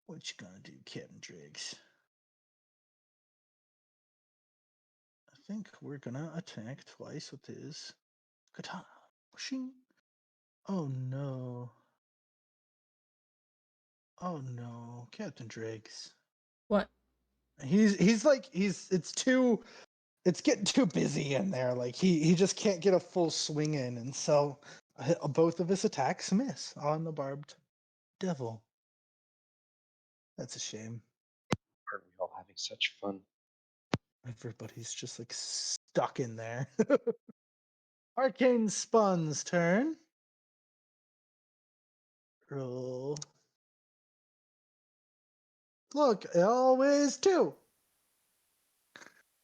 What you gonna do, Captain Driggs? I think we're gonna attack twice with his katana. Shing. Oh no. Oh no, Captain Driggs. What? It's getting too busy in there. Like he just can't get a full swing in, and so both of his attacks miss on the barbed devil. That's a shame. Aren't we all having such fun? Everybody's just like stuck in there. Arcane Spun's turn. Roll. Look, always 2.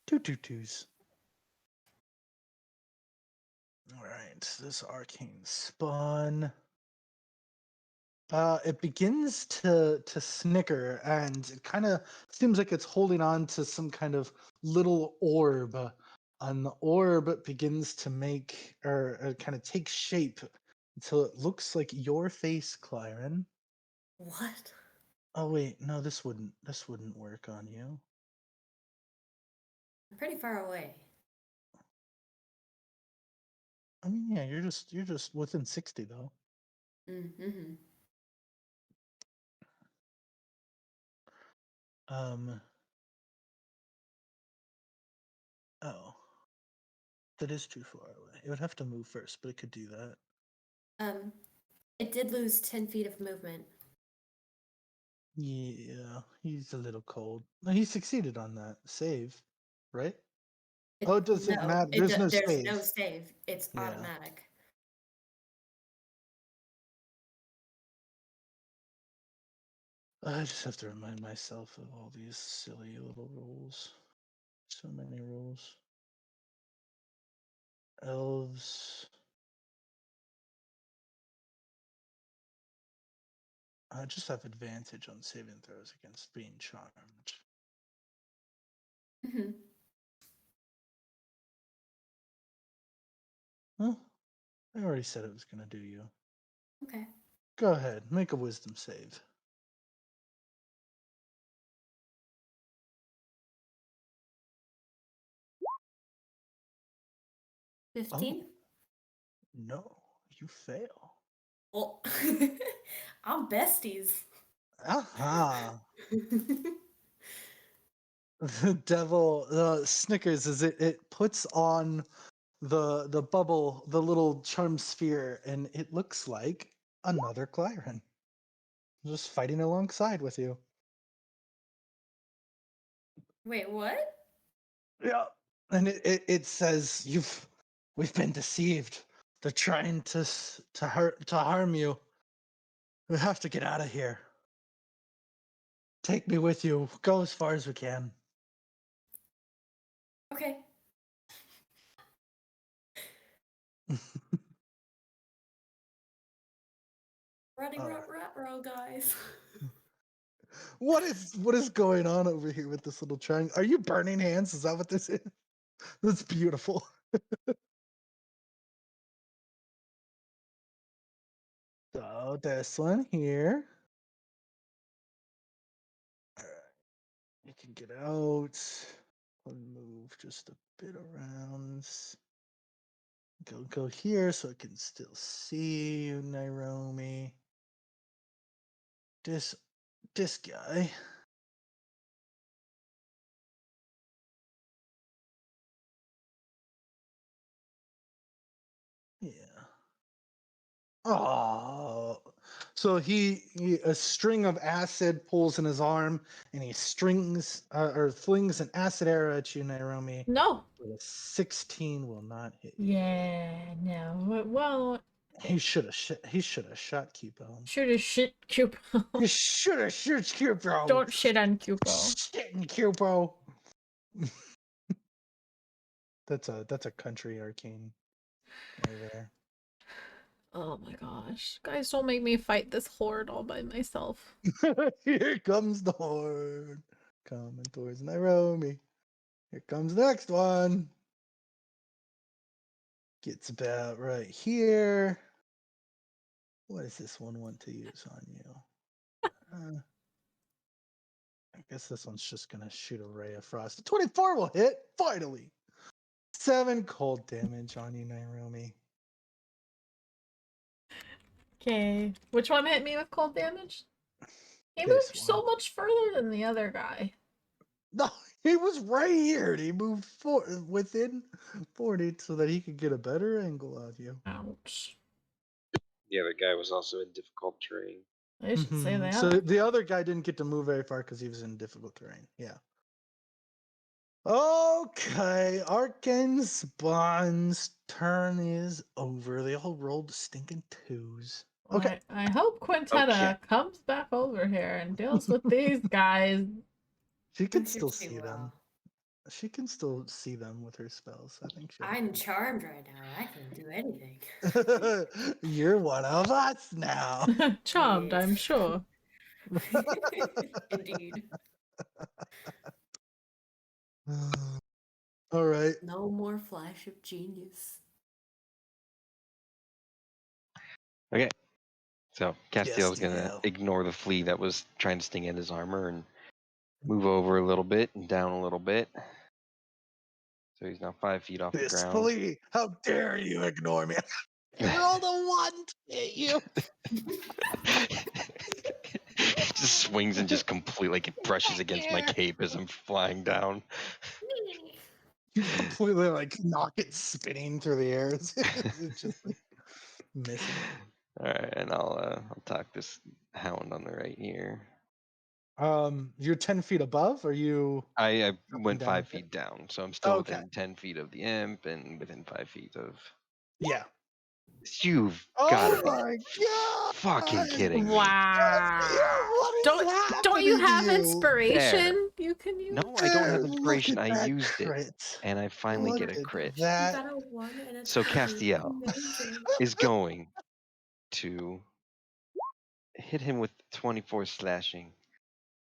2 2s. All right, this arcane spun. It begins to snicker, and it kind of seems like it's holding on to some kind of little orb. And the orb begins to make or kind of take shape until it looks like your face, Clyron. What? Oh wait, no, this wouldn't work on you. I'm pretty far away. I mean, yeah, you're just within 60 though. Mm-hmm. Oh, that is too far away. It would have to move first, but it could do that. It did lose 10 feet of movement. Yeah, he's a little cold. No, he succeeded on that save, right? It, Oh, it doesn't no, matter. There's no there's save. no save. It's Yeah. automatic. I just have to remind myself of all these silly little rules. So many rules. Elves. I just have advantage on saving throws against being charmed. Mm-hmm. Well, I already said it was going to do you. Okay. Go ahead, make a wisdom save. 15? No, you fail. Well, I'm besties. Aha! The devil snickers as it puts on the bubble, the little charm sphere, and it looks like another Clyron just fighting alongside with you. Wait, what? Yeah, and it says we've been deceived. They're trying to harm you. We have to get out of here. Take me with you. Go as far as we can. Okay. Running, All rut, right. row, guys. What is going on over here with this little triangle? Are you burning hands? Is that what this is? That's beautiful. So this one here. All right. can get out. I'll move just a bit around. Go here so I can still see you, Nairobi. This guy. Yeah. Oh, so he a string of acid pulls in his arm, and he strings or flings an acid arrow at you, Nairobi. No. But a 16 will not hit you. Yeah, no, it won't. He should have shot Cupo. Should have shit Cupo. You should have shot Cupo. Don't shit on Cupo. Shitting Cupo. That's a country arcane right there. Oh my gosh. Guys, don't make me fight this horde all by myself. Here comes the horde. Coming towards Nairobi. Here comes the next one. Gets about right here. What does this one want to use on you? I guess this one's just going to shoot a ray of frost. 24 will hit, finally. 7 cold damage on you, Nairobi. Okay. Which one hit me with cold damage? He This moved so one. much further than the other guy. No, he was right here. He moved within 40 so that he could get a better angle of you. Ouch. The other guy was also in difficult terrain. I should say that. So the other guy didn't get to move very far because he was in difficult terrain. Yeah. Okay, Arcane Spawn's turn is over. They all rolled stinking 2s. Okay. I hope Quintetta comes back over here and deals with these guys. She can Don't do still too see them. well. She can still see them with her spells. I think she'll. I'm charmed right now. I can do anything. You're one of us now. Charmed, I'm Yes. sure. Indeed. All right. No more flash of genius. Okay. So Castiel's gonna Castiel. ignore the flea that was trying to sting at his armor and move over a little bit and down a little bit. So he's now 5 feet off the This ground. flea, how dare you ignore me? Roll the one to hit you. He just swings and just completely like it brushes against my cape as I'm flying down. You completely like knock it spinning through the air. It's just like missing. All right, and I'll talk this hound on the right here. You're 10 feet above. Are you? I Jumping went down 5 a bit? feet down, so I'm still Okay. within 10 feet of the imp and within 5 feet of. Yeah. You've Oh got to be my god! fucking kidding me. Wow. What is Don't you happening to have you? inspiration? You can use. No, I don't have Dude, inspiration. look at I that used it, crit. and I finally Look get a at crit. You that. got a 1 and a So 3. Castiel Amazing. is going to hit him with 24 slashing.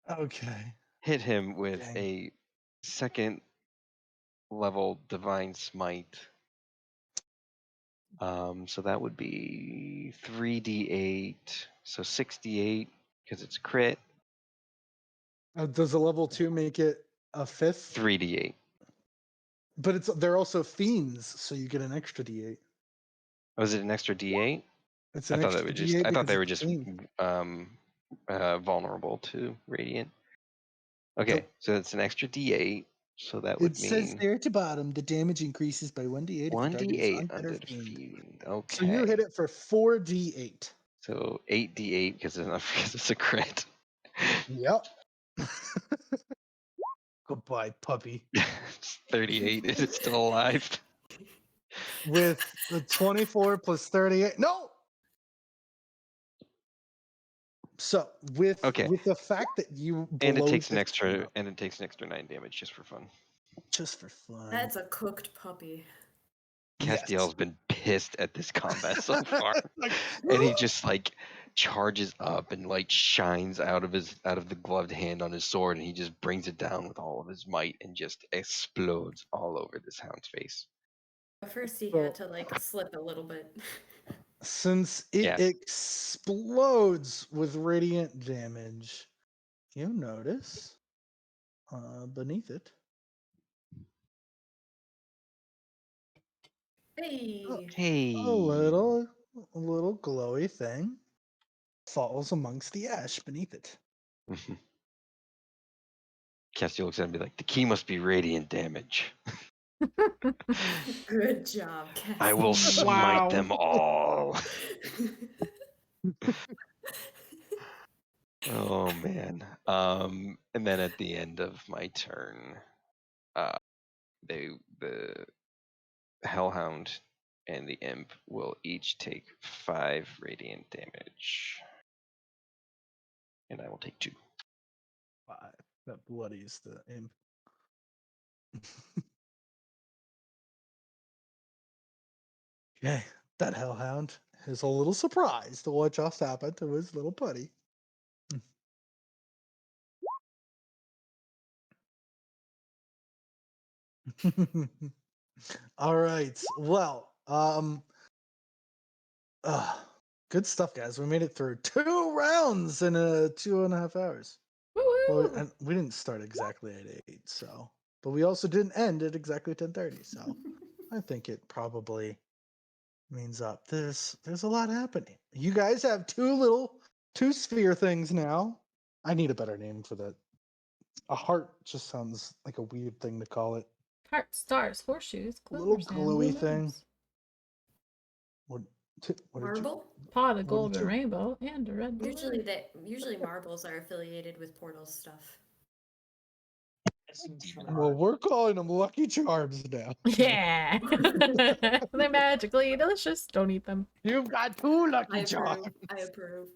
Okay. Hit him with Dang. a second level divine smite. So that would be 3d8, so 68 because it's crit. Does a level 2 make it a 5th? 3d8. But they're also fiends, so you get an extra d8. Was it an extra d8? It's I an thought extra they were just. d8 I thought because they were it's just fiend. vulnerable to radiant. Okay, Nope. so it's an extra d8. So that It would says mean there at the bottom, the damage increases by 1d8 if the target is 1d8 undead under or the fiend. fiend. So you hit Okay. it for 4d8. So 8d8 because it's a crit. Yep. Goodbye, puppy. It's 38. Is it still alive? With the 24 plus 38. No! So with the fact that you And it blow takes an this extra thing up, 9 damage just for fun. just for fun. That's a cooked puppy. Castiel's been pissed at this combat so far. Like, And he just like charges up and like shines out of the gloved hand on his sword, and he just brings it down with all of his might and just explodes all over this hound's face. At first he So- had to like slip a little bit. Since it Yeah. explodes with radiant damage, you notice beneath it, Hey. Hey. a little glowy thing falls amongst the ash beneath it. Cassie looks at him and be like, the key must be radiant damage. Good job, Cassie. I will smite Wow. them all. Oh man. And then at the end of my turn, the Hellhound and the Imp will each take 5 radiant damage. And I will take 2. 5. That bloodies the imp. Okay, that hellhound is a little surprised to what just happened to his little buddy. All right. Well, good stuff, guys. We made it through 2 rounds in 2.5 hours. Well, Woo-hoo! and we didn't start exactly at 8, so, but we also didn't end at exactly 10:30. So, I think it probably means up. There's a lot happening. You guys have 2 sphere things now. I need a better name for that. A heart just sounds like a weird thing to call it. Heart, stars, horseshoes, A little clovers, and gluey blue thing. moons. What did you? Marble? Pot of What did golden you- rainbow and a red balloon. Usually marbles are affiliated with portal stuff. Well, we're calling them Lucky Charms now. Yeah. They're magically delicious. Don't eat them. You've got 2 I Lucky Charms. approve. I approve.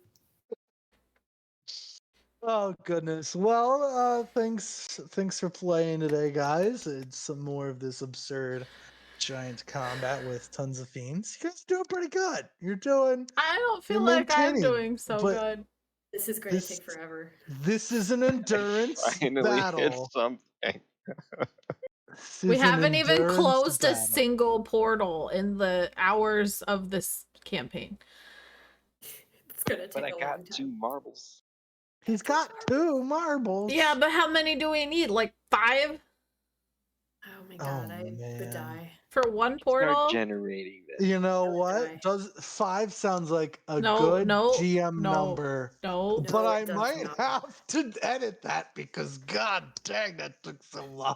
Oh goodness. Well, thanks for playing today, guys. It's some more of this absurd giant combat with tons of fiends. You guys are doing pretty good. You're I don't feel you're like I'm maintaining, doing so but good. This is going to This- take forever. this is an endurance Finally hit battle. something. This We is an haven't even endurance closed a battle. single portal in the hours of this campaign. It's going to take But I a got long 2 time. marbles. He's got 2 marbles. Yeah, but how many do we need? Like 5 Oh my god, I man. could die. for one Start portal? generating this. You know Really what? die. Does 5 sounds like a No, good no, GM no. number? No. But No, I it does might not. have to edit that because god dang, that took so long.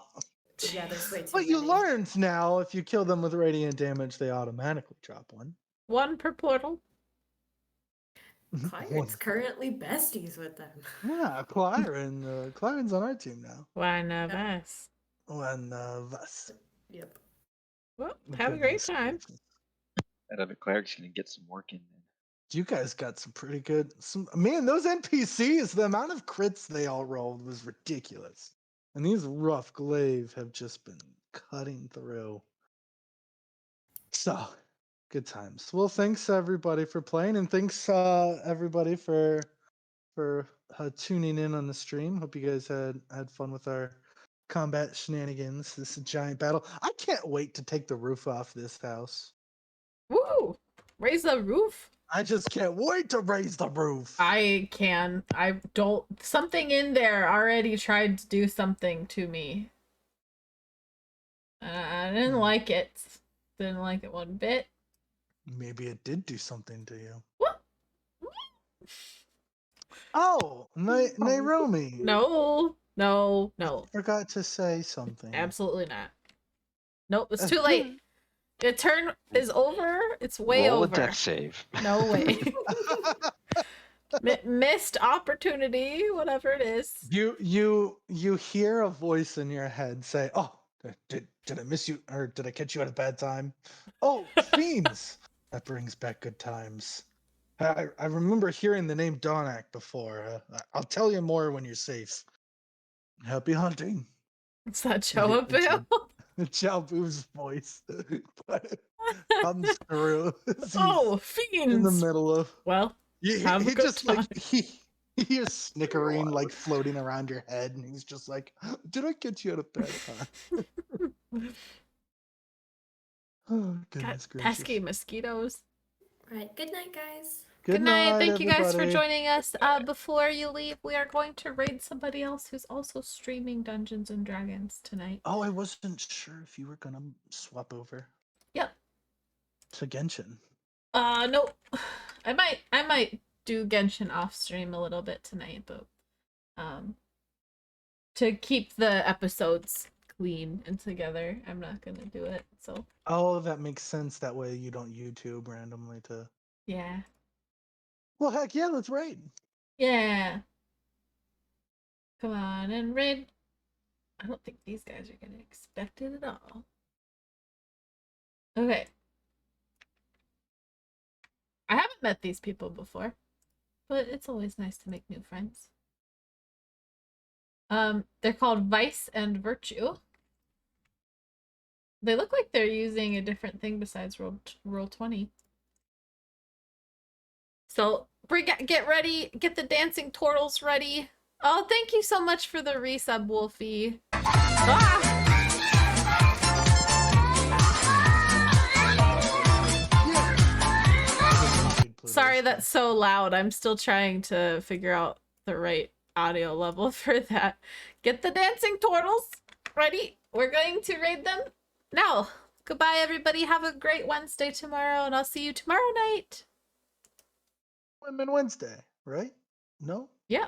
Yeah, there's way too But you many. learned now if you kill them with radiant damage, they automatically drop 1. 1 per portal. Clyron's currently besties with them. Yeah, Claren's on our team now. One of us. One of us. Yep. Well, have a great Goodness time. gracious. That other cleric's gonna get some work in then. You guys got some pretty good. Man, those NPCs, the amount of crits they all rolled was ridiculous. And these rough glaive have just been cutting through. So, good times. Well, thanks everybody for playing, and thanks everybody for tuning in on the stream. Hope you guys had fun with our combat shenanigans. This giant battle. I can't wait to take the roof off this house. Woo! Raise the roof. I just can't wait to raise the roof. I can. I don't. Something in there already tried to do something to me. I didn't like it. Didn't like it one bit. Maybe it did do something to you. What? Oh, Nairomi. No. No. No. Forgot to say something. Absolutely not. Nope. It's too late. The turn is over. It's way Roll over. a death save. No way. Missed opportunity, whatever it is. You hear a voice in your head say, "Oh, did I miss you, or did I catch you at a bad time?" Oh, fiends! That brings back good times. I remember hearing the name Donak before. I'll tell you more when you're safe. Happy hunting. It's that You hear Choabill. Jalboo's voice but comes through. as Oh, he's in the fiends. middle of. Well, have a He good just time. like he is snickering like floating around your head, and he's just like, "Did I get you at a bad time?" Oh got goodness gracious! pesky mosquitoes. Right. Good night, guys. Good night. Thank you guys for everybody. joining us. Before you leave, we are going to raid somebody else who's also streaming Dungeons and Dragons tonight. Oh, I wasn't sure if you were gonna swap over Yep. to Genshin. Nope. I might do Genshin off stream a little bit tonight, but to keep the episodes clean and together, I'm not gonna do it. So Oh, that makes sense. That way you don't YouTube randomly to. yeah. Well, heck yeah, let's raid. Yeah. Come on and raid. I don't think these guys are gonna expect it at all. Okay. I haven't met these people before, but it's always nice to make new friends. They're called Vice and Virtue. They look like they're using a different thing besides roll 20. So get ready, get the dancing turtles ready. Oh, thank you so much for the resub, Wolfie. Ah! Sorry, that's so loud. I'm still trying to figure out the right audio level for that. Get the dancing turtles ready. We're going to raid them now. Goodbye, everybody. Have a great Wednesday tomorrow, and I'll see you tomorrow night. Women Wednesday, right? No? Yeah.